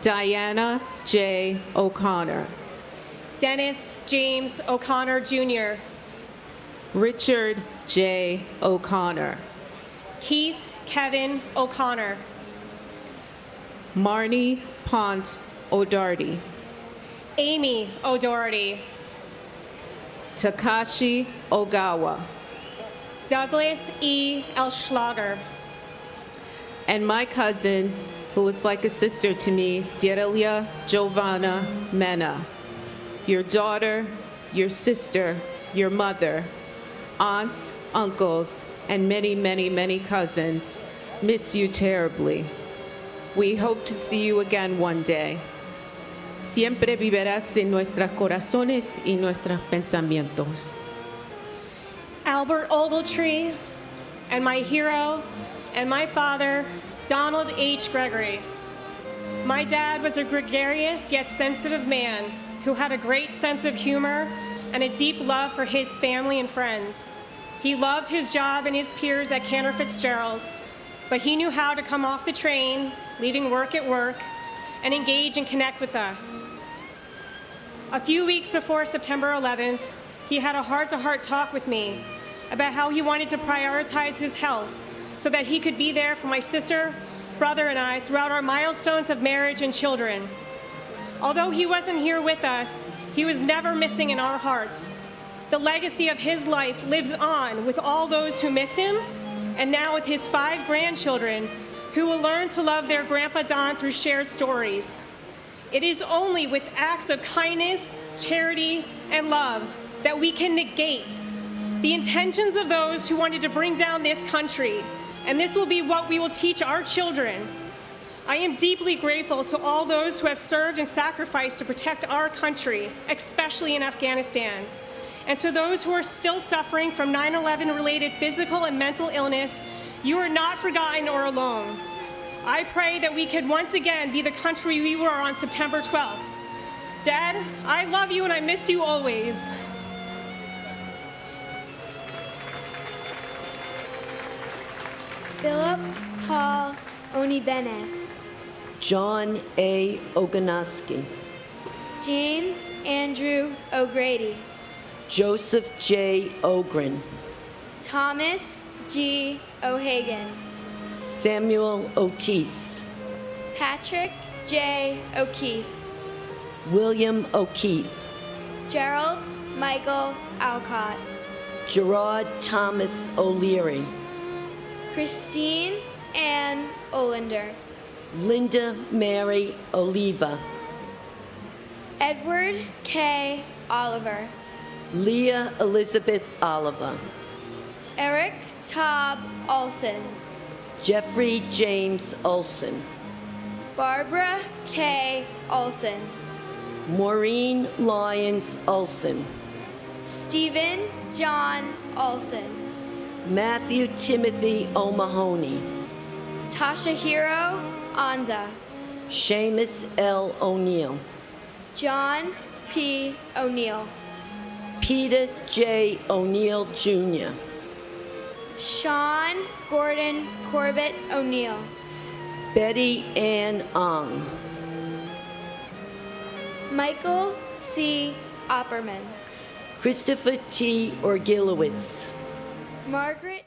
Diana J. O'Connor. Dennis James O'Connor, Jr. Richard J. O'Connor. Keith Kevin O'Connor. Marnie Pont O'Doherty. Amy O'Doherty. Takashi Ogawa. Douglas E. Elschlager. And my cousin, who is like a sister to me, Derelia Giovanna Mena. Your daughter, your sister, your mother, aunts, uncles, and many, many, many cousins miss you terribly. We hope to see you again one day. Siempre vivirás en nuestros corazones y nuestros pensamientos. Albert Ogletree, and my hero, and my father, Donald H. Gregory. My dad was a gregarious yet sensitive man who had a great sense of humor and a deep love for his family and friends. He loved his job and his peers at Cantor Fitzgerald, but he knew how to come off the train, leaving work at work, and engage and connect with us. A few weeks before September 11th, he had a heart-to-heart talk with me about how he wanted to prioritize his health so that he could be there for my sister, brother, and I throughout our milestones of marriage and children. Although he wasn't here with us, he was never missing in our hearts. The legacy of his life lives on with all those who miss him, and now with his 5 grandchildren who will learn to love their Grandpa Don through shared stories. It is only with acts of kindness, charity, and love that we can negate the intentions of those who wanted to bring down this country, and this will be what we will teach our children. I am deeply grateful to all those who have served and sacrificed to protect our country, especially in Afghanistan, and to those who are still suffering from 9/11 related physical and mental illness. You are not forgotten or alone. I pray that we can once again be the country we were on September 12th. Dad, I love you and I miss you always. Philip Paul Onibene. John A. Oganoski. James Andrew O'Grady. Joseph J. Ogren. Thomas G. O'Hagan. Samuel Otis. Patrick J. O'Keefe. William O'Keefe. Gerald Michael Alcott. Gerard Thomas O'Leary. Christine Ann Olander. Linda Mary Oliva. Edward K. Oliver. Leah Elizabeth Oliver. Eric Todd Olson. Jeffrey James Olson. Barbara K. Olson. Maureen Lyons Olson. Stephen John Olson. Matthew Timothy O'Mahony. Toshihiro Anda. Seamus L. O'Neill. John P. O'Neill. Peter J. O'Neill, Jr. Sean Gordon Corbett O'Neill. Betty Ann Ong. Michael C. Opperman. Christopher T. Orgilowitz. Margaret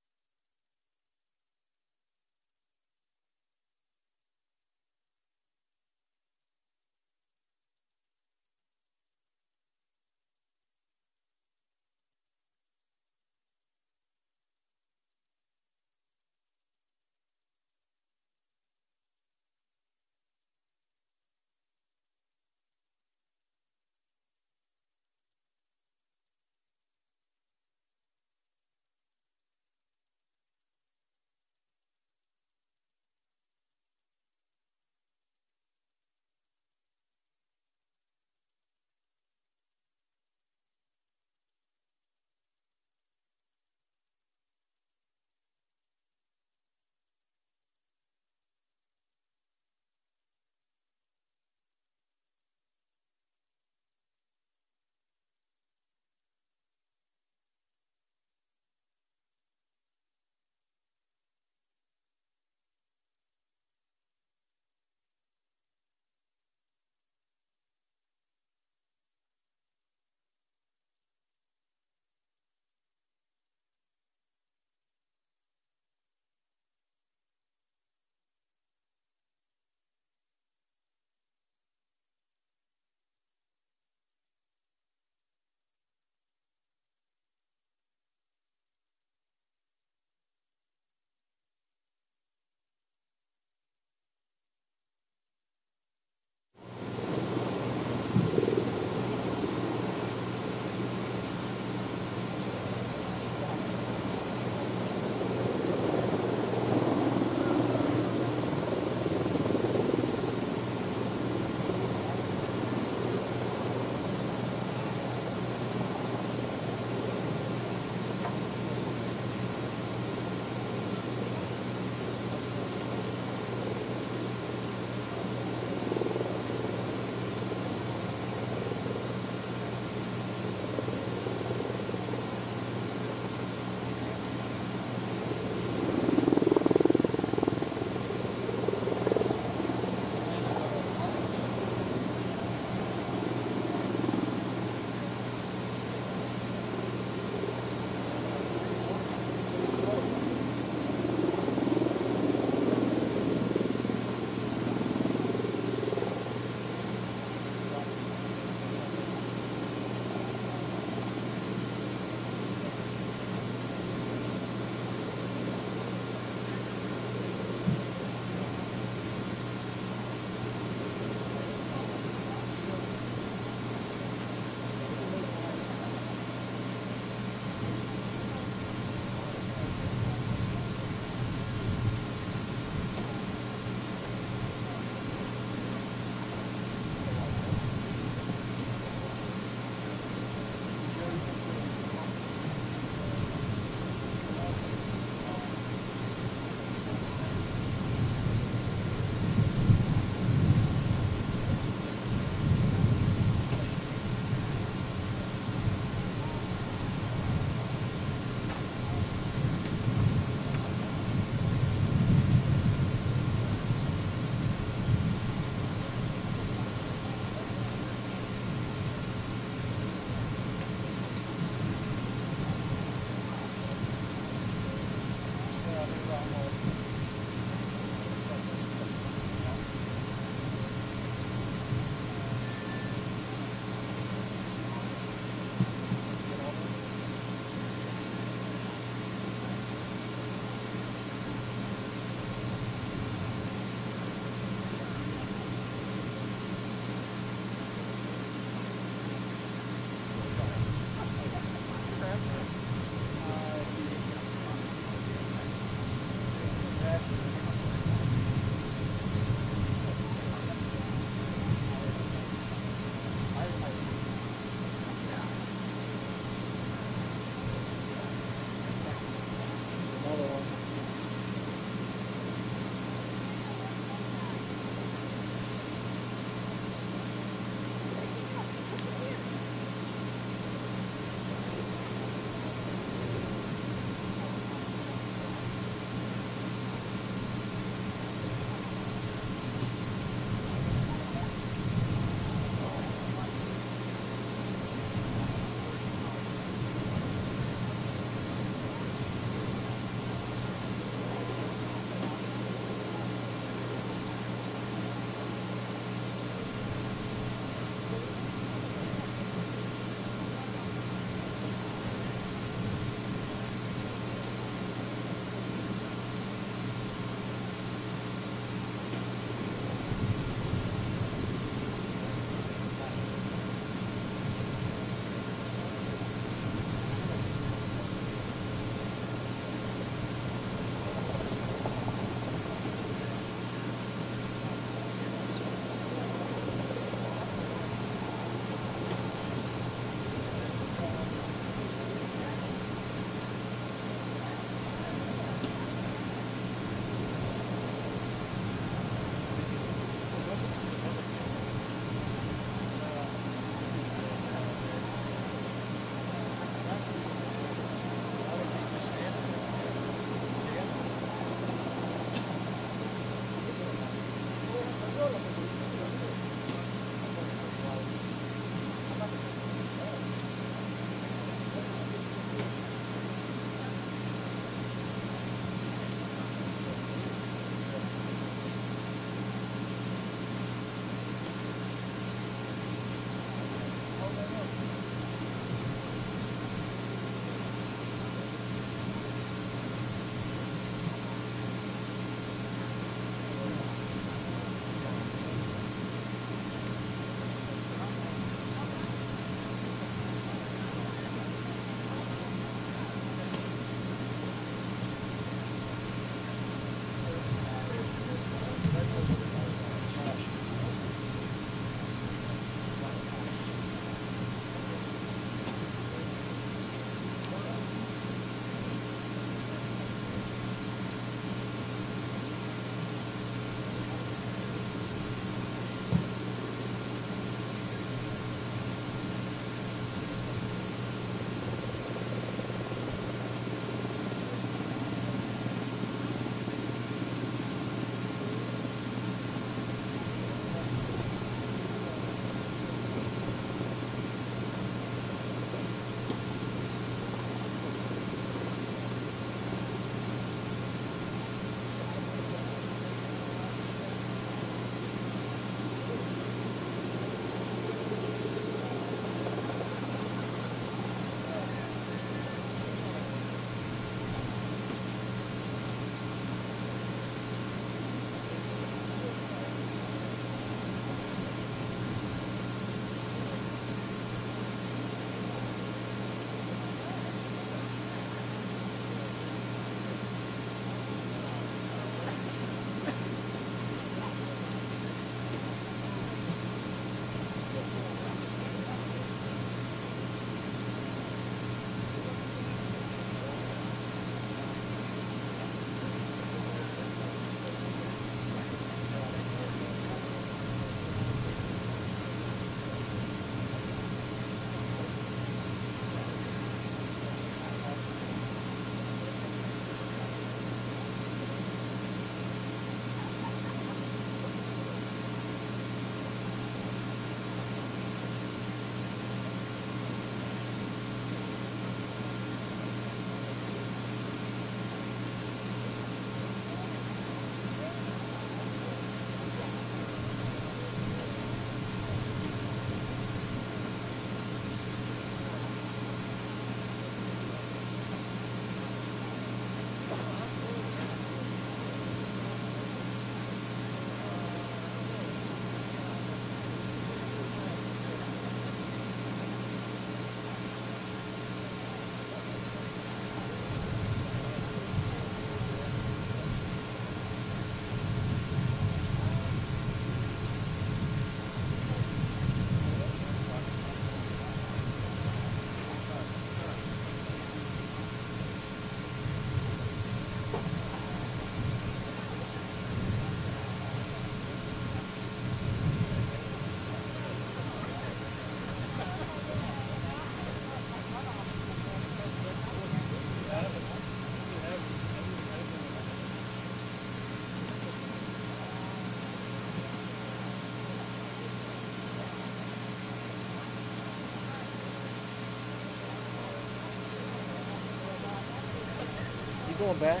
going back?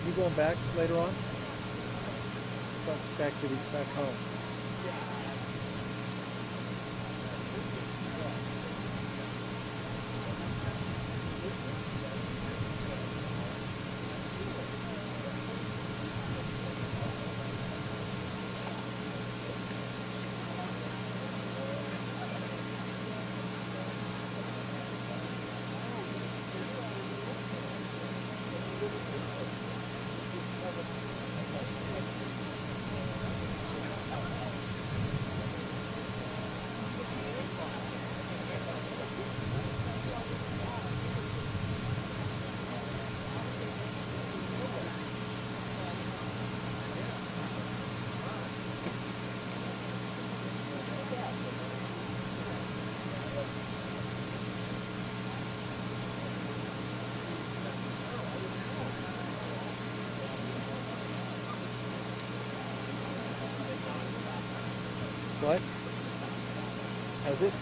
You going back later on? Back home. What? Has it?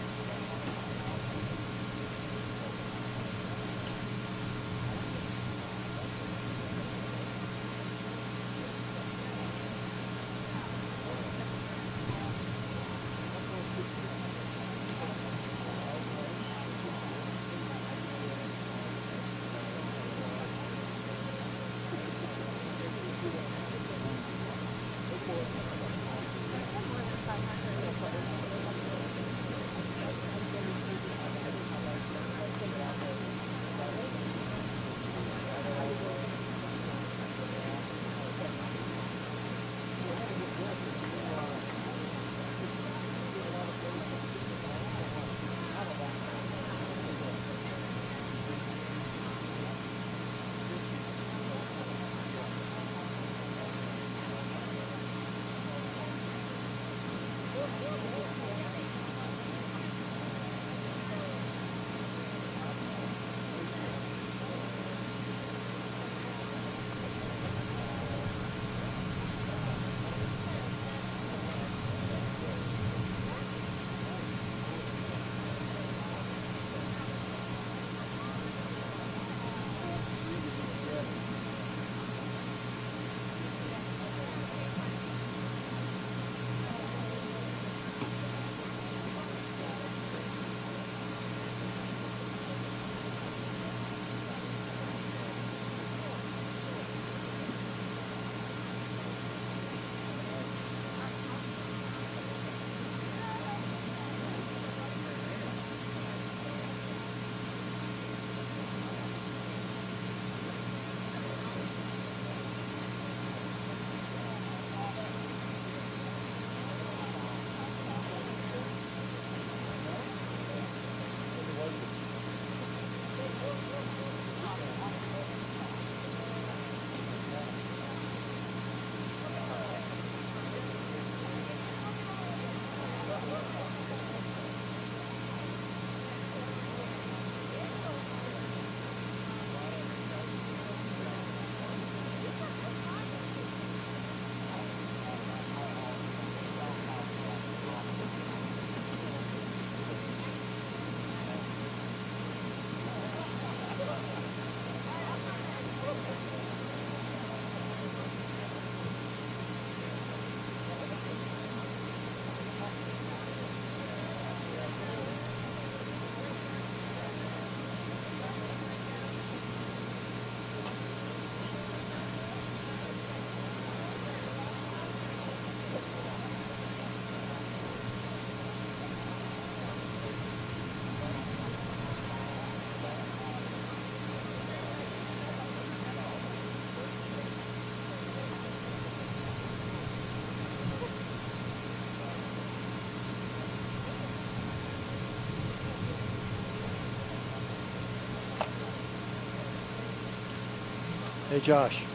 Hey, Josh.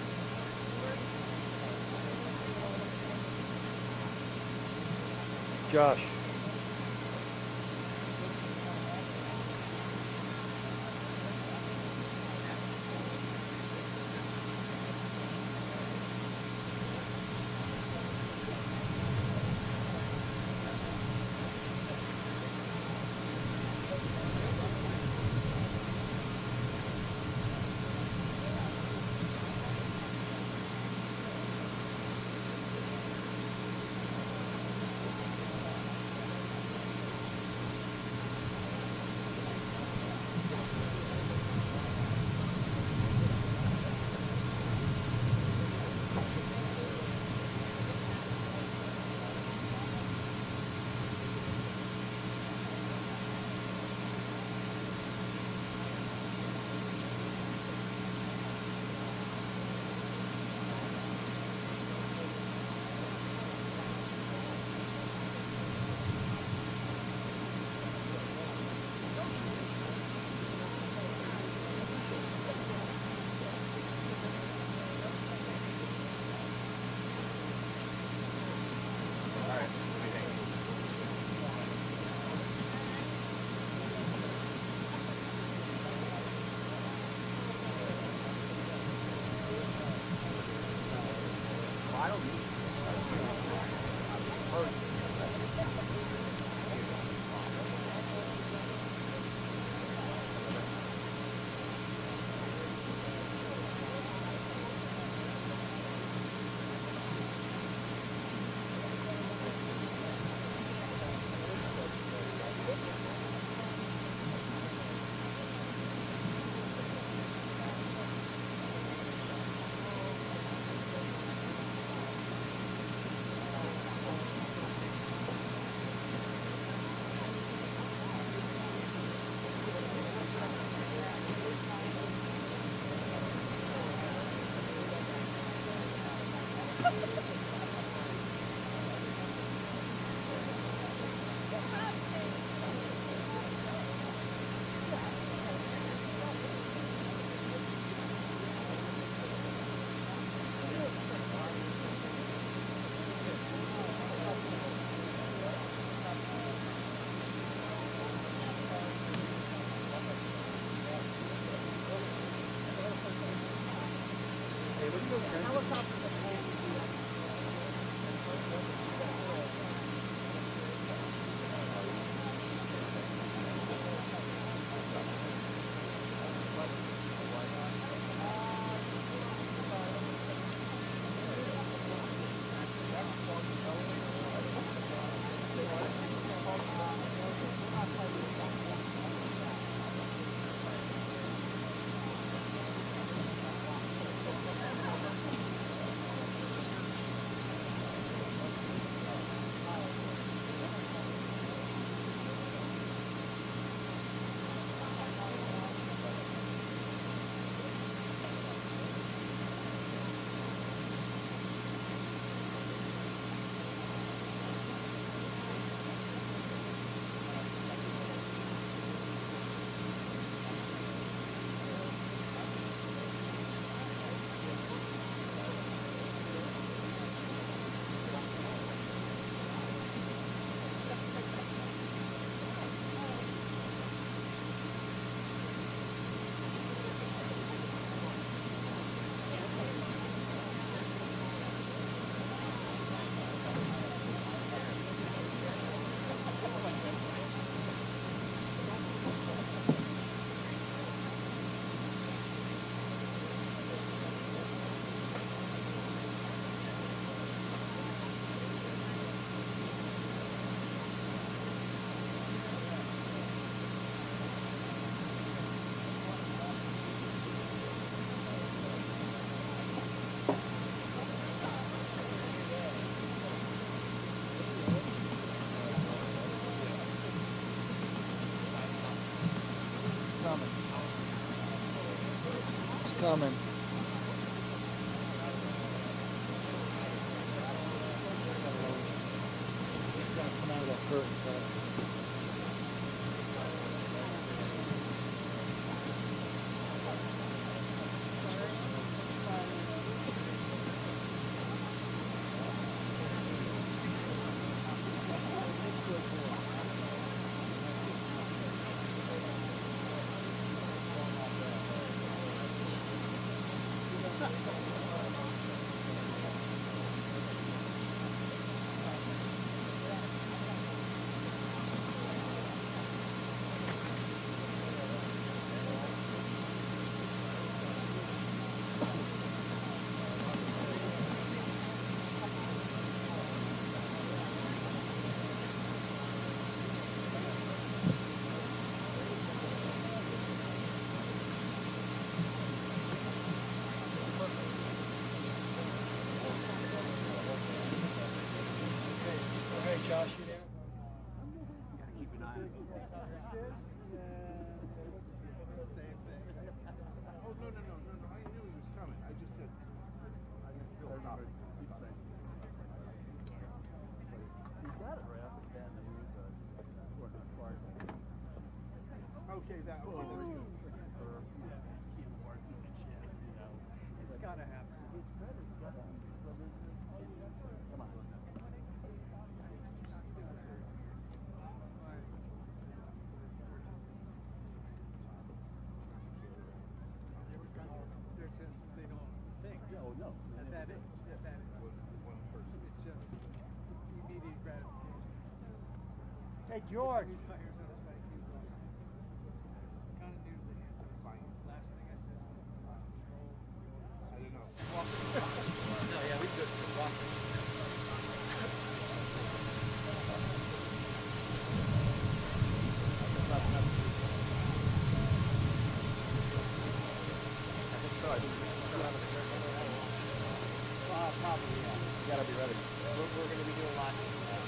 Josh. Coming. Come out of that curtain. Josh, you there? Gotta keep an eye on it. Same thing. Oh, no. I knew he was coming. I just said, I didn't feel it. Keep saying. He got it right up and down the okay, that one. It's gotta happen. Come on. No, at that age. One person. It's just immediate gratification. Hey, George. Last thing I said. I don't know. No, yeah, we just walked. Probably, yeah. You gotta be ready. We're gonna be doing lots of that.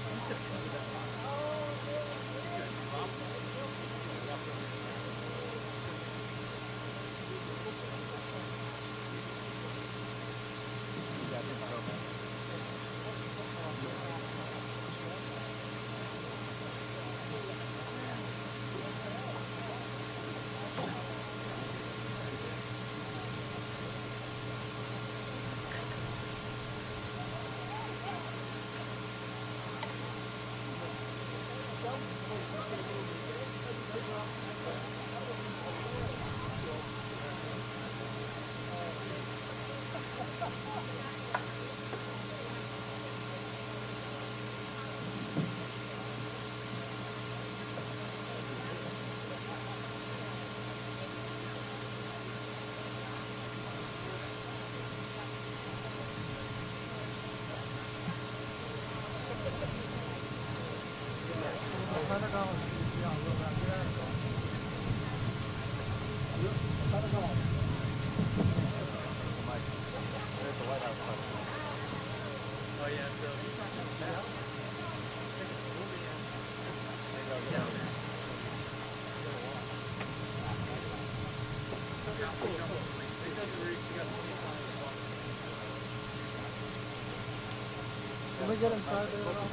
Can we get inside there at all?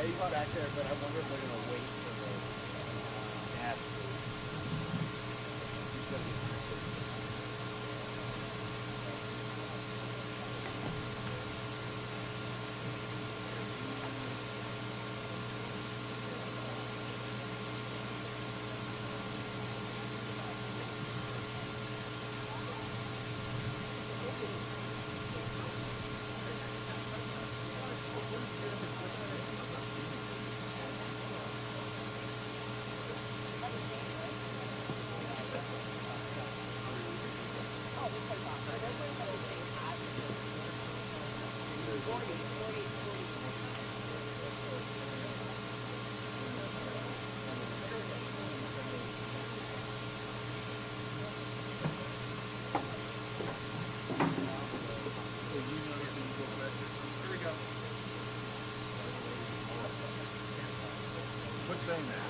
He's back there, but I wonder if they're going to wait for the gas. Saying that.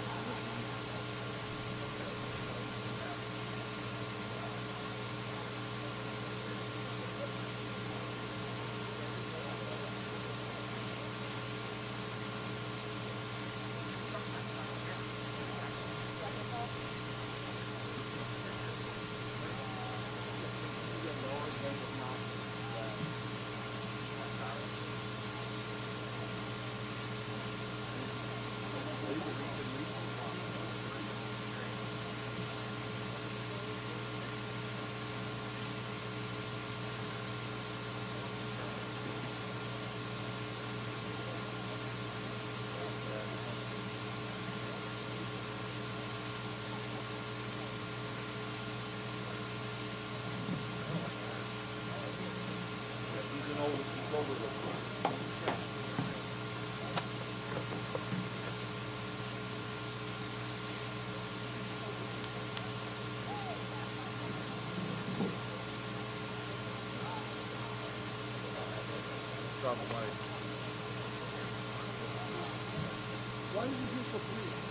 Why did you do for free?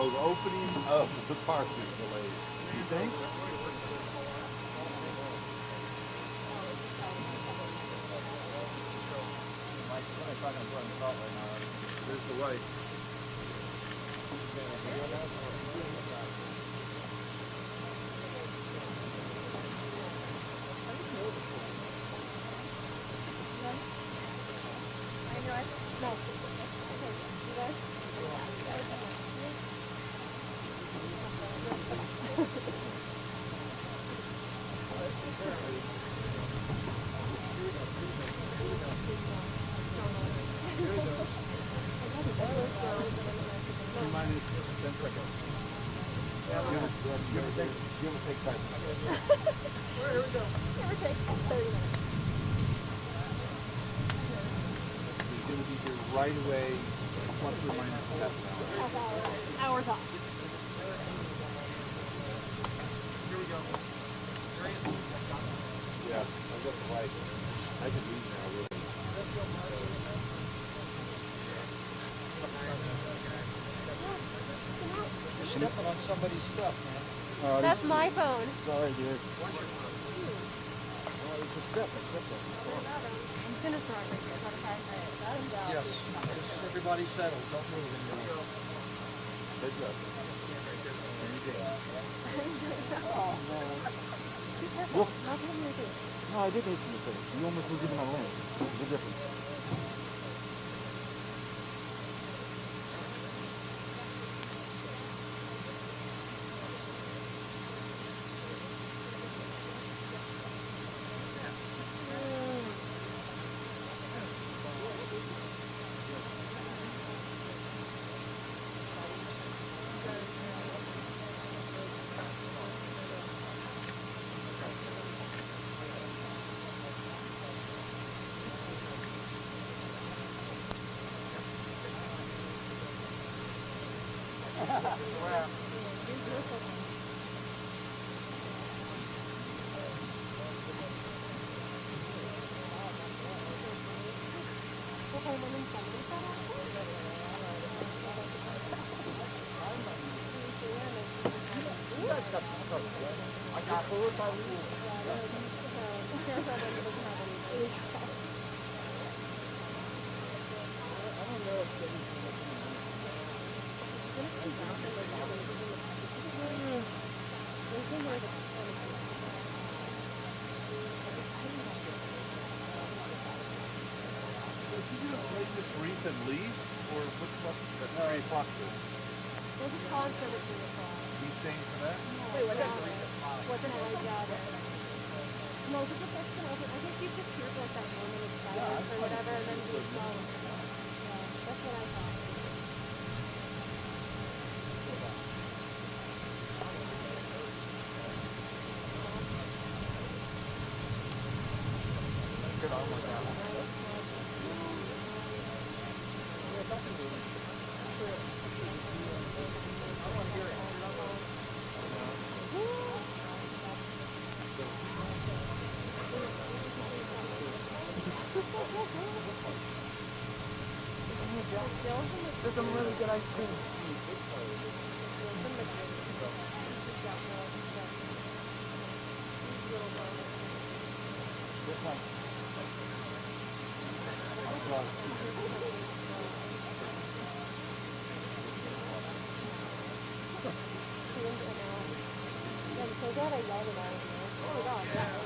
Oh, the opening of the park is delayed. You think? There's the light. Right away, plus or minus half an hour. Hours off. Here we go. Yeah, I got the light. I can leave now, really. You're stepping on somebody's stuff, man. That's my phone. Sorry, dear. It's a step, I'm gonna throw it right there. Yes. Just everybody settle. Don't move anymore. Heads up. Oh, man. Be careful. Look. Not hitting your face. No, I did hit you in the face. You almost were giving my lens. There's a difference. And leave, or what's at 3 o'clock? There's a concert at 3 o'clock. He's staying for that? Wait, what's an No, because the first one I think he's just here for like that moment of silence or whatever, and then he's gone. Yeah, that's what I thought. Good on with that. There's some really good ice cream. I'm so glad I yelled at her. Oh my god, yeah,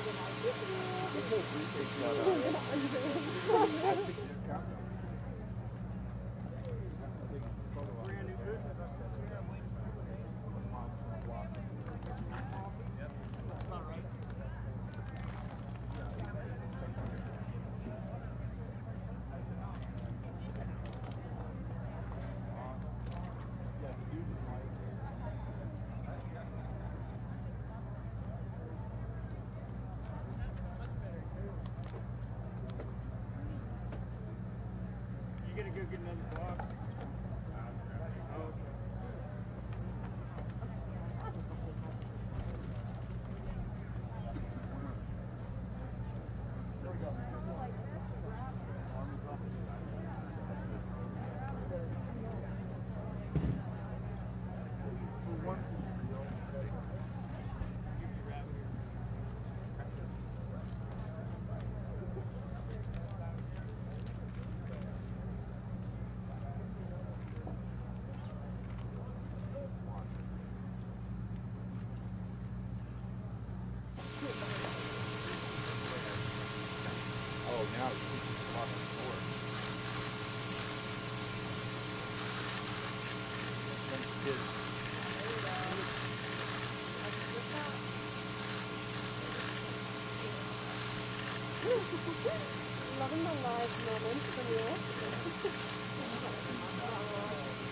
Loving the live moment from you.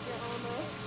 You're almost.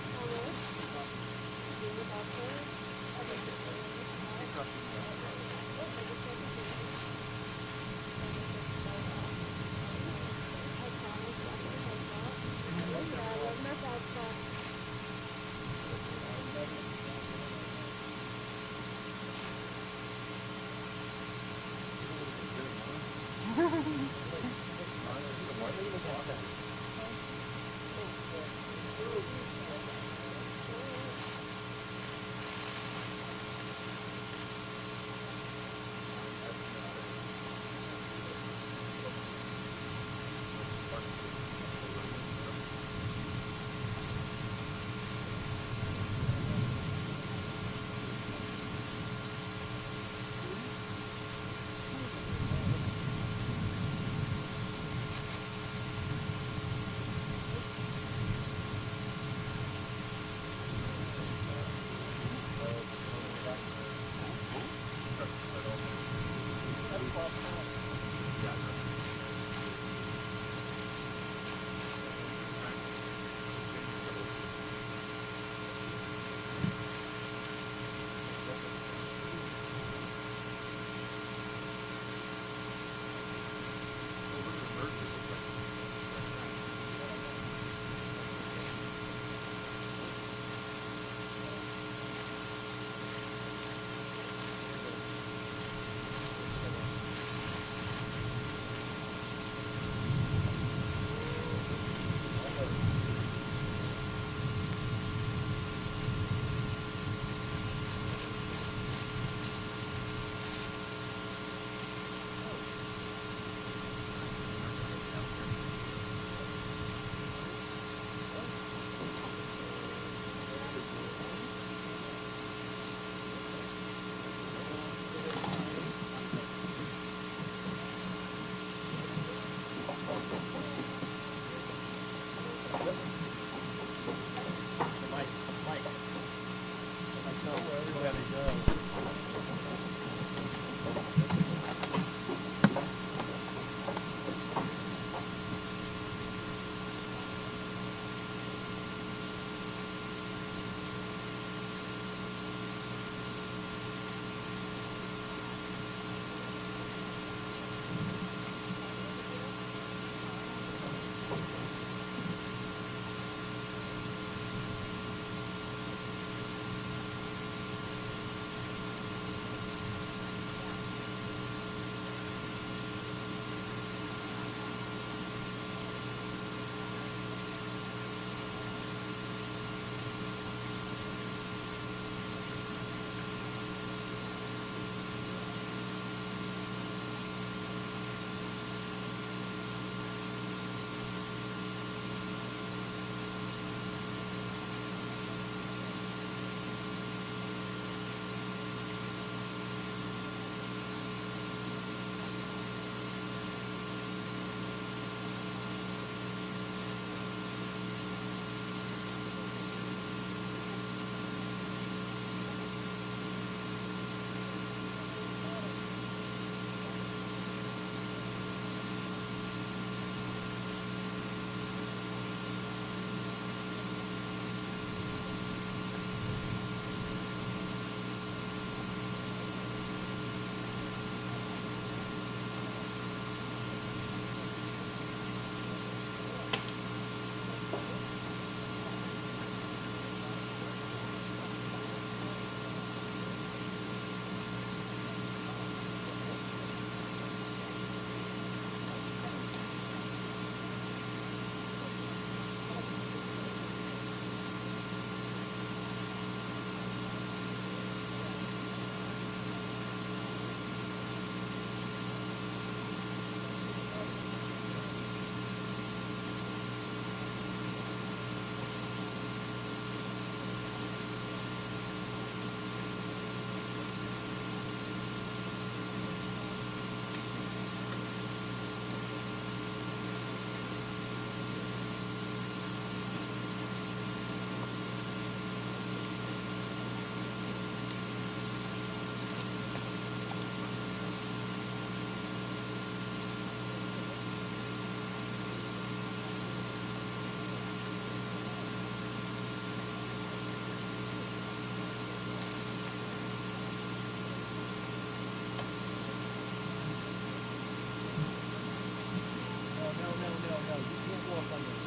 you can't walk on this.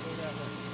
Go that way.